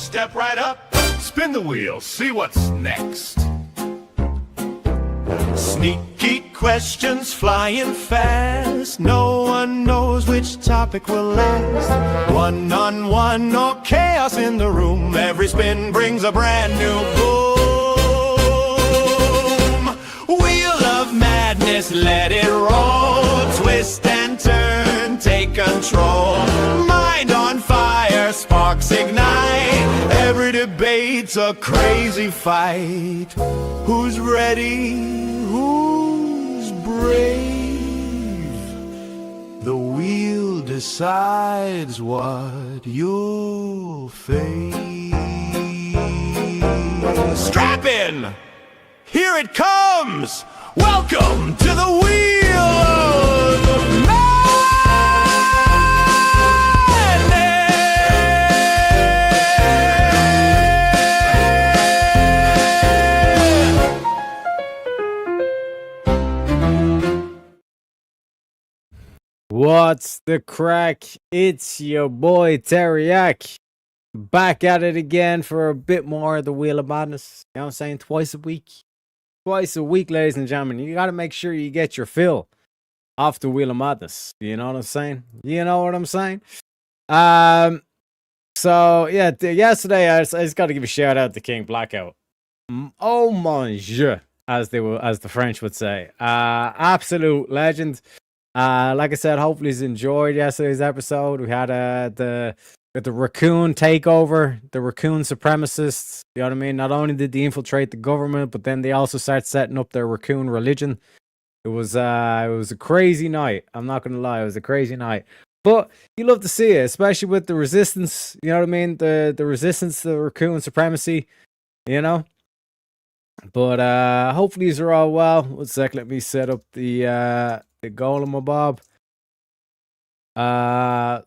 step right up, spin the wheel, see what's next. Sneaky questions flying fast. No one knows which topic will last. One-on-one, no chaos in the room. Every spin brings a brand new boom. Wheel of madness, let it roll. Twist and turn, take control. Mind on fire, sparks ignite. Every debate's a crazy fight. Who's ready? Who's brave? The wheel decides what you'll face. Strap in! Here it comes! Welcome to the Wheel of What's the crack? It's your boy Teriak, back at it again for a bit more of the Wheel of Madness. You know what I'm saying? Twice a week, ladies and gentlemen. You got to make sure you get your fill off the Wheel of Madness. You know what I'm saying? So yeah, yesterday I just got to give a shout out to King Blackout. Oh mon Dieu, as the French would say. Absolute legend. Like I said, hopefully you enjoyed yesterday's episode. We had the raccoon takeover, the raccoon supremacists. You know what I mean? Not only did they infiltrate the government, but then they also start setting up their raccoon religion. It was a crazy night. I'm not gonna lie, it was a crazy night. But you love to see it, especially with the resistance. You know what I mean? The resistance to raccoon supremacy. You know. But hopefully these are all well. 1 sec, let me set up the golemabob.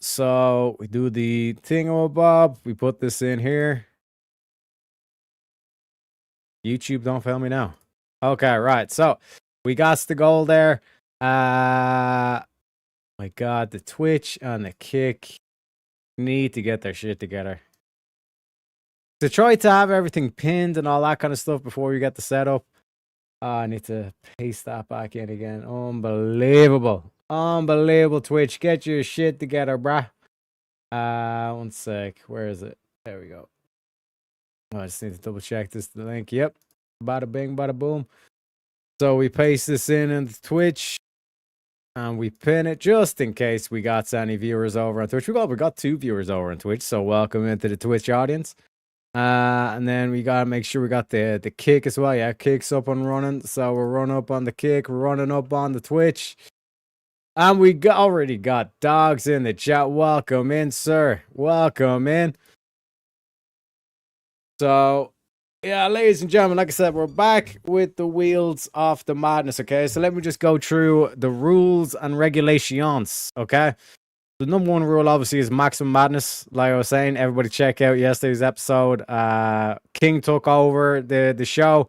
So we do the thingamabob. We put this in here. YouTube, don't fail me now. Okay, right. So we got the goal there. My God, the Twitch and the Kick need to get their shit together. To try to have everything pinned and all that kind of stuff before we get the setup. I need to paste that back in again. Unbelievable. Twitch. Get your shit together, bruh. 1 sec. Where is it? There we go. Oh, I just need to double check this link. Yep. Bada bing, bada boom. So we paste this in the Twitch. And we pin it just in case we got any viewers over on Twitch. We got 2 viewers over on Twitch. So welcome into the Twitch audience. And then we gotta make sure we got the Kick as well. Yeah, Kick's up and running. So we're running up on the Kick, we're running up on the Twitch. And we already got dogs in the chat. Welcome in, sir. Welcome in. So yeah, ladies and gentlemen, like I said, we're back with the Wheels of the Madness. Okay, so let me just go through the rules and regulations. Okay. The number 1 rule, obviously, is maximum madness. Like I was saying, everybody check out yesterday's episode. King took over the show.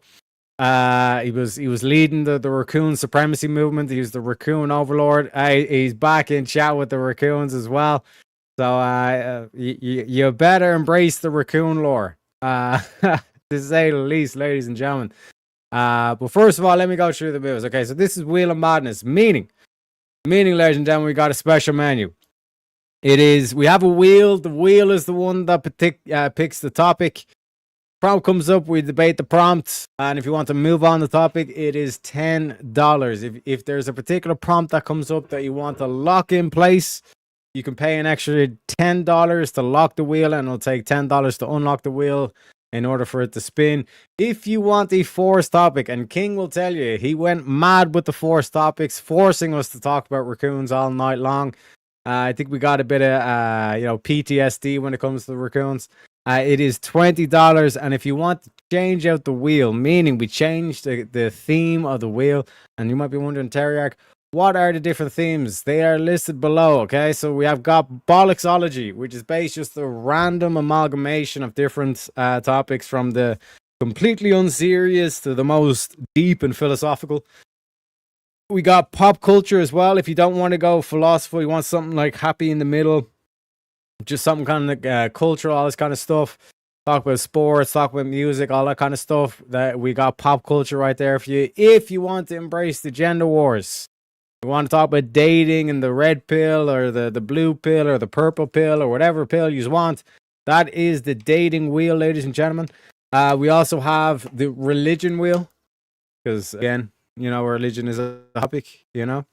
He was leading the raccoon supremacy movement. He was the raccoon overlord. He's back in chat with the raccoons as well. So you better embrace the raccoon lore, to say the least, ladies and gentlemen. But first of all, let me go through the moves. Okay, so this is Wheel of Madness, meaning, ladies and gentlemen, we got a special menu. We have a wheel. The wheel is the one that picks the topic. Prompt comes up, we debate the prompt. And if you want to move on the topic, it is $10. If there's a particular prompt that comes up that you want to lock in place, you can pay an extra $10 to lock the wheel, and it'll take $10 to unlock the wheel in order for it to spin. If you want a forced topic, and King will tell you, he went mad with the forced topics, forcing us to talk about raccoons all night long. I think we got a bit of PTSD when it comes to the raccoons. It is $20, and if you want to change out the wheel, meaning we changed the theme of the wheel, and you might be wondering, Teriak, what are the different themes? They are listed below, okay? So we have got Bollocksology, which is based just a random amalgamation of different topics, from the completely unserious to the most deep and philosophical. We got pop culture as well. If you don't want to go philosophical, you want something like happy in the middle, just something kind of cultural, all this kind of stuff. talk about sports, talk about music, all that kind of stuff. That we got pop culture right there for you. If you want to embrace the gender wars, we want to talk about dating and the red pill or the blue pill or the purple pill or whatever pill you want. That is the dating wheel, ladies and gentlemen. We also have the religion wheel, because again, you know, religion is a topic, you know.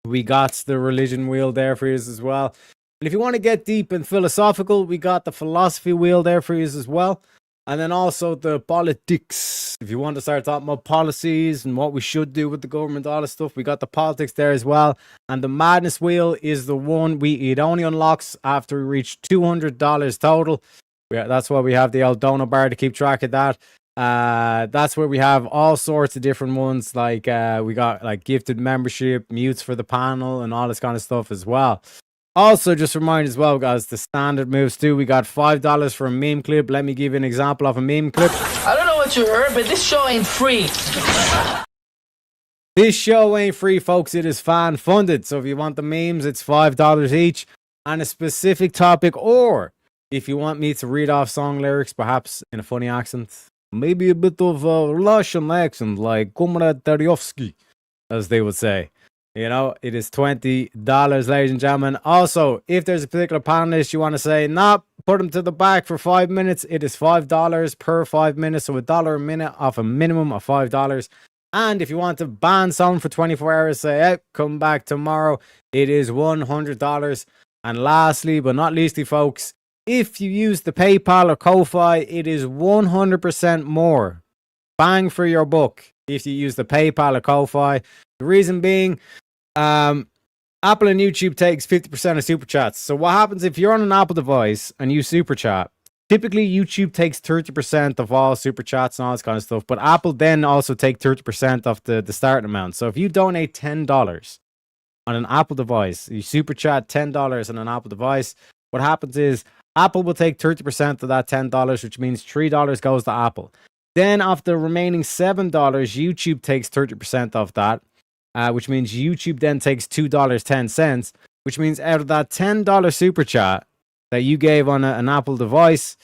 We got the religion wheel there for you as well. And if you want to get deep and philosophical, we got the philosophy wheel there for you as well. And then also the politics. If you want to start talking about policies and what we should do with the government, all this stuff, we got the politics there as well. And the madness wheel is the one it only unlocks after we reach $200 total. That's why we have the Eldona bar to keep track of that. That's where we have all sorts of different ones. Like we got like gifted membership, mutes for the panel, and all this kind of stuff as well. Also, just remind as well, guys, the standard moves too. We got $5 for a meme clip. Let me give you an example of a meme clip. I don't know what you heard, but this show ain't free. This show ain't free, folks. It is fan funded. So if you want the memes, it's $5 each and a specific topic. Or if you want me to read off song lyrics, perhaps in a funny accent, maybe a bit of a Russian accent, like Comrade Taryovsky, as they would say. You know, it is $20, ladies and gentlemen. Also, if there's a particular panelist you want to say, nah, put them to the back for 5 minutes, it is $5 per 5 minutes. So $1 a minute off a minimum of $5. And if you want to ban someone for 24 hours, say, hey, come back tomorrow, it is $100. And lastly, but not leastly, folks, if you use the PayPal or Ko-Fi, it is 100% more bang for your buck if you use the PayPal or Ko-Fi. The reason being, Apple and YouTube takes 50% of super chats. So what happens if you're on an Apple device and you super chat? Typically, YouTube takes 30% of all super chats and all this kind of stuff. But Apple then also take 30% of the starting amount. So if you donate $10 on an Apple device, you super chat $10 on an Apple device, what happens is Apple will take 30% of that $10, which means $3 goes to Apple. Then of the remaining $7, YouTube takes 30% of that. Which means YouTube then takes $2.10, which means out of that $10 super chat that you gave on an Apple device,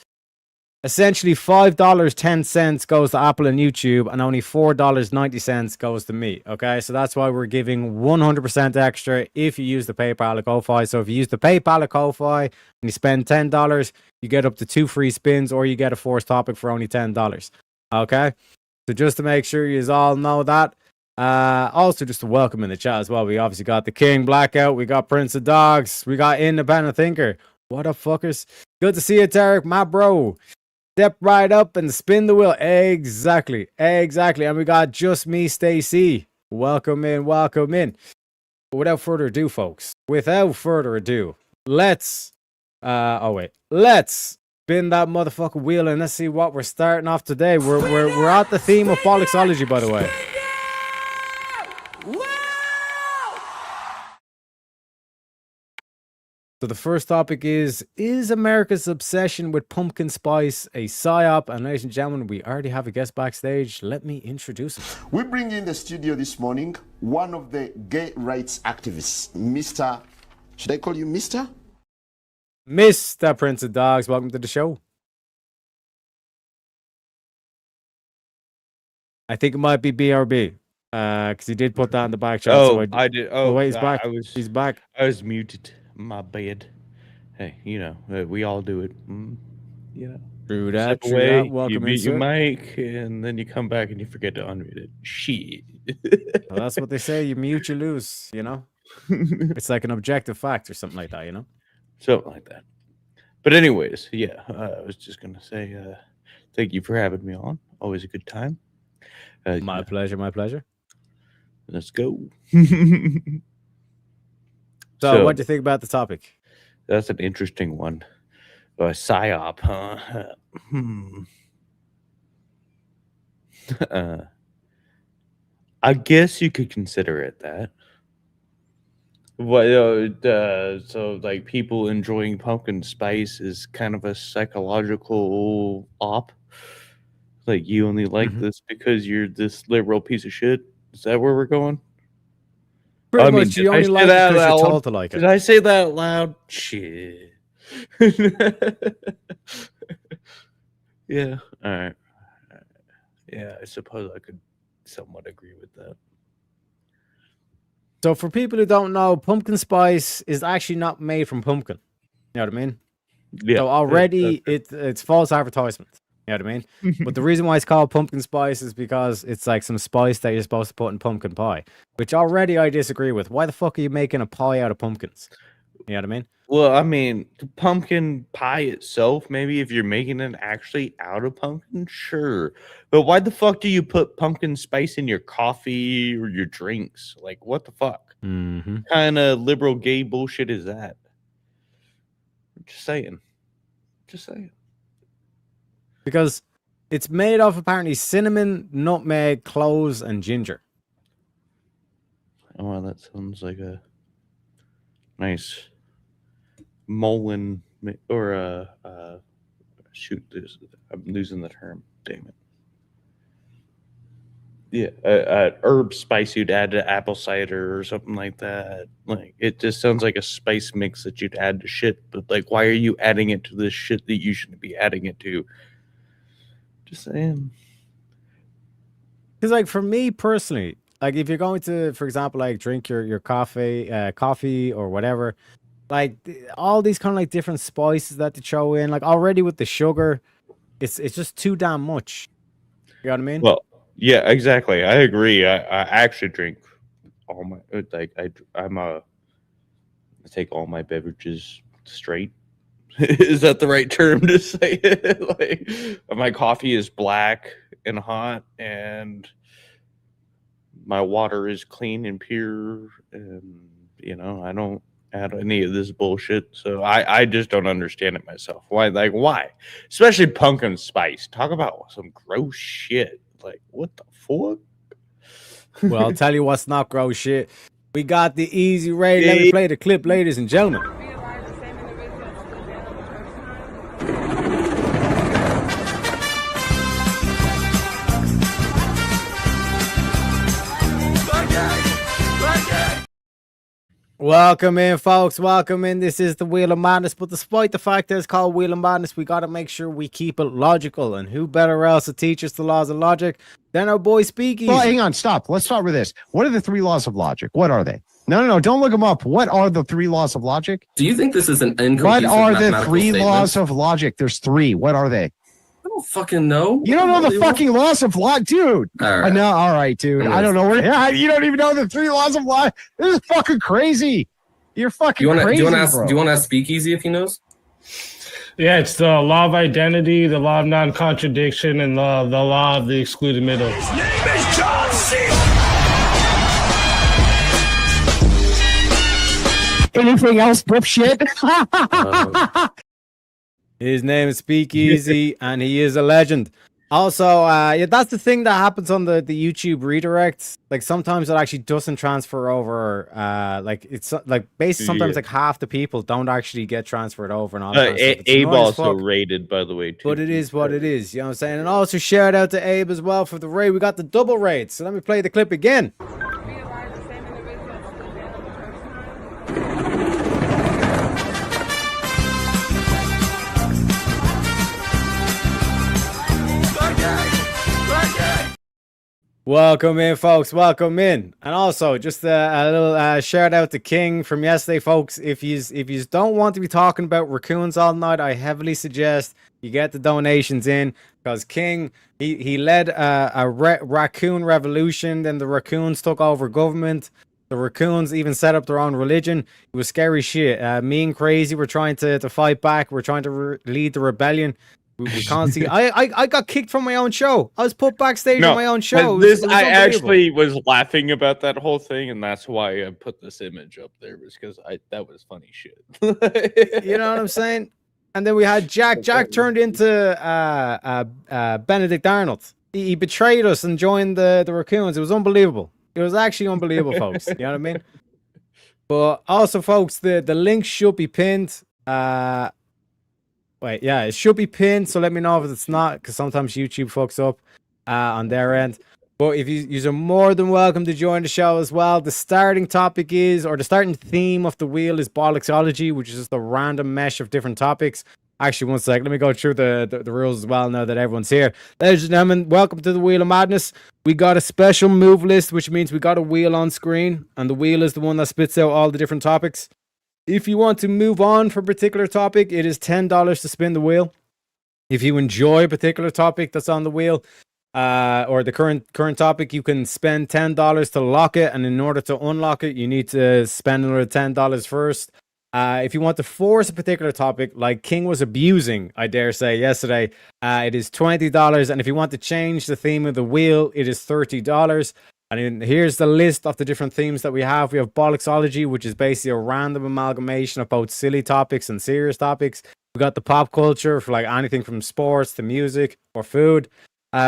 essentially $5.10 goes to Apple and YouTube, and only $4.90 goes to me. Okay, so that's why we're giving 100% extra if you use the PayPal or Ko-Fi. So if you use the PayPal or Ko-Fi and you spend $10, you get up to 2 free spins, or you get a forced topic for only $10. Okay, so just to make sure you all know that. Also, just to welcome in the chat as well, we obviously got the King Blackout, we got Prince of Dogs, we got Independent Thinker. What up, fuckers? Good to see you, Tarek, my bro. Step right up and spin the wheel. Exactly. And we got Just Me, Stacy. Welcome in. But without further ado, folks, let's spin that motherfucking wheel and let's see what we're starting off today. We're at the theme of Bollocksology, by the way. So the first topic is America's obsession with pumpkin spice a psyop? And ladies and gentlemen, we already have a guest backstage. Let me introduce him. We bring in the studio this morning one of the gay rights activists, Mr. Should I call you Mr.? Mr. Prince of Dogs, welcome to the show. I think it might be BRB. Because he did put that in the back chat. Oh, so I did. Oh, wait, he's back. He's back. I was muted. My bad. Hey, you know, we all do it. You know, True that. step away, Welcome you mute your in, mic, and then you come back and you forget to unmute it. Shit. Well, that's what they say. You mute, you lose. You know, it's like an objective fact or something like that. You know, Something like that. But anyways, yeah, I was just gonna say, thank you for having me on. Always a good time. my pleasure. Let's go. So, what do you think about the topic? That's an interesting one. PSYOP, huh? I guess you could consider it that. So like people enjoying pumpkin spice is kind of a psychological op. Like you only like this because you're this liberal piece of shit. Is that where we're going? Pretty much, you only like it because you're told to like it. Did I say that loud? Shit. Yeah. All right. Yeah, I suppose I could somewhat agree with that. So for people who don't know, pumpkin spice is actually not made from pumpkin. You know what I mean? Yeah. So already it's false advertisement. You know what I mean? But the reason why it's called pumpkin spice is because it's like some spice that you're supposed to put in pumpkin pie, which already I disagree with. Why the fuck are you making a pie out of pumpkins? You know what I mean? Well, I mean, the pumpkin pie itself, maybe if you're making it actually out of pumpkin, sure. But why the fuck do you put pumpkin spice in your coffee or your drinks? Like, what the fuck? Mm-hmm. Kind of liberal gay bullshit is that? Just saying. Just saying. Because it's made of apparently cinnamon, nutmeg, cloves, and ginger. Oh, well, that sounds like a nice Mullen or shoot, I'm losing the term. Damn it. Yeah, herb spice you'd add to apple cider or something like that. Like, it just sounds like a spice mix that you'd add to shit. But like, why are you adding it to this shit that you shouldn't be adding it to? Just saying. Because like for me personally, like if you're going to, for example, like drink your coffee or whatever, like all these kind of like different spices that they throw in, like already with the sugar, it's just too damn much. You know what I mean? Well, yeah, exactly. I agree. I actually drink all my like I take all my beverages straight. Is that the right term to say it? Like, my coffee is black and hot, and my water is clean and pure, and I don't add any of this bullshit. So I just don't understand it myself. Why? Especially pumpkin spice. Talk about some gross shit. Like, what the fuck? Well, I'll tell you what's not gross shit. We got the easy raid. Let me play the clip, ladies and gentlemen. Welcome in, folks. Welcome in. This is the Wheel of Madness. But despite the fact that it's called Wheel of Madness, we got to make sure we keep it logical. And who better else to teach us the laws of logic than our boy Speakeasy? Well, hang on. Stop. Let's start with this. What are the 3 laws of logic? What are they? No. Don't look them up. What are the 3 laws of logic? Do you think this is an inconclusive What are the mathematical 3 statement? laws of logic? There's 3. What are they? I don't fucking know. You don't know the fucking laws of logic, dude. All right. No, all right, dude. I don't know where. You don't even know the 3 laws of logic. This is fucking crazy. You're fucking crazy. Do you want to bro. ask Speakeasy if he knows? Yeah, it's the law of identity, the law of non-contradiction, and the law of the excluded middle. His name is John C. Anything else, shit? His name is Speakeasy, and he is a legend. Also, yeah, that's the thing that happens on the YouTube redirects. Like sometimes it actually doesn't transfer over. Like it's like basically sometimes like half the people don't actually get transferred over and all that. Abe also rated, by the way, too. But it is what it is. You know what I'm saying? And also shout out to Abe as well for the raid. We got the double raid. So let me play the clip again. Welcome in, folks. Welcome in. And also, just a little shout out to King from yesterday, folks. If you don't want to be talking about raccoons all night, I heavily suggest you get the donations in, because King, he led a raccoon revolution. Then the raccoons took over government. The raccoons even set up their own religion. It was scary shit. Me and Crazy were trying to fight back. We're trying to lead the rebellion. We can't see. I got kicked from my own show. I was put backstage on my own show. I actually was laughing about that whole thing, and that's why I put this image up there, was because that was funny shit. You know what I'm saying? And then we had Jack. Jack turned into Benedict Arnold. He betrayed us and joined the raccoons. It was unbelievable. It was actually unbelievable, folks. You know what I mean? But also, folks, the link should be pinned. Wait, yeah, it should be pinned, so let me know if it's not, because sometimes YouTube fucks up on their end. But if you are more than welcome to join the show as well. The starting topic is, or the starting theme of the wheel is bollocksology, which is just a random mesh of different topics. Actually, one sec. Let me go through the rules as well now that everyone's here. Ladies and gentlemen, welcome to the Wheel of Madness. We got a special move list, which means we got a wheel on screen, and the wheel is the one that spits out all the different topics. If you want to move on from a particular topic, it is $10 to spin the wheel. If you enjoy a particular topic that's on the wheel, or the current topic, you can spend $10 to lock it, and in order to unlock it, you need to spend another $10 first. If you want to force a particular topic, like King was abusing, I dare say, yesterday, it is $20. And if you want to change the theme of the wheel, it is $30. And then here's the list of the different themes that we have. We have Bollocksology, which is basically a random amalgamation of both silly topics and serious topics. We got the pop culture for like anything from sports to music or food.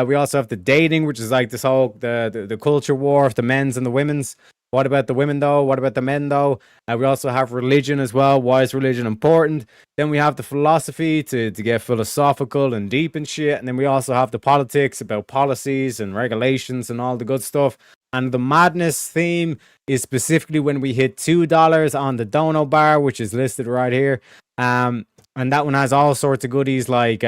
We also have the dating, which is like this whole the culture war of the men's and the women's. What about the women, though? What about the men, though? We also have religion as well. Why is religion important? Then we have the philosophy to get philosophical and deep and shit. And then we also have the politics about policies and regulations and all the good stuff. And the madness theme is specifically when we hit $2 on the Dono bar, which is listed right here. And that one has all sorts of goodies like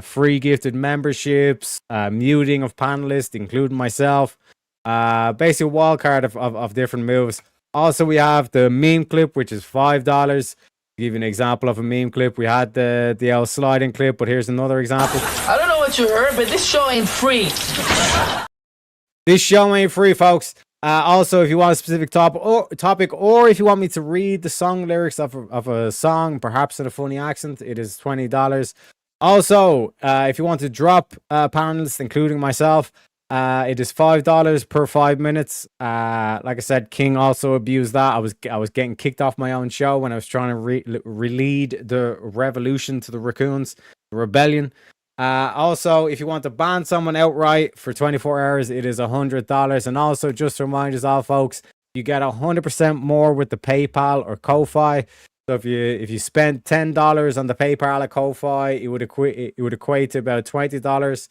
free gifted memberships, muting of panelists, including myself. Basically a wild card of different moves. Also, we have the meme clip, which is $5. To give you an example of a meme clip, we had the L sliding clip, but here's another example. I don't know what you heard, but this show ain't free. This show ain't free, folks. Also, if you want a specific topic, or if you want me to read the song lyrics of a song, perhaps in a funny accent, it is $20. Also, if you want to drop panelists, including myself, it is $5 per 5 minutes. Like I said, King also abused that. I was getting kicked off my own show when I was trying to re-lead the revolution to the raccoons, the rebellion. Also, if you want to ban someone outright for 24 hours, it is $100. And also, just to remind us all, folks, you get 100% more with the PayPal or Ko-Fi. So if you spend $10 on the PayPal or Ko-Fi, it would equate to about $20.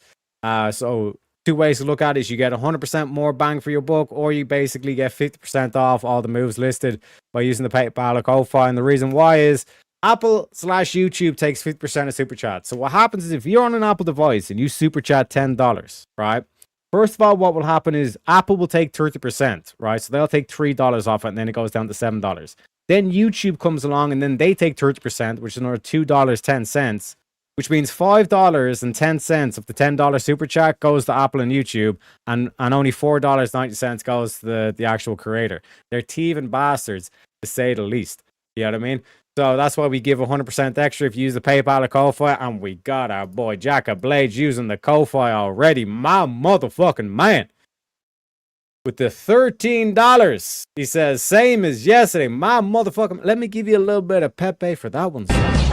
So two ways to look at it is you get 100% more bang for your buck, or you basically get 50% off all the moves listed by using the PayPal or Ko-Fi. And the reason why is Apple/YouTube takes 50% of Super Chat. So what happens is if you're on an Apple device and you Super Chat $10, right? First of all, what will happen is Apple will take 30%, right? So they'll take $3 off it, and then it goes down to $7. Then YouTube comes along, and then they take 30%, which is another $2.10. Which means $5.10 of the $10 super chat goes to Apple and YouTube, and only $4.90 goes to the actual creator. They're thieving bastards, to say the least. You know what I mean? So that's why we give 100% extra if you use the PayPal or Ko-Fi, and we got our boy Jack of Blades using the Ko-Fi already. My motherfucking man. With the $13, he says, same as yesterday. My motherfucking... Let me give you a little bit of Pepe for that one, son.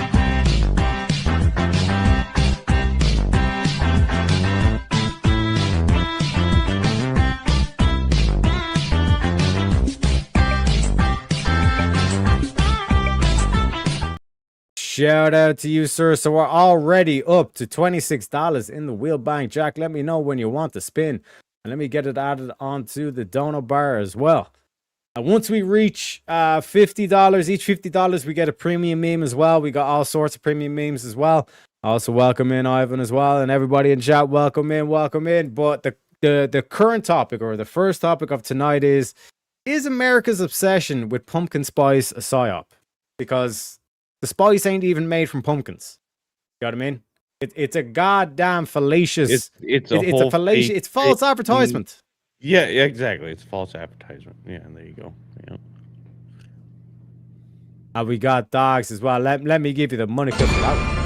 Shout out to you, sir. So we're already up to $26 in the wheel bank. Jack, let me know when you want to spin. And let me get it added onto the Dono bar as well. And once we reach $50, each $50, we get a premium meme as well. We got all sorts of premium memes as well. Also, welcome in, Ivan, as well. And everybody in chat, welcome in, welcome in. But the current topic, or the first topic of tonight is America's obsession with pumpkin spice a psyop? Because the spice ain't even made from pumpkins. You know what I mean? It's a goddamn fallacious. It's a fallacious. It's false advertisement. Yeah, exactly. It's false advertisement. Yeah, and there you go. Yeah. And we got dogs as well. Let me give you the money clip for that one.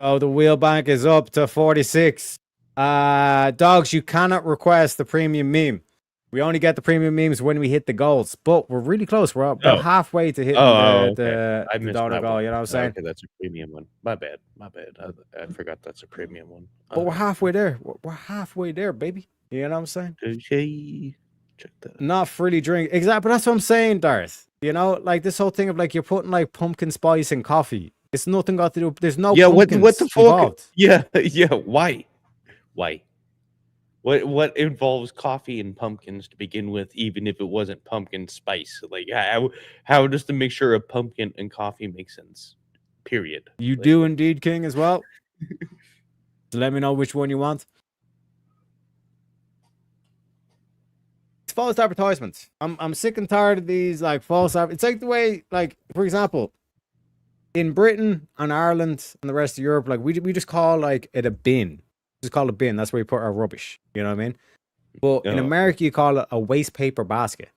Oh, the wheel bank is up to 46. Dogs, you cannot request the premium meme. We only get the premium memes when we hit the goals, but we're really close. We're about halfway to hitting the Dono goal. You know what I'm saying? Okay, that's a premium one. My bad. I forgot that's a premium one. But we're halfway there. We're halfway there, baby. You know what I'm saying? Okay. Check that. Not freely drink. Exactly. But that's what I'm saying, Darth. You know, like this whole thing of like you're putting like pumpkin spice in coffee. It's nothing got to do. There's no what the fuck? involved. Yeah. Why? What involves coffee and pumpkins to begin with, even if it wasn't pumpkin spice? Like how does the mixture of pumpkin and coffee make sense? Period. You Like, do indeed, King, as well. So let me know which one you want. It's false advertisements. I'm sick and tired of these like false. It's like the way, like, for example, in Britain and Ireland and the rest of Europe, like we just call like it a bin. Just call it a bin. That's where we put our rubbish. You know what I mean? But in Oh. America, you call it a waste paper basket.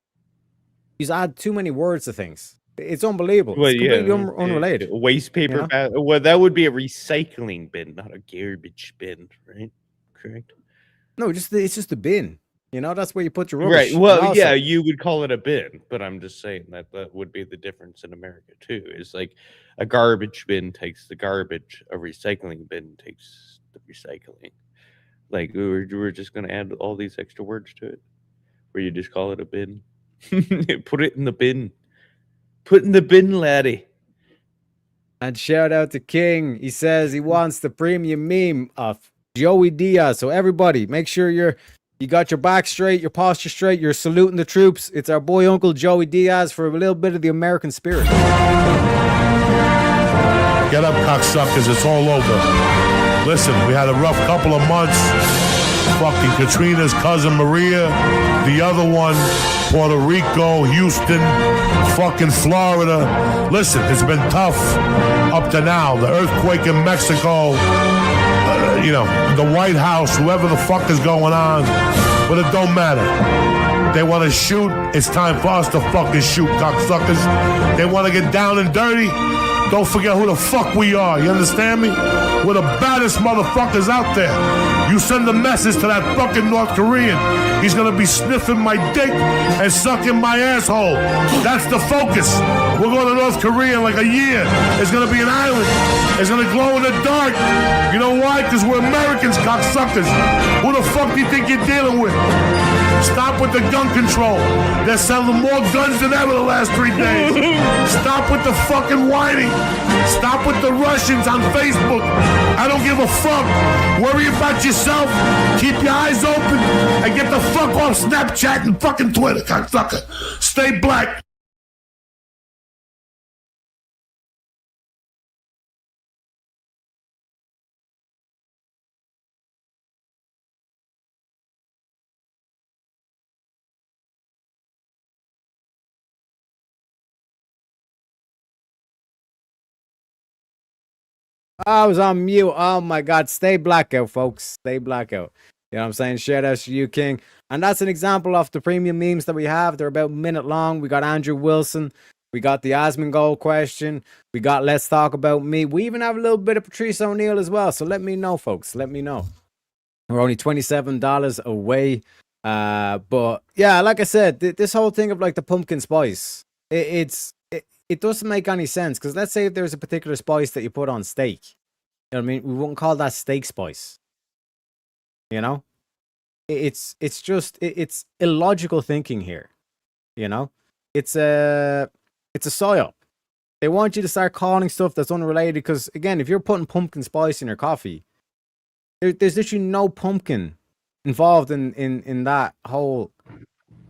You just add too many words to things. It's unbelievable. well, It's completely unrelated. Waste paper. you know? Well, that would be a recycling bin, not a garbage bin, right? Correct. No, it's just a bin. You know, that's where you put your rubbish. Right. And Well, also- yeah, you would call it a bin, but I'm just saying that would be the difference in America too. Is like a garbage bin takes the garbage, a recycling bin takes the recycling. Like we're just gonna add all these extra words to it, where you just call it a bin. Put it in the bin. Put in the bin, laddie. And shout out to King. He says he wants the premium meme of Joey Diaz. So everybody, make sure you got your back straight, your posture straight, you're saluting the troops. It's our boy Uncle Joey Diaz for a little bit of the American spirit. Get up, cocksuckers. It's all over. Listen, we had a rough couple of months. Fucking Katrina's cousin Maria. The other one, Puerto Rico, Houston, fucking Florida. Listen, it's been tough up to now. The earthquake in Mexico. You know, the White House, whoever the fuck is going on. But it don't matter. They want to shoot. It's time for us to fucking shoot, cocksuckers. They want to get down and dirty. Don't forget who the fuck we are. You understand me? We're the baddest motherfuckers out there. You send a message to that fucking North Korean. He's gonna be sniffing my dick and sucking my asshole. That's the focus. We're going to North Korea in like a year. It's gonna be an island. It's gonna glow in the dark. You know why? Because we're Americans, cocksuckers. Who the fuck do you think you're dealing with? Stop with the gun control. They're selling more guns than ever the last 3 days. Stop with the fucking whining. Stop with the Russians on Facebook. I don't give a fuck. Worry about yourself. Keep your eyes open and get the fuck off Snapchat and fucking Twitter, cocksucker. Stay black. I was on mute. Oh my God. Stay blackout, folks. Stay blackout. You know what I'm saying? Shout out to you, King. And that's an example of the premium memes that we have. They're about a minute long. We got Andrew Wilson. We got the Asmongold question. We got Let's Talk About Me. We even have a little bit of Patrice O'Neill as well. So let me know, folks. Let me know. We're only $27 away. But yeah, like I said, this whole thing of like the pumpkin spice, it doesn't make any sense. Because let's say if there's a particular spice that you put on steak. You know what I mean? We wouldn't call that steak spice. You know? It's illogical thinking here. You know? It's a psyop. They want you to start calling stuff that's unrelated because, again, if you're putting pumpkin spice in your coffee, there's literally no pumpkin involved in that whole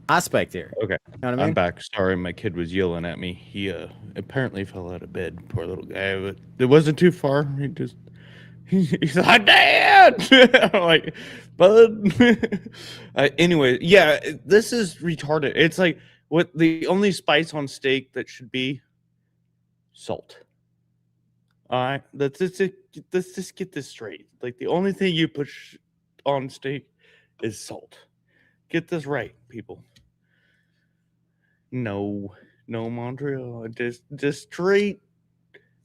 aspect here. Okay, you know what I mean? I'm back. Sorry, my kid was yelling at me. He apparently fell out of bed. Poor little guy. But it wasn't too far. He's like, Dad! I'm like, bud. Anyway, yeah, this is retarded. It's like what the only spice on steak that should be salt. All right, let's just get this straight. Like the only thing you put on steak is salt. Get this right, people. No, Montreal, just straight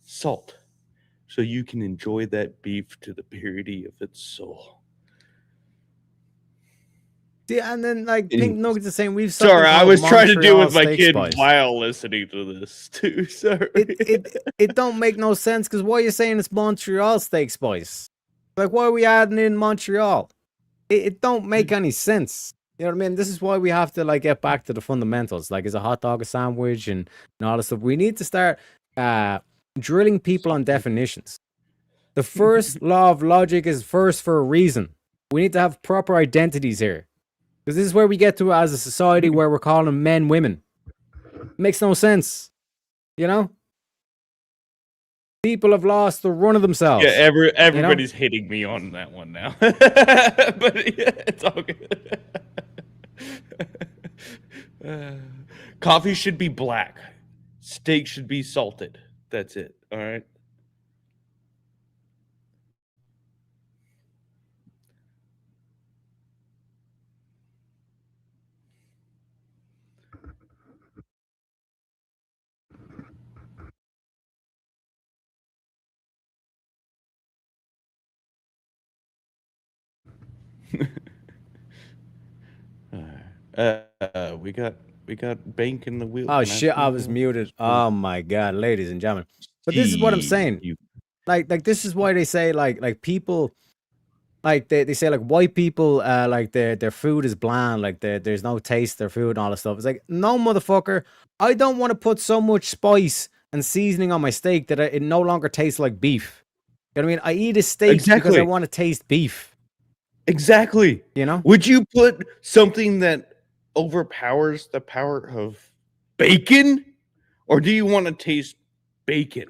salt, so you can enjoy that beef to the purity of its soul. Yeah, and then like Pink Nuggets the same. We've sorry, I was trying to deal with my Montreal kid steak spice. while listening to this too. Sorry, it don't make no sense because why are you saying it's Montreal steak spice? Like, why are we adding in Montreal? It don't make any sense. You know what I mean? This is why we have to like get back to the fundamentals. Like, is a hot dog a sandwich and all this stuff? We need to start drilling people on definitions. The first law of logic is first for a reason. We need to have proper identities here. Because this is where we get to as a society where we're calling men women. Makes no sense. You know? People have lost the run of themselves. Yeah, everybody's hitting me on that one now. But yeah, it's all good. Coffee should be black. Steak should be salted. That's it. All right. We got bank in the wheel. Oh shit, I was muted. Oh my god, ladies and gentlemen. But this is what I'm saying. Like this is why they say like people like they say like white people like their food is bland, like there's no taste to their food and all this stuff. It's like, no motherfucker, I don't want to put so much spice and seasoning on my steak that it no longer tastes like beef. You know what I mean? I eat a steak because I want to taste beef. Exactly. You know? Would you put something that overpowers the power of bacon, or do you want to taste bacon?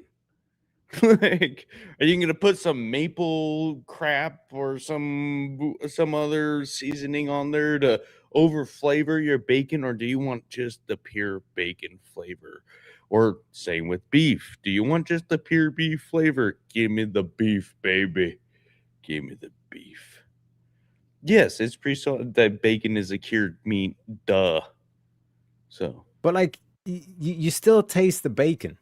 Like, are you gonna put some maple crap or some other seasoning on there to over flavor your bacon, or do you want just the pure bacon flavor? Or same with beef, do you want just the pure beef flavor? Give me the beef, baby. Give me the beef. Yes, it's pre-salted that bacon is a cured meat, duh. So, but like you still taste the bacon.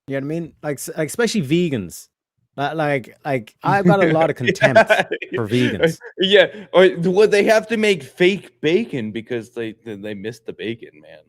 You know what I mean? Like especially vegans. Like I've got a lot of contempt for vegans. Yeah, or well, they have to make fake bacon because they miss the bacon, man.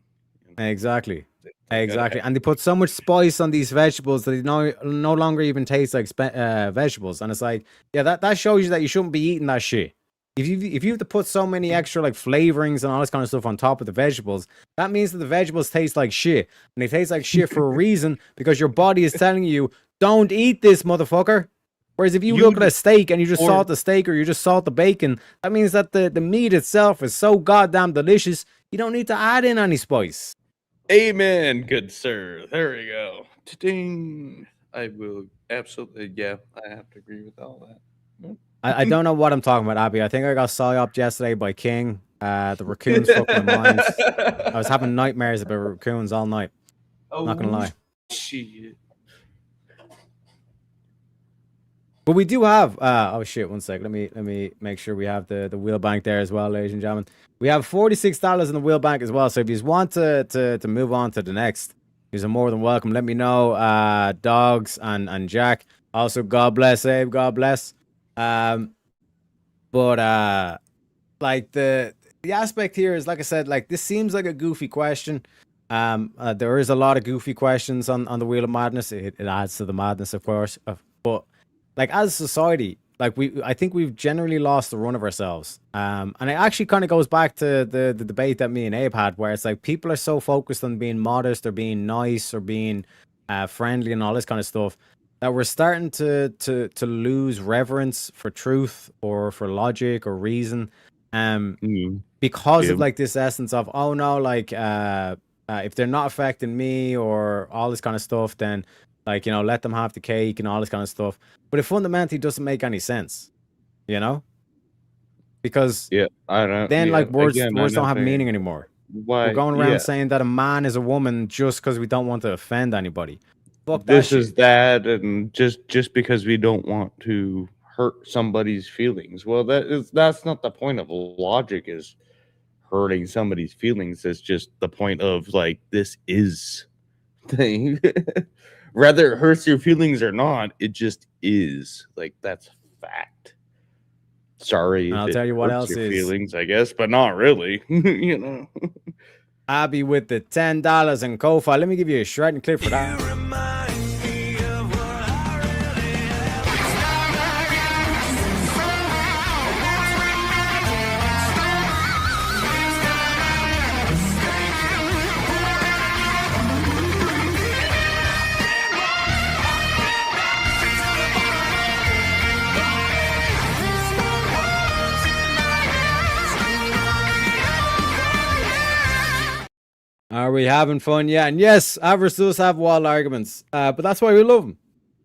Exactly. Exactly. And they put so much spice on these vegetables that they no longer even taste like vegetables. And it's like, yeah, that shows you that you shouldn't be eating that shit. If you have to put so many extra like flavorings and all this kind of stuff on top of the vegetables, that means that the vegetables taste like shit. And they taste like shit for a reason, because your body is telling you, don't eat this, motherfucker. Whereas if you look at a steak and you just salt the steak or you just salt the bacon, that means that the meat itself is so goddamn delicious, you don't need to add in any spice. Amen, good sir. There we go. Ding. I will absolutely, yeah, I have to agree with all that. I don't know what I'm talking about, Abby. I think I got psyoped yesterday by King. The raccoons fucked my mind. I was having nightmares about raccoons all night. Not gonna lie. Shit. But we do have oh shit, one sec. Let me make sure we have the wheel bank there as well, ladies and gentlemen. We have $46 in the wheel bank as well. So if you want to move on to the next, you're more than welcome. Let me know. Dogs and Jack. Also, God bless Abe, God bless. But like the aspect here is, like I said, like this seems like a goofy question. There is a lot of goofy questions on the Wheel of Madness. It adds to the madness, of course. But like as a society, like I think we've generally lost the run of ourselves. And it actually kind of goes back to the debate that me and Abe had, where it's like people are so focused on being modest or being nice or being friendly and all this kind of stuff, that we're starting to lose reverence for truth or for logic or reason, because of like this essence of, oh no, like if they're not affecting me or all this kind of stuff, then like, you know, let them have the cake and all this kind of stuff. But it fundamentally doesn't make any sense, you know, because I don't. Then like words don't have meaning anymore. Why we're going around saying that a man is a woman just because we don't want to offend anybody. This is that, and just because we don't want to hurt somebody's feelings. Well, that's not the point of logic, is hurting somebody's feelings. It's just the point of like, this is thing. Whether it hurts your feelings or not, it just is. Like, that's fact. Sorry, I'll tell you what else your is feelings, I guess, but not really. You know. Abby with the $10 and Ko-Fi. Let me give you a shredding clip for that. Are we having fun? Yeah, and yes, Avarice does have wild arguments, but that's why we love him.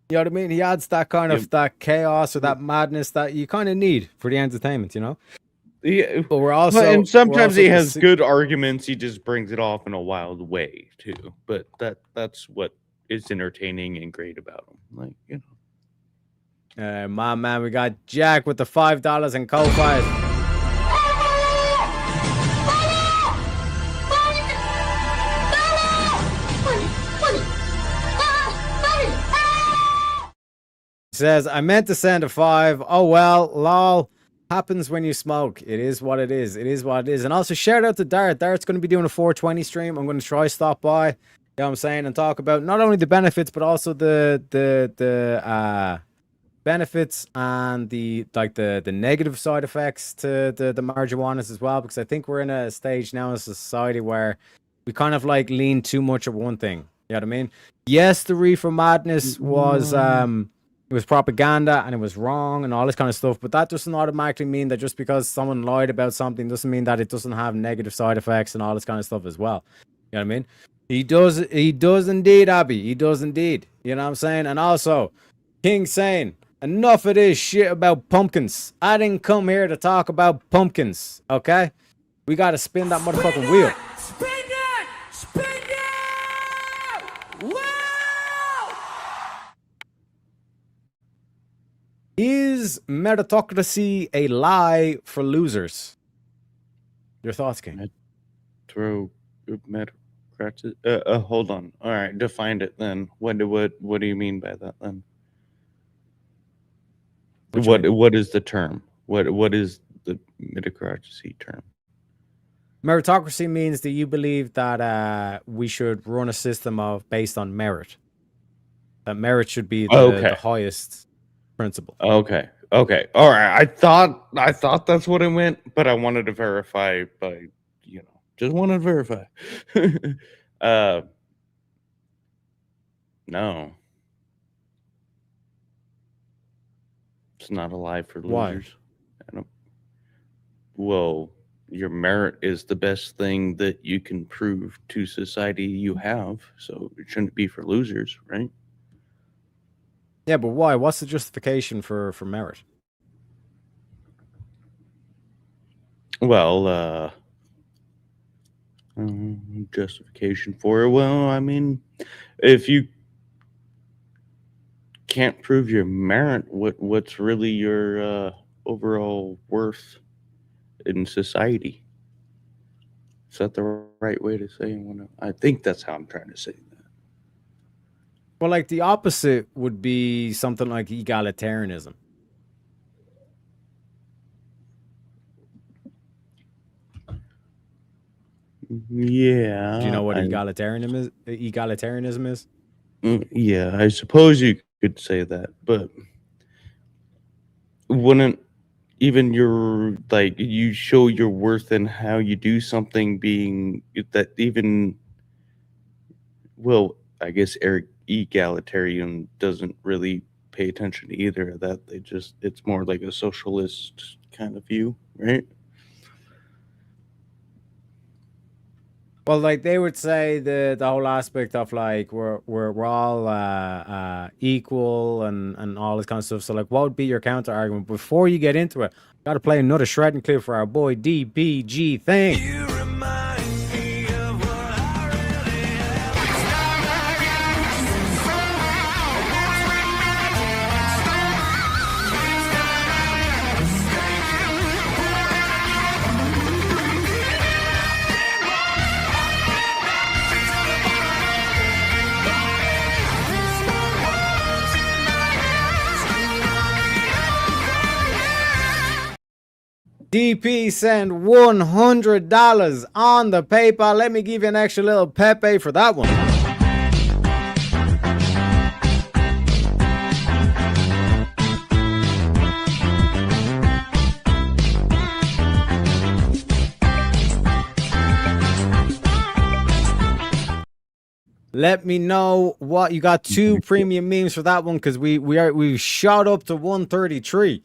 You know what I mean? He adds that kind of that chaos or that madness that you kind of need for the entertainment, you know. Yeah, But we're also, and sometimes also he has good arguments. He just brings it off in a wild way too. But that's what is entertaining and great about him. Like, you know. My man, we got Jack with the $5 and Ko-Fi. Says, I meant to send a 5. Oh well, lol. Happens when you smoke. It is what it is. It is what it is. And also shout out to Dart. Dart's going to be doing a 420 stream. I'm going to try stop by. You know what I'm saying? And talk about not only the benefits, but also the benefits and the negative side effects to the marijuanas as well. Because I think we're in a stage now in society where we kind of like lean too much at one thing. You know what I mean? Yes, the reefer madness was it was propaganda and it was wrong and all this kind of stuff, but that doesn't automatically mean that just because someone lied about something doesn't mean that it doesn't have negative side effects and all this kind of stuff as well. You know what I mean? He does indeed, Abby. He does indeed. You know what I'm saying? And also, King saying, enough of this shit about pumpkins. I didn't come here to talk about pumpkins, okay? We gotta spin that motherfucking wheel. Spin it! Spin it! Wow! Is meritocracy a lie for losers? Your thoughts, King? Throw meritocracy. Hold on. All right, define it then. What do you mean by that then? What is the term? What is the meritocracy term? Meritocracy means that you believe that we should run a system based on merit. That merit should be the highest principle. Okay. All right. I thought that's what it meant, but I wanted to verify by, just wanted to verify. No. It's not a lie for losers. Why? Well, your merit is the best thing that you can prove to society you have, so it shouldn't be for losers, right? Yeah, but why? What's the justification for merit? Well, justification for it. Well, I mean, if you can't prove your merit, what's really your overall worth in society? Is that the right way to say it? I think that's how I'm trying to say that. Well, like the opposite would be something like egalitarianism. Yeah. Do you know what egalitarianism is? Yeah, I suppose you could say that, but wouldn't even you show your worth in how you do something being that even, well, I guess egalitarian doesn't really pay attention to either of that. It's more like a socialist kind of view, right? Well, like they would say the whole aspect of like we're all equal and all this kind of stuff. So like, what would be your counter argument? Before you get into it, got to play another shredding clip for our boy DPG Thing. You remind me of what I really DP send $100 on the PayPal. Let me give you an extra little Pepe for that one. Let me know what you got. 2 premium memes for that one because we shot up to 133.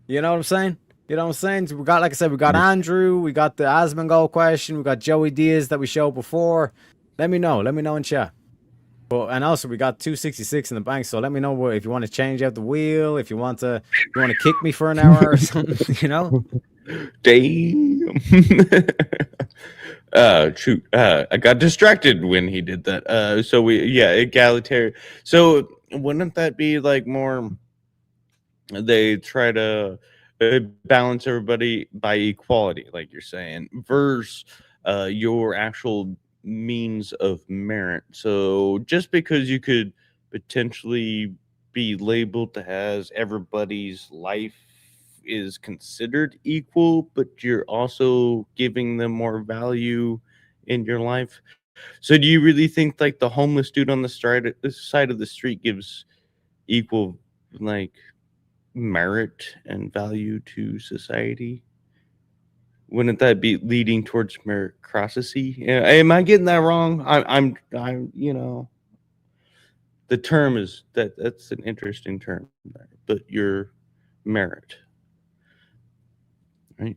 You know what I'm saying? You know what I'm saying? So we got, like I said, we got Andrew, we got the Asmongold question, we got Joey Diaz that we showed before. Let me know in chat. But and also we got 266 in the bank, so let me know if you want to change out the wheel, if you want to kick me for an hour or something, you know? Damn. Shoot. I got distracted when he did that. So egalitarian. So wouldn't that be like more? They try to balance everybody by equality, like you're saying, versus your actual means of merit. So just because you could potentially be labeled as everybody's life is considered equal, but you're also giving them more value in your life. So do you really think like the homeless dude on the side of the street gives equal like merit and value to society? Wouldn't that be leading towards meritocracy? Am I getting that wrong? I'm you know, the term is that's an interesting term, but your merit. Right.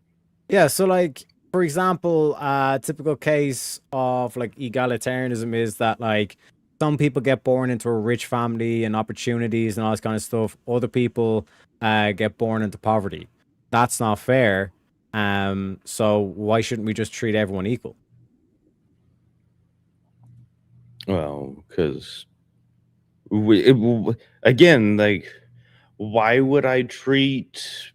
Yeah, so like for example, typical case of like egalitarianism is that like some people get born into a rich family and opportunities and all this kind of stuff. Other people get born into poverty. That's not fair. So why shouldn't we just treat everyone equal? Well, because again, like, why would I treat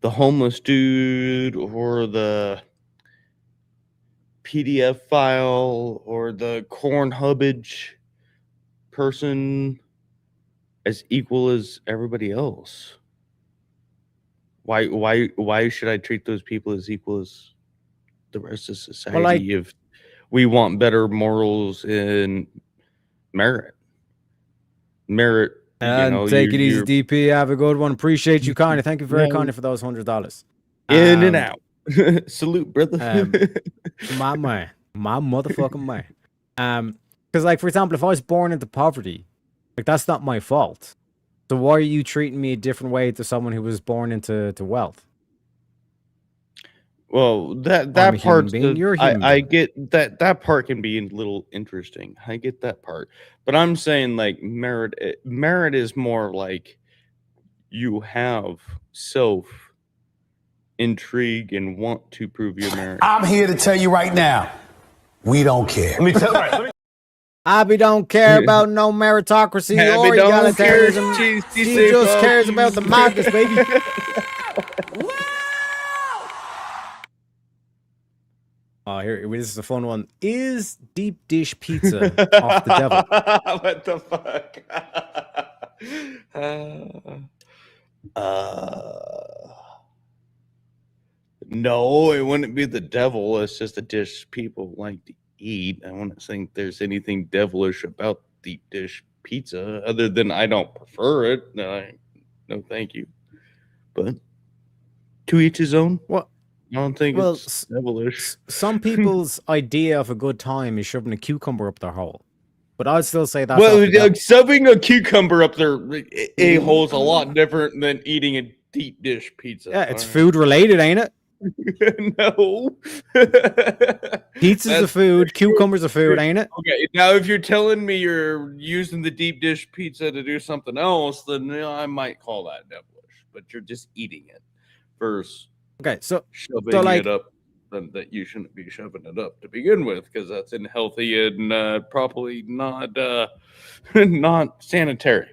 the homeless dude or the PDF file or the corn hubbage person as equal as everybody else? Why should I treat those people as equal as the rest of society if we want better morals and merit? And take it easy, DP. Have a good one. Appreciate you, kindly. Thank you very kindly for those $100. In and out. Salute, brother. My man, my motherfucking man. Because like for example, if I was born into poverty, like that's not my fault. So why are you treating me a different way to someone who was born into wealth? Well, that part, I get that part can be a little interesting. I get that part, but I'm saying like merit is more like you have self intrigue and want to prove your merit. I'm here to tell you right now, we don't care. Abby don't care about no meritocracy or egalitarianism. She just cares about the madness, baby. Oh, here, this is a fun one. Is deep dish pizza off the devil? What the fuck? No, it wouldn't be the devil. It's just a dish people like to eat. I wouldn't think there's anything devilish about deep dish pizza other than I don't prefer it. No, thank you. But to each his own. What? I don't think it's devilish. Some people's idea of a good time is shoving a cucumber up their hole. But I'd still say that's shoving a cucumber up their a-hole is a lot different than eating a deep dish pizza. Yeah, it's food related, ain't it? No. Pizza's a food, cucumbers a food, ain't it? Okay, now if you're telling me you're using the deep dish pizza to do something else, then I might call that devilish. But you're just eating it versus shoving it up. That you shouldn't be shoving it up to begin with, because that's unhealthy and probably not not sanitary.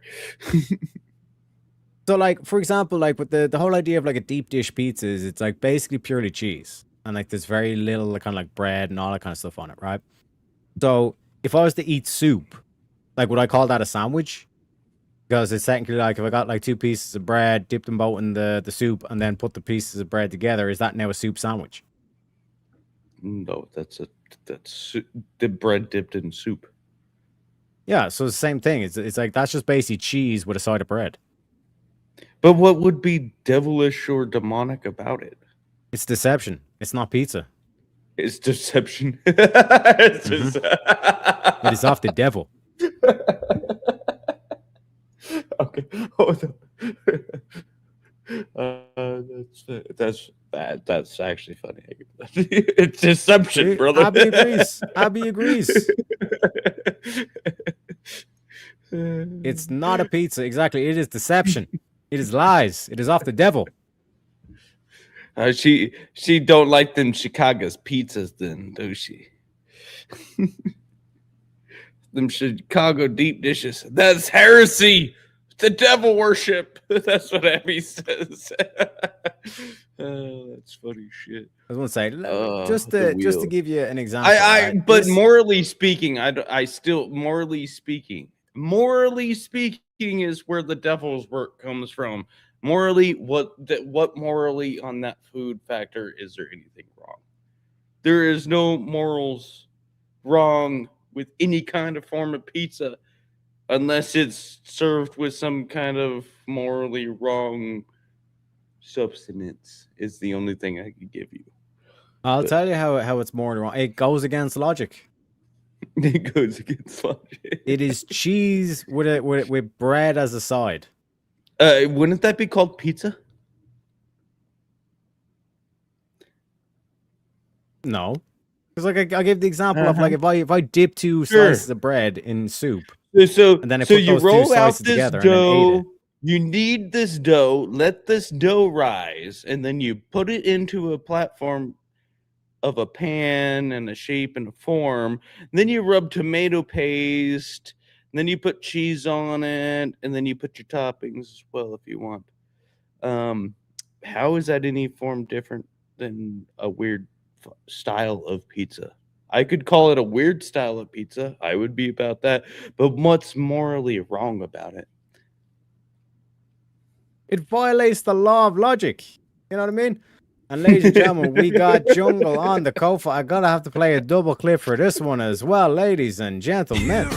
So, like, for example, like with the whole idea of like a deep dish pizza is it's like basically purely cheese and like there's very little kind of like bread and all that kind of stuff on it, right? So, if I was to eat soup, like, would I call that a sandwich? Because it's technically like if I got like two pieces of bread, dipped them both in the soup, and then put the pieces of bread together, is that now a soup sandwich? No, that's the bread dipped in soup. Yeah, so it's the same thing. It's like that's just basically cheese with a side of bread. But what would be devilish or demonic about it? It's deception. It's not pizza. It's deception. It is off the devil. Okay. Hold on. That's actually funny. It's deception, brother. Abby agrees. It's not a pizza. Exactly. It is deception. It is lies. It is off the devil. She don't like them Chicago's pizzas, then, do she? Them Chicago deep dishes. That's heresy. The devil worship. That's what Abby says. Oh, that's funny shit. I was going to say, just to give you an example. But morally speaking, morally speaking is where the devil's work comes from. Morally, what morally on that food factor is there anything wrong? There is no morals wrong with any kind of form of pizza unless it's served with some kind of morally wrong substance. Is the only thing I could give you. I'll tell you how it's morally wrong. It goes against logic. It goes against logic. It is cheese with bread as a side. Wouldn't that be called pizza? No, because like I gave the example of like if I dip two slices of bread in soup, and then I put those two slices together and then ate it. You need this dough. Let this dough rise, and then you put it into a platform of a pan and a shape and a form. And then you rub tomato paste. And then you put cheese on it, and then you put your toppings as well if you want. How is that any form different than a weird style of pizza? I could call it a weird style of pizza. I would be about that. But what's morally wrong about it? It violates the law of logic. You know what I mean? And ladies and gentlemen, we got Jungle on the Ko-Fi. I gotta have to play a double clip for this one as well, ladies and gentlemen.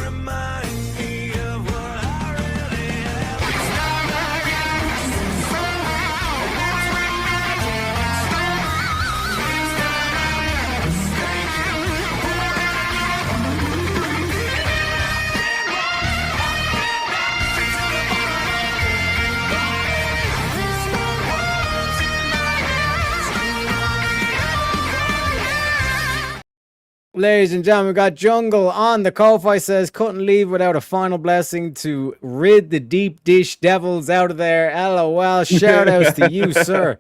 Ladies and gentlemen, we got Jungle on the Ko-Fi. Says couldn't leave without a final blessing to rid the deep dish devils out of there. LOL. Shout outs to you, sir.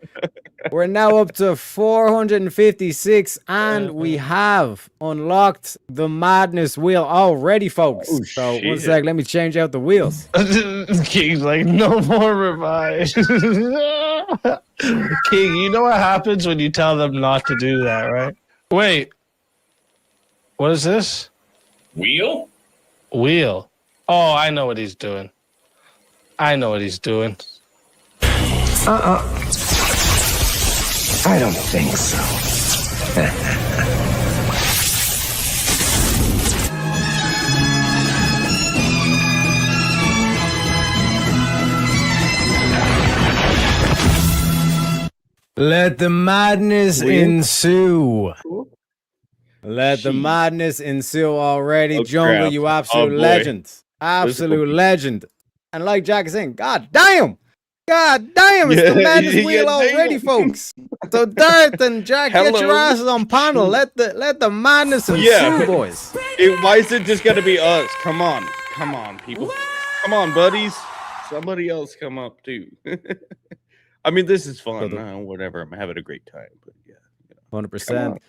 We're now up to 456 and we have unlocked the madness wheel already, folks. Oh, so shit. one sec, let me change out the wheels. King's like, no more revive. King, you know what happens when you tell them not to do that, right? Wait. What is this? Wheel? Wheel. Oh, I know what he's doing. I know what he's doing. I don't think so. Let the madness ensue. Let the madness ensue already. Oh, Jungle, crap. you absolute Oh, boy. legend. Absolute legend. And like Jack is saying, God damn, it's the madness wheel already, folks. So Darth and Jack, get your asses on panel. Let the madness ensue, boys. Why is it just gotta be us? Come on, people. Come on, buddies. Somebody else come up too. I mean, this is fun. Whatever. I'm having a great time. But yeah, 100%.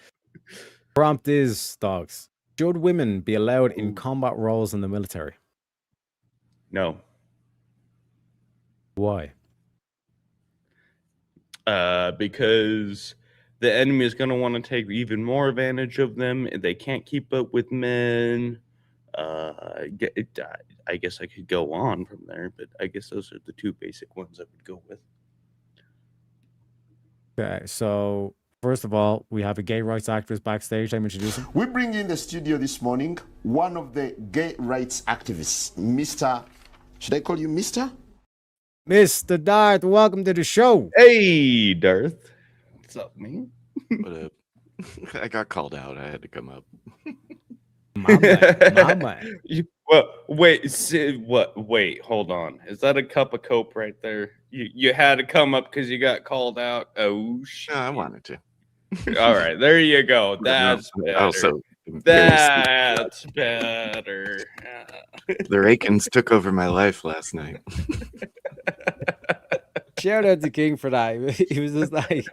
Prompt is, dogs. Should women be allowed in combat roles in the military? No. Why? Because the enemy is going to want to take even more advantage of them. They can't keep up with men. I guess I could go on from there, but I guess those are the two basic ones I would go with. Okay, so first of all, we have a gay rights activist backstage. I'm introducing. We bring in the studio this morning one of the gay rights activists, Mr. Should I call you Mr.? Mr. Darth, welcome to the show. Hey, Darth. What's up, man? What up? I got called out. I had to come up. My man, my man. Well, wait, wait, hold on. Is that a cup of coke right there? You had to come up because you got called out. Oh shit! No, I wanted to. All right, there you go. That's No, better. also That's better. the Rakins took over my life last night. Shout out to King for that. He was just like,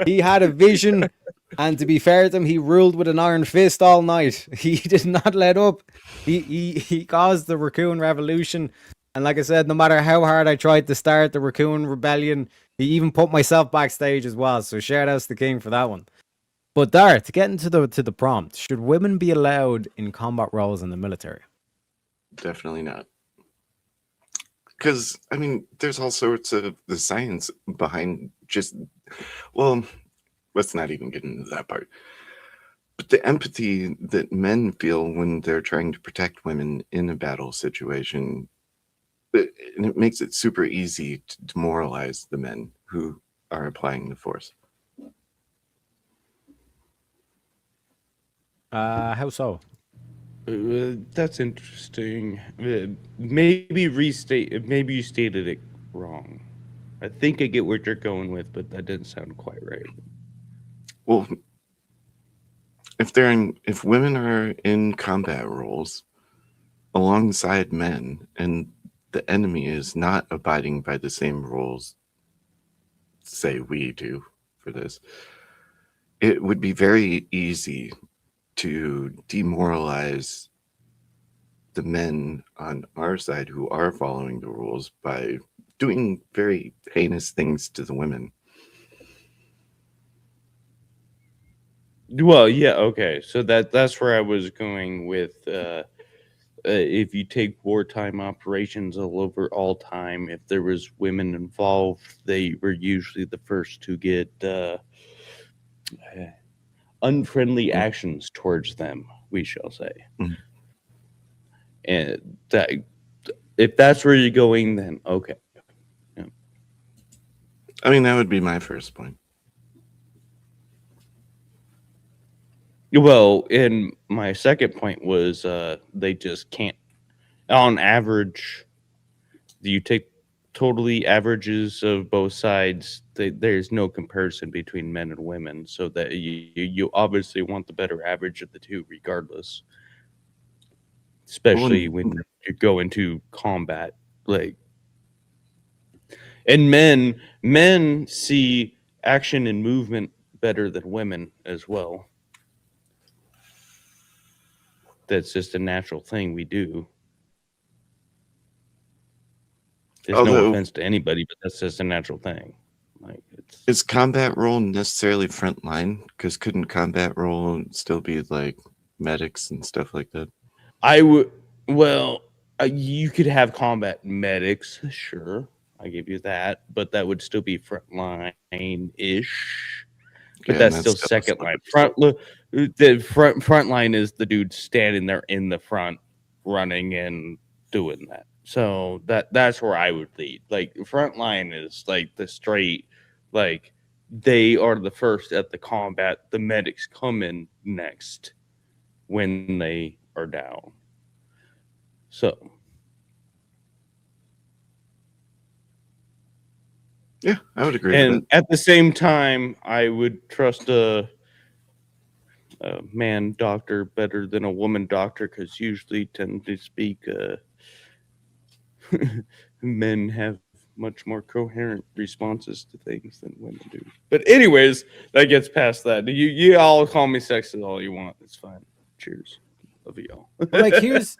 he had a vision, and to be fair to him, he ruled with an iron fist all night. He did not let up. He caused the Raccoon Revolution, and like I said, no matter how hard I tried to start the Raccoon Rebellion, he even put myself backstage as well. So shout outs to King for that one. But Dar, to get into the prompt, should women be allowed in combat roles in the military? Definitely not. Because, I mean, there's all sorts of the science behind just, well, let's not even get into that part. But the empathy that men feel when they're trying to protect women in a battle situation, and it makes it super easy to demoralize the men who are applying the force. How so? That's interesting. Maybe restate. Maybe you stated it wrong. I think I get what you're going with, but that didn't sound quite right. Well, if women are in combat roles alongside men, and the enemy is not abiding by the same rules, say we do for this, it would be very easy to demoralize the men on our side who are following the rules by doing very heinous things to the women. Well, yeah, okay. So that's where I was going with. If you take wartime operations all time, if there was women involved, they were usually the first to get unfriendly actions towards them, we shall say. Mm-hmm. And that, if that's where you're going, then okay. Yeah. I mean, that would be my first point. Well, and my second point was they just can't. On average, you take totally averages of both sides. There's no comparison between men and women, so that you obviously want the better average of the two, regardless. Especially when you go into combat, like, and men see action and movement better than women as well. That's just a natural thing we do. There's no offense to anybody, but that's just a natural thing. Like, is combat role necessarily front line? Because couldn't combat role still be like medics and stuff like that? I would. Well, you could have combat medics, sure. I give you that, but that would still be front line ish. But that's still second line. The front line is the dude standing there in the front, running and doing that. So that's where I would lead. Like, front line is like the straight, like, they are the first at the combat. The medics come in next when they are down. So yeah, I would agree. And at the same time, I would trust a man doctor better than a woman doctor, because usually tend to speak. Men have much more coherent responses to things than women do. But anyways, that gets past that. You all call me sexist all you want. It's fine. Cheers. Love you all. Like, here's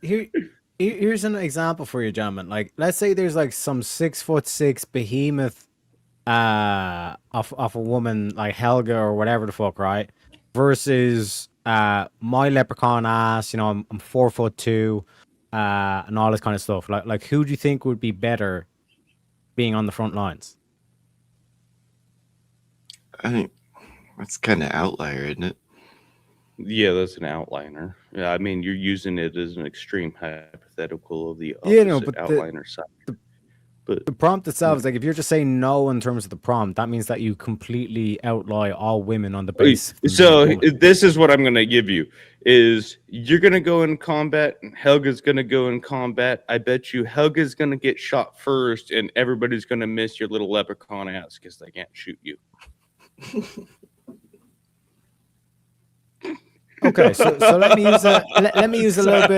an example for you, gentlemen. Like, let's say there's like some 6'6" behemoth of a woman like Helga or whatever the fuck, right? Versus my leprechaun ass, you know, I'm 4'2", and all this kind of stuff. Like who do you think would be better being on the front lines? I think that's kind of outlier, isn't it? Yeah, that's an outliner. Yeah, I mean, you're using it as an extreme hypothetical of the but outliner side. But the prompt itself is like, if you're just saying no in terms of the prompt, that means that you completely outlaw all women on the base. So this is what I'm going to give you. is you're gonna go in combat and Helga's gonna go in combat. I bet you Helga's gonna get shot first, and everybody's gonna miss your little leprechaun ass because they can't shoot you. Okay, so let me use a little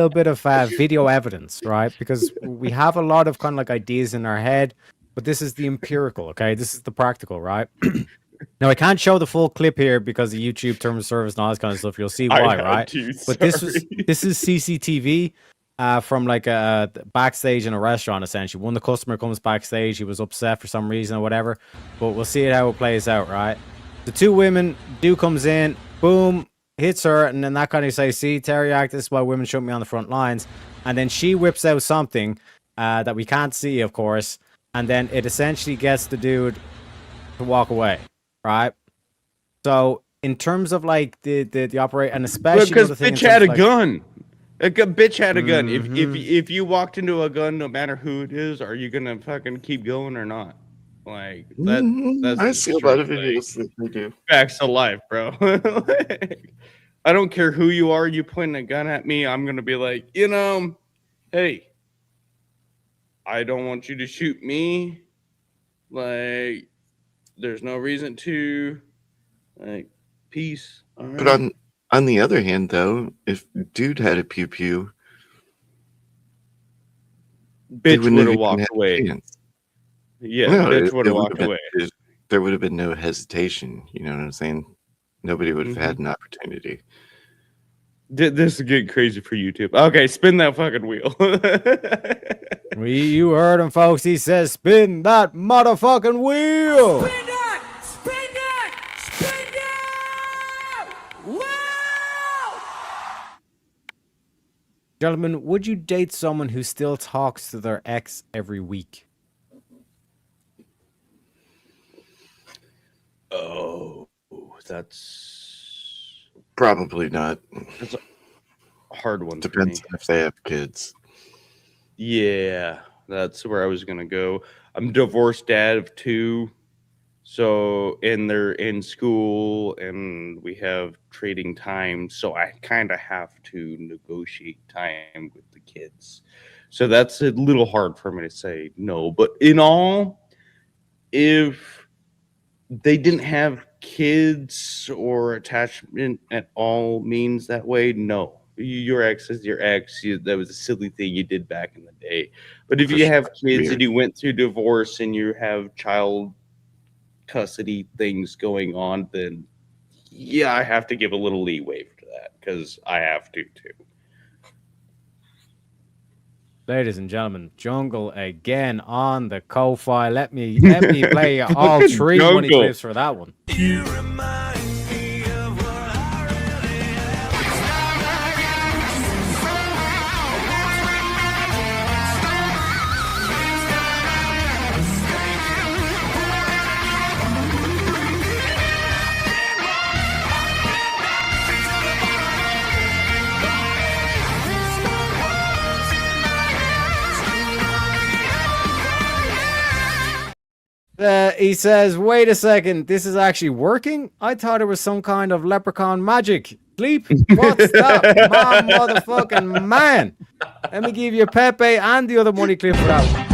bit of video evidence, right? Because we have a lot of kind of like ideas in our head, but this is the empirical. Okay, this is the practical, right? Now I can't show the full clip here because of YouTube terms of service and all this kind of stuff. You'll see why, right? But this is CCTV from like a backstage in a restaurant. Essentially, when the customer comes backstage, he was upset for some reason or whatever. But we'll see how it plays out, right? The two women, dude comes in, boom, hits her, and then that kind of say, see, Teriak, this is why women shouldn't be on the front lines. And then she whips out something that we can't see, of course, and then it essentially gets the dude to walk away, right? So in terms of like the operate, and especially because bitch had a gun. A bitch had a gun. If you walked into a gun, no matter who it is, are you gonna fucking keep going or not? Like that's I see a lot of videos that they do. Facts of life, bro. Like, I don't care who you are. You pointing a gun at me, I'm gonna be like, hey, I don't want you to shoot me. Like, there's no reason to. Like, peace. All right. But on the other hand, though, if dude had a pew pew, bitch would have walked away. Yeah, no, bitch would have walked away. There would have been no hesitation. You know what I'm saying? Nobody would have had an opportunity. This is getting crazy for YouTube. Okay, spin that fucking wheel. You heard him, folks. He says, spin that motherfucking wheel. Spin that! Spin that! Spin that! Wow! Gentlemen, would you date someone who still talks to their ex every week? Oh, that's Probably not. That's a hard one. Depends if they have kids. Yeah, that's where I was gonna go. I'm a divorced dad of 2, and they're in school, and we have trading time, so I kind of have to negotiate time with the kids. So that's a little hard for me to say no. But in all, if they didn't have kids or attachment at all means that way, no. Your ex is your ex. That was a silly thing you did back in the day. But if you have kids and you went through divorce and you have child custody things going on, then yeah, I have to give a little leeway to that because I have to too. Ladies and gentlemen, Jungle again on the co-fi. Let me play all 3 money clips for that one. You remind me of what I really He says, wait a second, this is actually working? I thought it was some kind of leprechaun magic. Sleep? What's that? My motherfucking man. Let me give you Pepe and the other money clip for that one.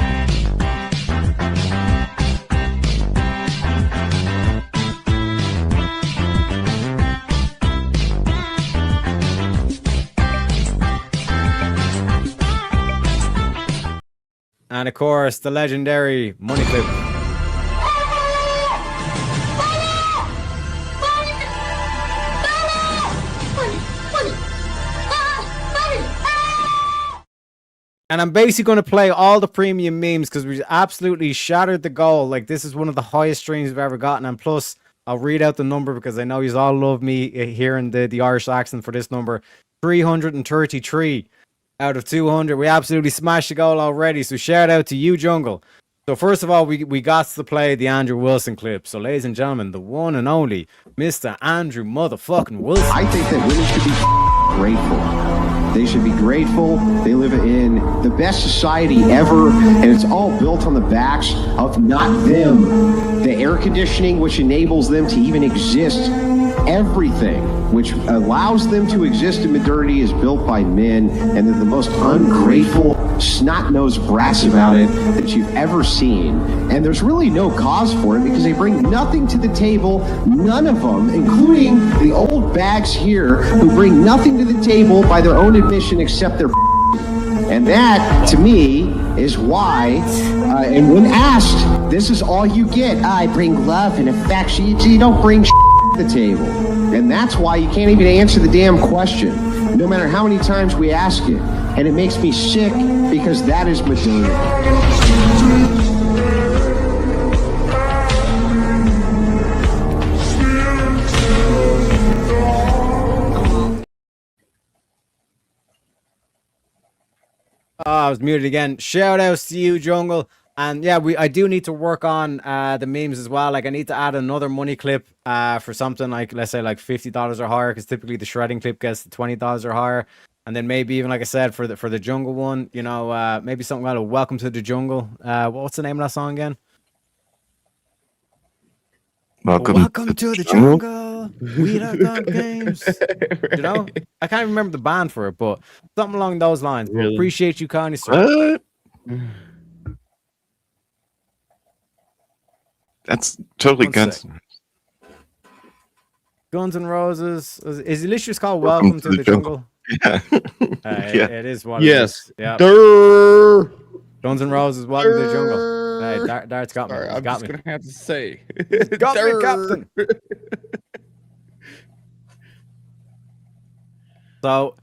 And of course, the legendary money clip. And I'm basically going to play all the premium memes because we absolutely shattered the goal. Like, this is one of the highest streams we've ever gotten. And plus, I'll read out the number because I know you all love me hearing the Irish accent for this number. 333 out of 200. We absolutely smashed the goal already. So shout out to you, Jungle. So first of all, we got to play the Andrew Wilson clip. So ladies and gentlemen, the one and only Mr. Andrew motherfucking Wilson. I think that women should be grateful They should be grateful. They live in the best society ever, and it's all built on the backs of not them. The air conditioning, which enables them to even exist, everything which allows them to exist in modernity is built by men, and they're the most ungrateful, snot-nosed brats about it that you've ever seen. And there's really no cause for it because they bring nothing to the table, none of them, including the old bags here who bring nothing to the table by their own admission except their and that, to me, is why, and when asked, this is all you get. I bring love and affection. You don't bring to the table. And that's why you can't even answer the damn question, no matter how many times we ask it. And it makes me sick because that is modernity. Oh, I was muted again. Shout outs to you, Jungle. And yeah, I do need to work on the memes as well. Like I need to add another money clip for something like, let's say like $50 or higher, because typically the shredding clip gets to $20 or higher. And then maybe even, like I said, for the Jungle one, you know, maybe something like Welcome to the Jungle. What's the name of that song again? Welcome to the jungle. We love gun games. You know, I can't remember the band for it, but something along those lines. But Really? appreciate you kindly, sir. What? That's totally One Guns. sec. Guns N' Roses. Is it literally just called Welcome to the Jungle? Yeah. Yeah. It is what Yes. it is. Yeah. Durr. Guns N' Roses, Welcome to the Jungle. Hey, Dart's got me. Sorry, He's I'm got just me. gonna have to say. Got me, Durr. Captain. So,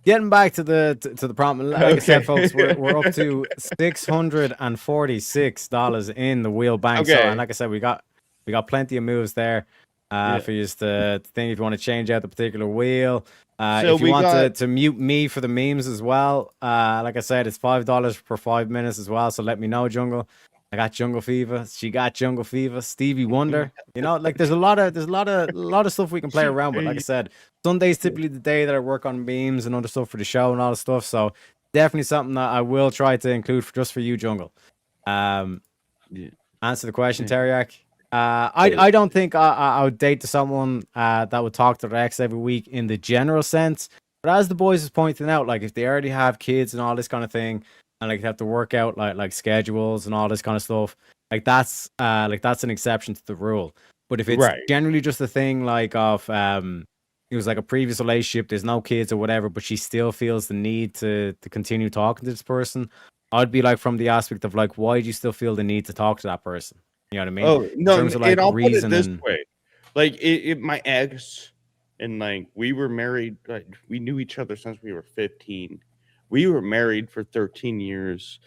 getting back to the prompt, like I said, folks, we're up to $646 in the wheel bank. So, Okay. and like I said, we got plenty of moves there for you to think if you want to change out the particular wheel. So if you we want got- to mute me for the memes as well, like I said, it's $5 per 5 minutes as well. So let me know, Jungle. I got Jungle Fever. She got Jungle Fever. Stevie Wonder. You know, like there's a lot of stuff we can play around with. Like I said, Sunday's typically the day that I work on memes and other stuff for the show and all the stuff. So definitely something that I will try to include just for you, Jungle. Answer the question, Teriak. I don't think I would date to someone that would talk to their ex every week in the general sense. But as the boys is pointing out, like if they already have kids and all this kind of thing, and like they have to work out like schedules and all this kind of stuff, like that's an exception to the rule. But if it's Right. generally just a thing like of it was like a previous relationship, there's no kids or whatever, but she still feels the need to continue talking to this person, I'd be like, from the aspect of like, why do you still feel the need to talk to that person? You know what I mean? Oh In no, terms of, like, and I'll put it reason this and- way: like my ex, and like we were married. Like we knew each other since we were 15. We were married for 13 years.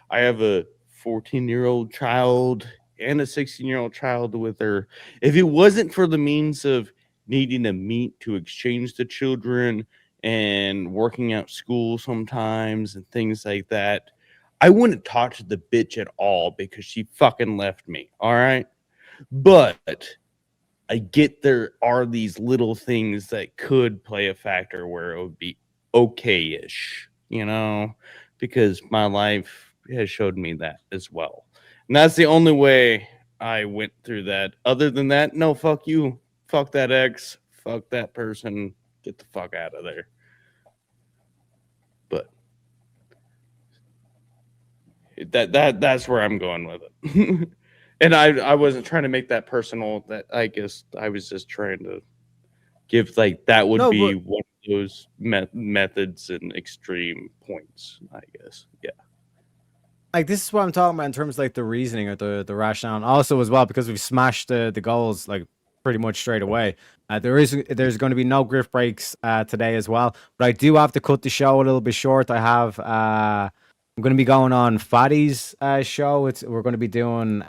I have a 14-year-old child and a 16-year-old child with her. If it wasn't for the means of needing to meet to exchange the children and working out school sometimes and things like that, I wouldn't talk to the bitch at all because she fucking left me. All right. But I get there are these little things that could play a factor where it would be okay-ish, you know, because my life has showed me that as well. And that's the only way I went through that. Other than that, no, fuck you. Fuck that ex. Fuck that person. Get the fuck out of there. But that's where I'm going with it. And I wasn't trying to make that personal. That I guess I was just trying to give like that would No, be but- one of those methods and extreme points. I guess, yeah. Like this is what I'm talking about in terms of like the reasoning or the rationale, and also as well because we've smashed the goals like pretty much straight away. There's going to be no grift breaks today as well, but I do have to cut the show a little bit short. I have I'm going to be going on Fatty's show. We're going to be doing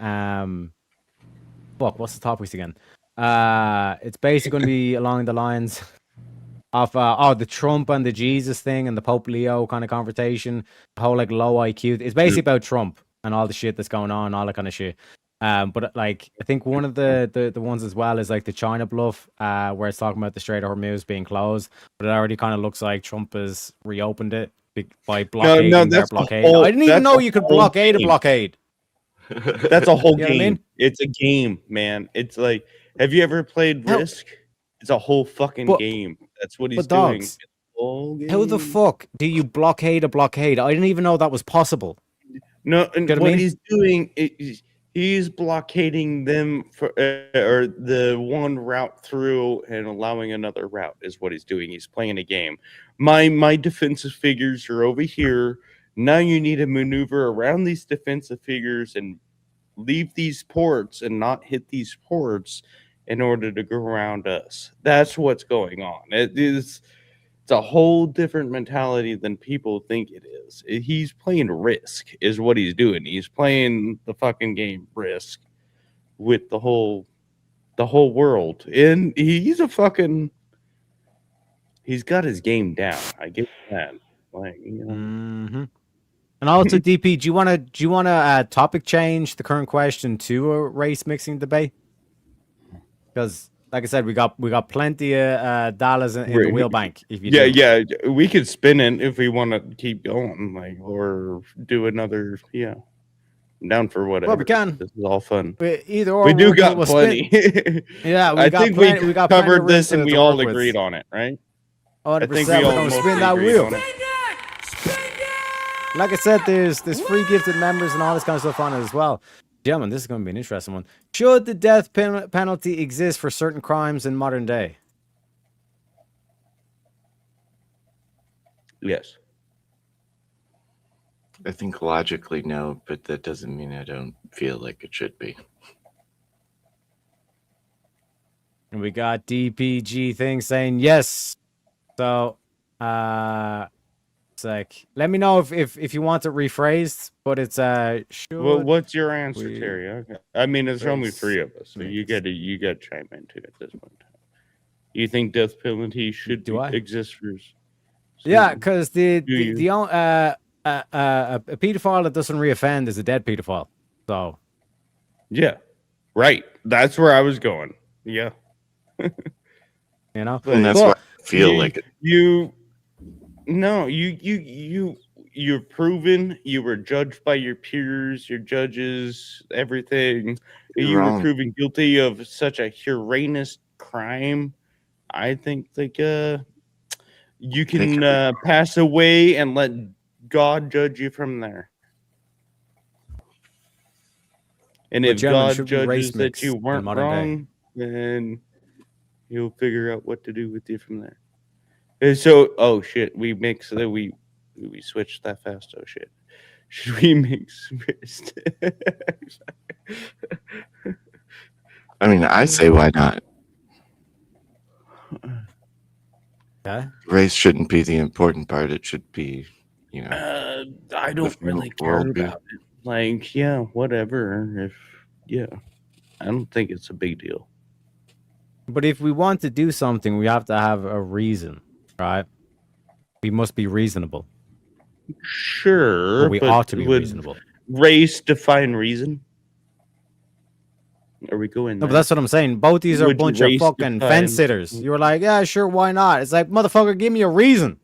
what's the topics again? It's basically going to be along the lines of the Trump and the Jesus thing and the Pope Leo kind of conversation, the whole like low IQ. It's basically about Trump and all the shit that's going on, all that kind of shit. But like I think one of the ones as well is like the China bluff, where it's talking about the Strait of Hormuz being closed, but it already kind of looks like Trump has reopened it by blockading their that's the blockade. whole- I didn't even that's know the you could whole blockade a game. blockade. That's a whole You know what I game. mean? It's a game, man. It's like, have you ever played How- Risk? It's a whole fucking But- game. That's what he's but doing. dogs, It's a whole how the game. fuck do you blockade a blockade? I didn't even know that was possible. No, and Get what I what mean? he's doing is he's blockading them for or the one route through and allowing another route is what he's doing. He's playing a game. My defensive figures are over here. Now you need to maneuver around these defensive figures and leave these ports and not hit these ports in order to go around us. That's what's going on. It's a whole different mentality than people think it is. He's playing Risk, is what he's doing. He's playing the fucking game Risk with the whole world, and he's got his game down. I get that. Like, you know. Mm-hmm. And also, DP, do you want to topic change the current question to a race mixing debate? Because, like I said, we got plenty of dollars in the wheel bank. If you do. Yeah, we could spin it if we want to keep going, like, or do another. Yeah, I'm down for whatever. Well, we can. This is all fun. But either or, We do we'll- got we'll plenty. Yeah, I think we got plenty covered of this room and to we all work with. agreed on it, right? 100%. I think We're we all gonna spin mostly that agreed wheel. on it. Like I said, there's free gifted members and all this kind of stuff on it as well. Gentlemen, this is going to be an interesting one. Should the death penalty exist for certain crimes in modern day? Yes. I think logically no, but that doesn't mean I don't feel like it should be. And we got DPG thing saying yes. So, it's like, let me know if you want it rephrased, but it's should Well, what's your answer, we Terry? Okay. I mean, there's only race three of us, so you got to chime in too at this point. You think death penalty should exist for? Yeah, because a pedophile that doesn't reoffend is a dead pedophile. So, yeah, right. That's where I was going. Yeah, you know, And that's why I feel like it. You're proven. You were judged by your peers, your judges, everything. You're You were wrong. proven guilty of such a heinous crime. I think like you can pass away and let God judge you from there. And But if gentlemen, God should we race judges that mix you in weren't modern day? wrong, then he'll figure out what to do with you from there. And so, oh shit, we mix that we switched that fast. Oh shit, should we mix? I mean, I say why not? yeah. Race shouldn't be the important part. It should be, you know. I don't really care about it. Like, yeah, whatever. I don't think it's a big deal. But if we want to do something, we have to have a reason, right? We must be reasonable. Sure, Or we but ought to be would reasonable. Race define reason? Are we going? No, but there? that's what I'm saying. Both these are a Would bunch of race fucking define- fence sitters. You were like, yeah, sure, why not? It's like, motherfucker, give me a reason.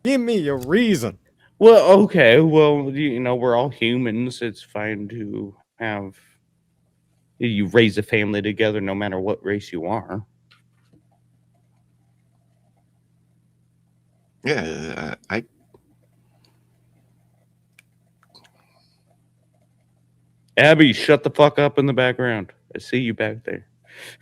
Give me a reason. Well, okay. Well, you know, we're all humans. It's fine to have you raise a family together, no matter what race you are. Yeah, Abby, shut the fuck up in the background. I see you back there.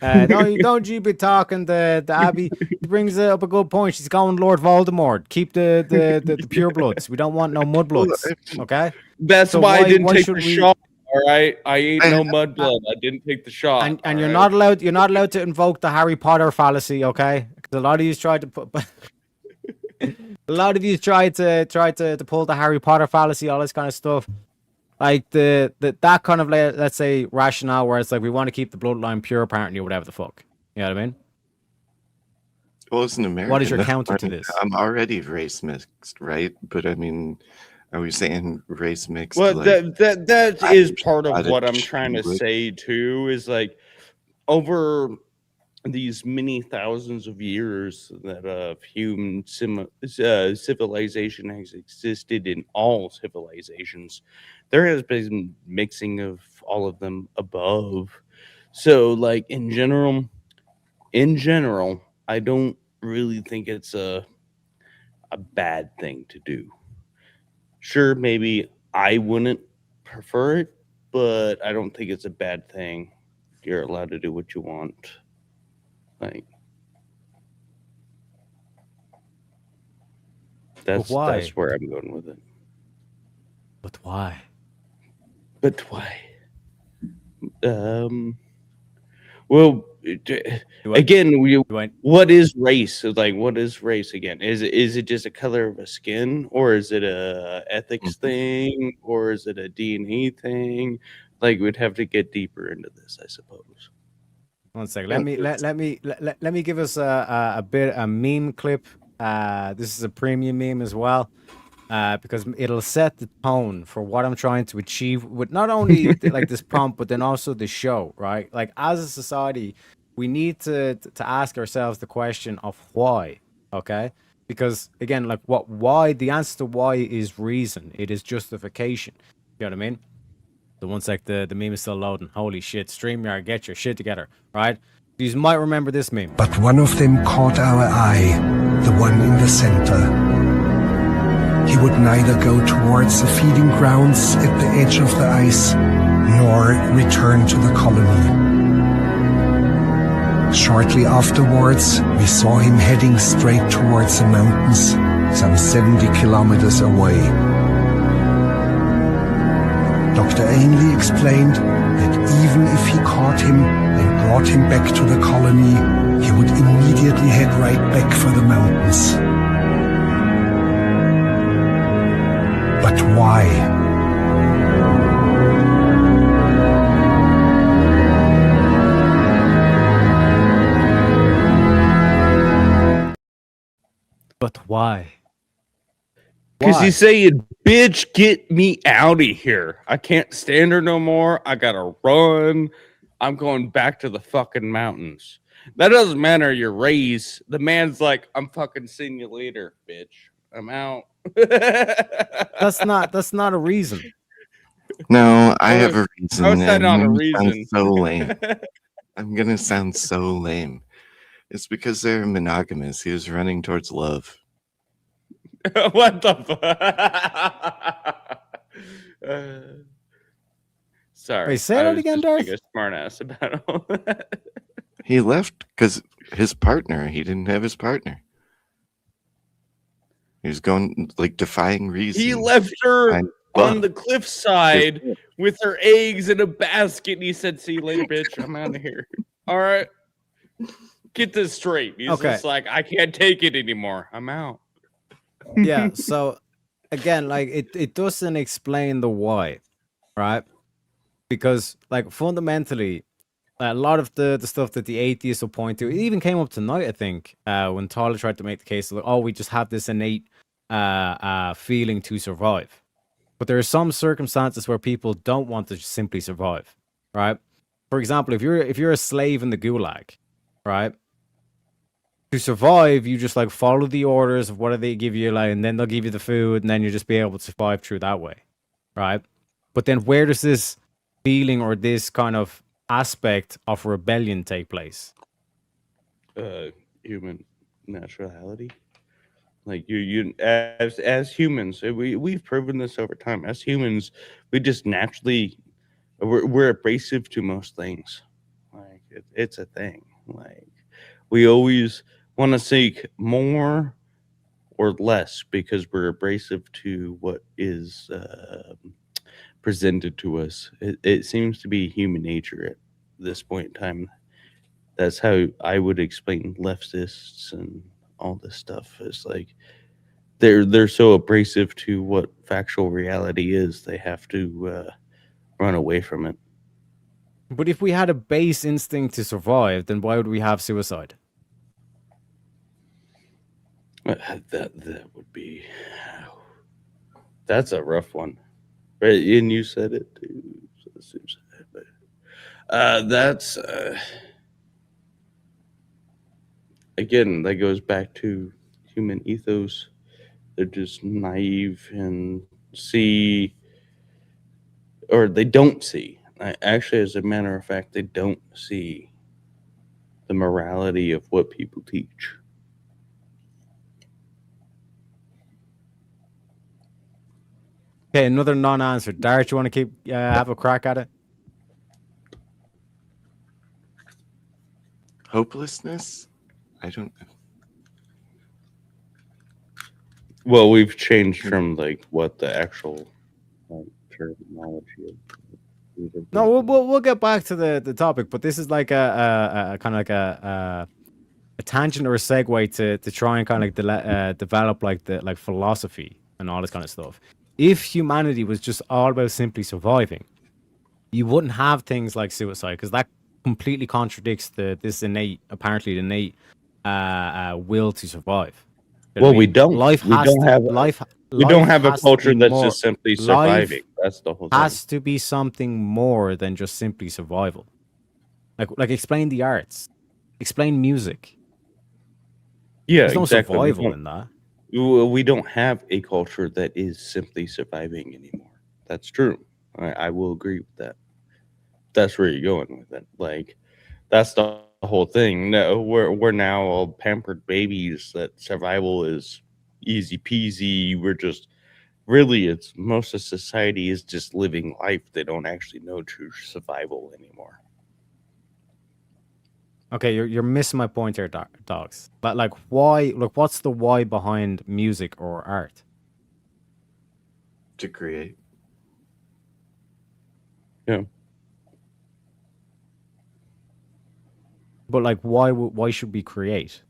Don't you be talking to Abby. She brings up a good point. She's going Lord Voldemort. Keep the pure bloods. We don't want no mudbloods. Okay. That's So why I didn't why take should the we- shot. All right, I ain't no mudblood. I didn't take the shot. And all you're right? not allowed. You're not allowed to invoke the Harry Potter fallacy. Okay. Because a lot of you tried to put. A lot of you tried to pull the Harry Potter fallacy, all this kind of stuff. Like that kind of, let's say, rationale where it's like we want to keep the bloodline pure, apparently, or whatever the fuck. You know what I mean? well, as an American, What is your that's counter to fine. this? I'm already race mixed, right? But I mean, Are we saying race mixed? Well, like, that is part of Scottish, what I'm trying to English? say too. Is like over these many thousands of years that human civilization has existed in all civilizations, there has been mixing of all of them above. So, like in general, I don't really think it's a bad thing to do. Sure, maybe I wouldn't prefer it, but I don't think it's a bad thing. You're allowed to do what you want. Like that's why? that's where I'm going with it. But why? But why? Well, again, what is race? Like, what is race again? Is it just a color of a skin, or is it a ethics thing, or is it a DNA thing? Like, we'd have to get deeper into this, I suppose. 1 second. Let me give us a meme clip. This is a premium meme as well, because it'll set the tone for what I'm trying to achieve with not only like this prompt, but then also the show, right? Like as a society, we need to ask ourselves the question of why, okay? Because again, like why? The answer to why is reason. It is justification. You know what I mean? So 1 sec, the meme is still loading. Holy shit, StreamYard, get your shit together, right? You might remember this meme. But one of them caught our eye, the one in the center. He would neither go towards the feeding grounds at the edge of the ice, nor return to the colony. Shortly afterwards, we saw him heading straight towards the mountains, some 70 kilometers away. Dr. Ainley explained that even if he caught him and brought him back to the colony, he would immediately head right back for the mountains. But why? But why? Because he's saying, bitch, get me out of here. I can't stand her no more. I gotta run. I'm going back to the fucking mountains. That doesn't matter your race. The man's like, I'm fucking seeing you later, bitch. I'm out. That's not a reason. No, I have a reason. How's that and not a I'm gonna reason? sound so lame. I'm gonna sound so lame. It's because they're monogamous. He was running towards love. What the fuck? Sorry. Wait, say that I was again, just Darth? being a smart ass about all that. He left because his partner, he didn't have his partner. He was going like defying reason. He left her on the cliffside with her eggs in a basket, and he said, "See you later, bitch. I'm out of here." All right, get this straight. He's Okay. just like, I can't take it anymore. I'm out. Yeah, so again, like it doesn't explain the why, right? Because like fundamentally, a lot of the stuff that the atheists will point to, it even came up tonight, I think, when Tyler tried to make the case like, oh, we just have this innate feeling to survive. But there are some circumstances where people don't want to simply survive, right? For example, if you're a slave in the gulag, right? To survive, you just like follow the orders of what do they give you, like, and then they'll give you the food, and then you just be able to survive through that way, right? But then where does this feeling or this kind of aspect of rebellion take place? Human naturality. Like you as humans, we've proven this over time. As humans, we just naturally we're abrasive to most things. Like it's a thing. Like we always want to seek more or less because we're abrasive to what is presented to us. It seems to be human nature at this point in time. That's how I would explain leftists and all this stuff. Is like they're so abrasive to what factual reality is, they have to run away from it. But if we had a base instinct to survive, then why would we have suicide? That would be That's a rough one, right? And you said it too. That's again, that goes back to human ethos. They're just naive and see, or they don't see. Actually, as a matter of fact, they don't see the morality of what people teach. Okay, another non-answer. Dart, you want to keep have a crack at it? Hopelessness? I don't know. Well, we've changed from like what the actual terminology is. No, we'll get back to the topic, but this is like a kind of like a tangent or a segue to try and kind of like develop like the like philosophy and all this kind of stuff. If humanity was just all about simply surviving, you wouldn't have things like suicide, because that completely contradicts this innate will to survive. You know what Well, I we mean? don't. Life We has don't to, have. We don't have a has to culture be that's more- just simply life surviving. That's the whole thing. has to be something more than just simply survival. Like explain the arts, explain music. Yeah, There's no exactly. survival in that. We don't have a culture that is simply surviving anymore. That's true. I will agree with that. That's where you're going with it. Like, that's the whole thing. No, we're now all pampered babies that survival is easy peasy. We're just really, it's most of society is just living life. They don't actually know true survival anymore. Okay, you're missing my point here, dogs. But like, why? Like, what's the why behind music or art? To create. Yeah. But like, why should we create?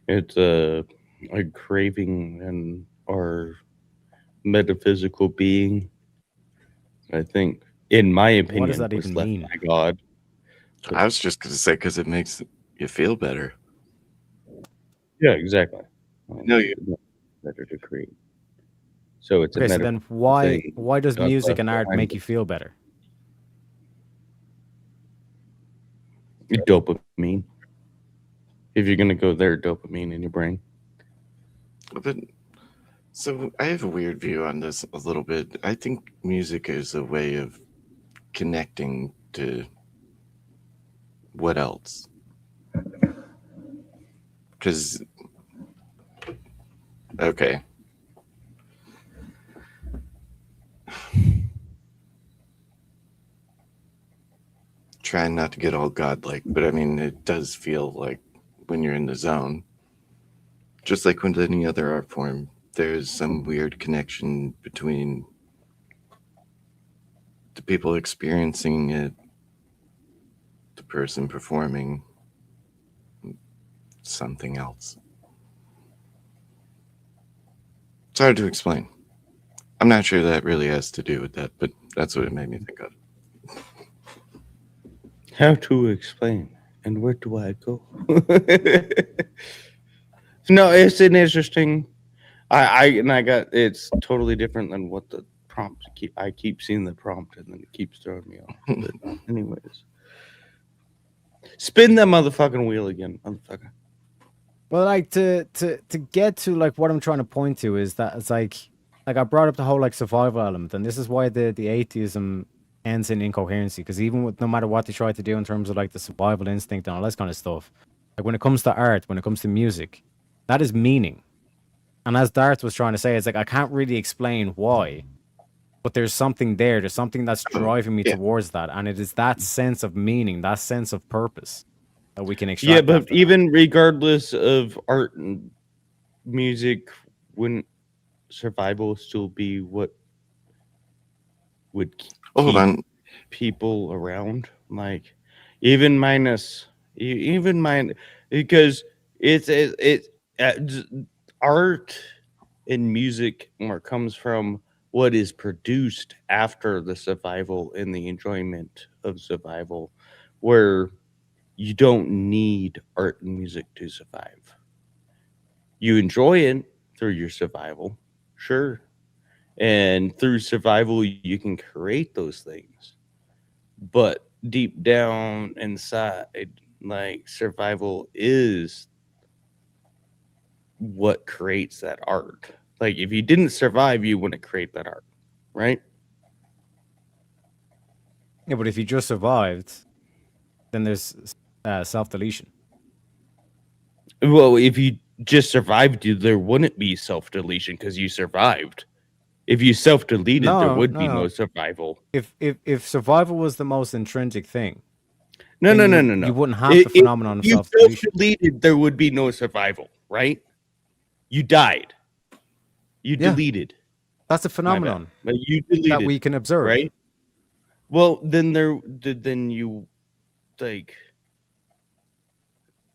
It's a craving and our metaphysical being. I think, in my opinion, What does that was even left mean? by God. I was just going to say because it makes you feel better. Yeah, exactly. No, you. Better to create. So it's Okay, a so then why thing. does God music left and art behind make us. you feel better? Dopamine. If you're gonna go there, dopamine in your brain. But so I have a weird view on this a little bit. I think music is a way of connecting to what else? Because okay. Trying not to get all godlike, but I mean, it does feel like when you're in the zone, just like with any other art form, there's some weird connection between the people experiencing it, the person performing, something else. It's hard to explain. I'm not sure that really has to do with that, but that's what it made me think of. How to explain and where do I go? No, it's an interesting. I got it's totally different than what the prompt. I keep seeing the prompt and then it keeps throwing me off. But anyways, spin that motherfucking wheel again, motherfucker. Well, like to get to like what I'm trying to point to is that it's like I brought up the whole like survival element, and this is why the atheism ends in incoherency, because even with no matter what they try to do in terms of like the survival instinct and all this kind of stuff, like when it comes to art, when it comes to music, that is meaning. And as Darth was trying to say, it's like I can't really explain why, but there's something there. There's something that's driving me towards that, and it is that sense of meaning, that sense of purpose that we can extract. Yeah, but after even regardless of art and music, wouldn't survival still be what would keep Hold on. people around? Like, even minus, because it's art and music more comes from what is produced after the survival and the enjoyment of survival, where you don't need art and music to survive. You enjoy it through your survival. Sure. And through survival, you can create those things. But deep down inside, like survival is what creates that art. Like if you didn't survive, you wouldn't create that art, right? Yeah, but if you just survived, then there's self-deletion. Well, if you just survived, there wouldn't be self-deletion because you survived. If you self-deleted, there would be no survival. If survival was the most intrinsic thing, No. you wouldn't have the phenomenon of if you self-deletion. self-deleted, there would be no survival, right? You died. You Yeah. deleted. That's a phenomenon But you deleted that we can observe. right? Well, then you like,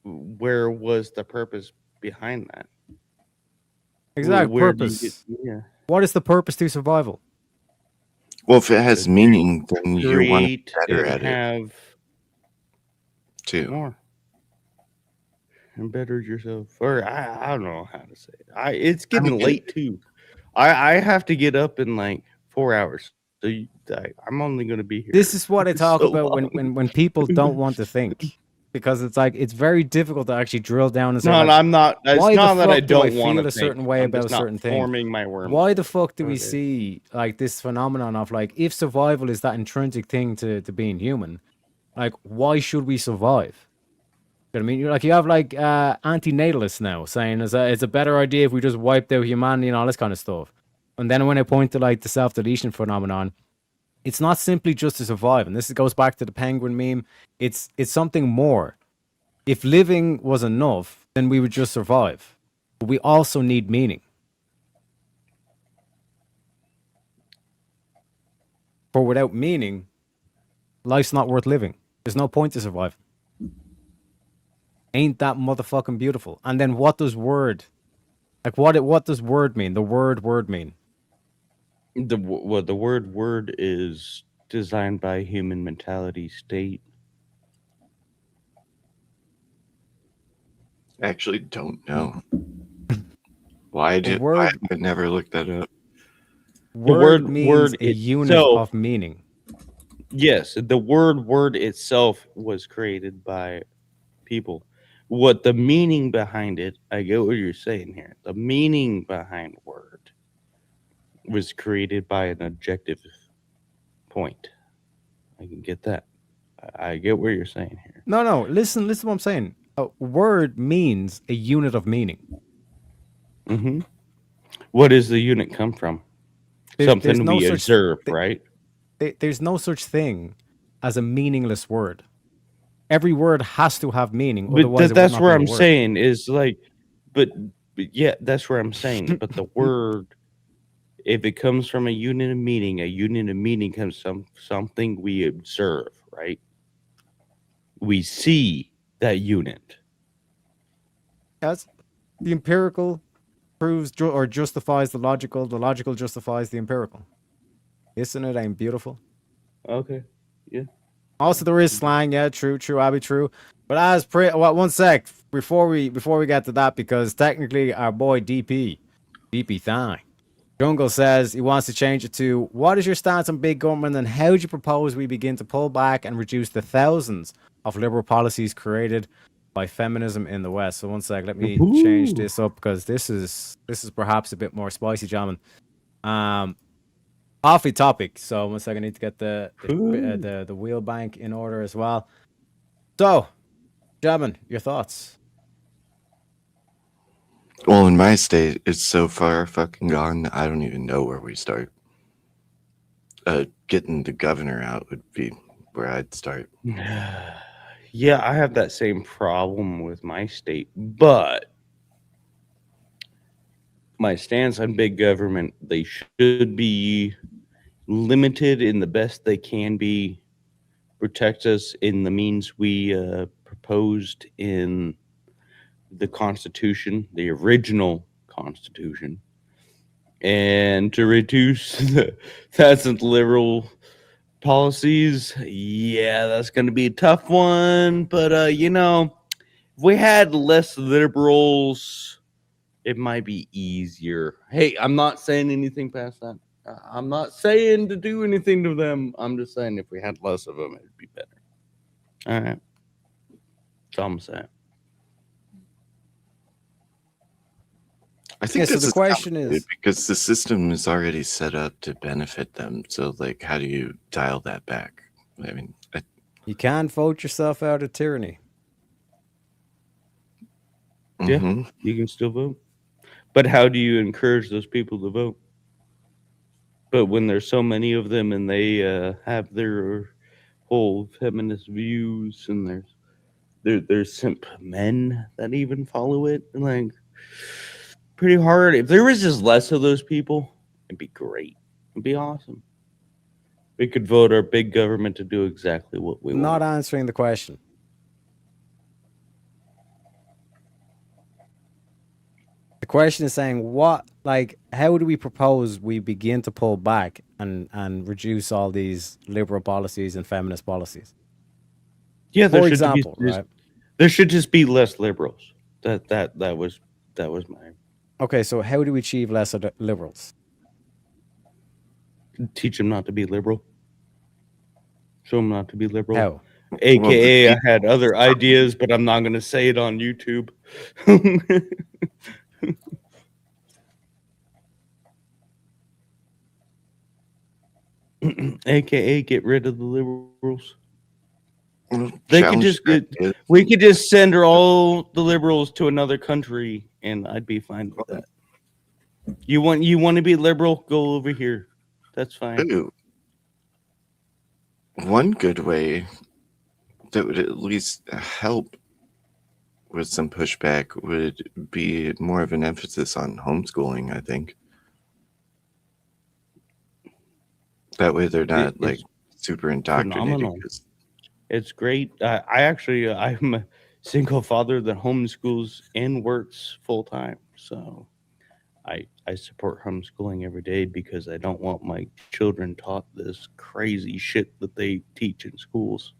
where was the purpose behind that? Exact Where do you purpose. yeah. What is the purpose to survival? Well, if it has meaning, then you want to be Create better and at it have too. more and better yourself. Or I don't know how to say it. It's getting late too. I have to get up in like 4 hours. So I'm only going to be here. This is what I talk so about when people don't want to think, because it's like it's very difficult to actually drill down and say, No, like, I'm not. It's why not the that I fuck do I don't want feel to a certain think. way I'm about just a not certain thing? forming my worm. Why the fuck do we Okay. see like this phenomenon of like, if survival is that intrinsic thing to being human, like why should we survive? You know what I mean? You're like, you have like anti-natalists now saying it's a better idea if we just wiped out humanity and all this kind of stuff. And then when I point to like the self-deletion phenomenon, it's not simply just to survive. And this goes back to the penguin meme. It's something more. If living was enough, then we would just survive. But we also need meaning. For without meaning, life's not worth living. There's no point to survive. Ain't that motherfucking beautiful? And then what does word, like what does word mean? The word mean? The word is designed by human mentality state. I actually don't know. Why The I never looked that up? Word means word a unit itself- of meaning. Yes, the word itself was created by people. What the meaning behind it, I get what you're saying here. The meaning behind word was created by an objective point. I can get that. I get what you're saying here. No. Listen to what I'm saying. A word means a unit of meaning. Mm-hmm. What does the unit come from? There's Something no we such- observe, there- right? There's no such thing as a meaningless word. Every word has to have meaning. But Otherwise, that's it would not where be I'm a word. saying is like, but yeah, that's where I'm saying. But the word, if it comes from a unit of meaning comes from something we observe, right? We see that unit. Yes, the empirical proves or justifies the logical justifies the empirical. Isn't it ain't beautiful? Okay. Yeah. Also, there is slang. Yeah, true, Abby, true. But as one sec before we get to that, because technically our boy DP Thang Jungle says he wants to change it to, what is your stance on big government and how do you propose we begin to pull back and reduce the thousands of liberal policies created by feminism in the West? So one sec, let me change this up because this is perhaps a bit more spicy, gentlemen. Awfully topic. So one second, I need to get the wheel bank in order as well. So, gentlemen, your thoughts? Well, in my state, it's so far fucking gone, I don't even know where we start. Getting the governor out would be where I'd start. Yeah, I have that same problem with my state, but my stance on big government, they should be limited in the best they can be, protect us in the means we proposed in the Constitution, the original Constitution, and to reduce the thousand liberal policies. Yeah, that's going to be a tough one, but if we had less liberals It might be easier. Hey, I'm not saying anything past that. I'm not saying to do anything to them. I'm just saying if we had less of them, it'd be better. All right. That's all I'm saying. I think so this the is question is- complicated because the system is already set up to benefit them. So, like, how do you dial that back? I mean, You can't vote yourself out of tyranny. Yeah, mhm. you can still vote. But how do you encourage those people to vote? But when there's so many of them and they have their whole feminist views and there's simp men that even follow it, and like pretty hard. If there was just less of those people, it'd be great. It'd be awesome. We could vote our big government to do exactly what we Not want. answering the question. The question is saying how do we propose we begin to pull back and reduce all these liberal policies and feminist policies? Yeah, For example, right? There should just be less liberals. That was my Okay, so how do we achieve less of the liberals? teach them not to be liberal. Show them not to be liberal. How? AKA, I had other ideas, but I'm not going to say it on YouTube. AKA, get rid of the liberals. They could just we could just send all the liberals to another country, and I'd be fine with that. You want to be liberal? Go over here. That's fine. Ooh. One good way that would at least help with some pushback would be more of an emphasis on homeschooling, I think. That way they're not like super indoctrinated. Phenomenal. It's great. I'm a single father that homeschools and works full time. So I support homeschooling every day because I don't want my children taught this crazy shit that they teach in schools.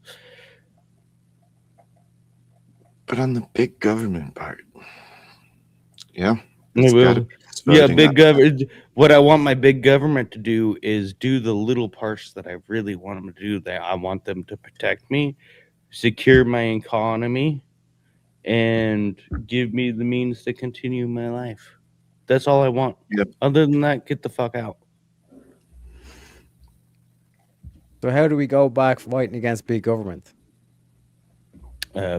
But on the big government part, yeah. Big government. What I want my big government to do is do the little parts that I really want them to do. That I want them to protect me, secure my economy, and give me the means to continue my life. That's all I want. Yep. Other than that, get the fuck out. So how do we go back fighting against big government?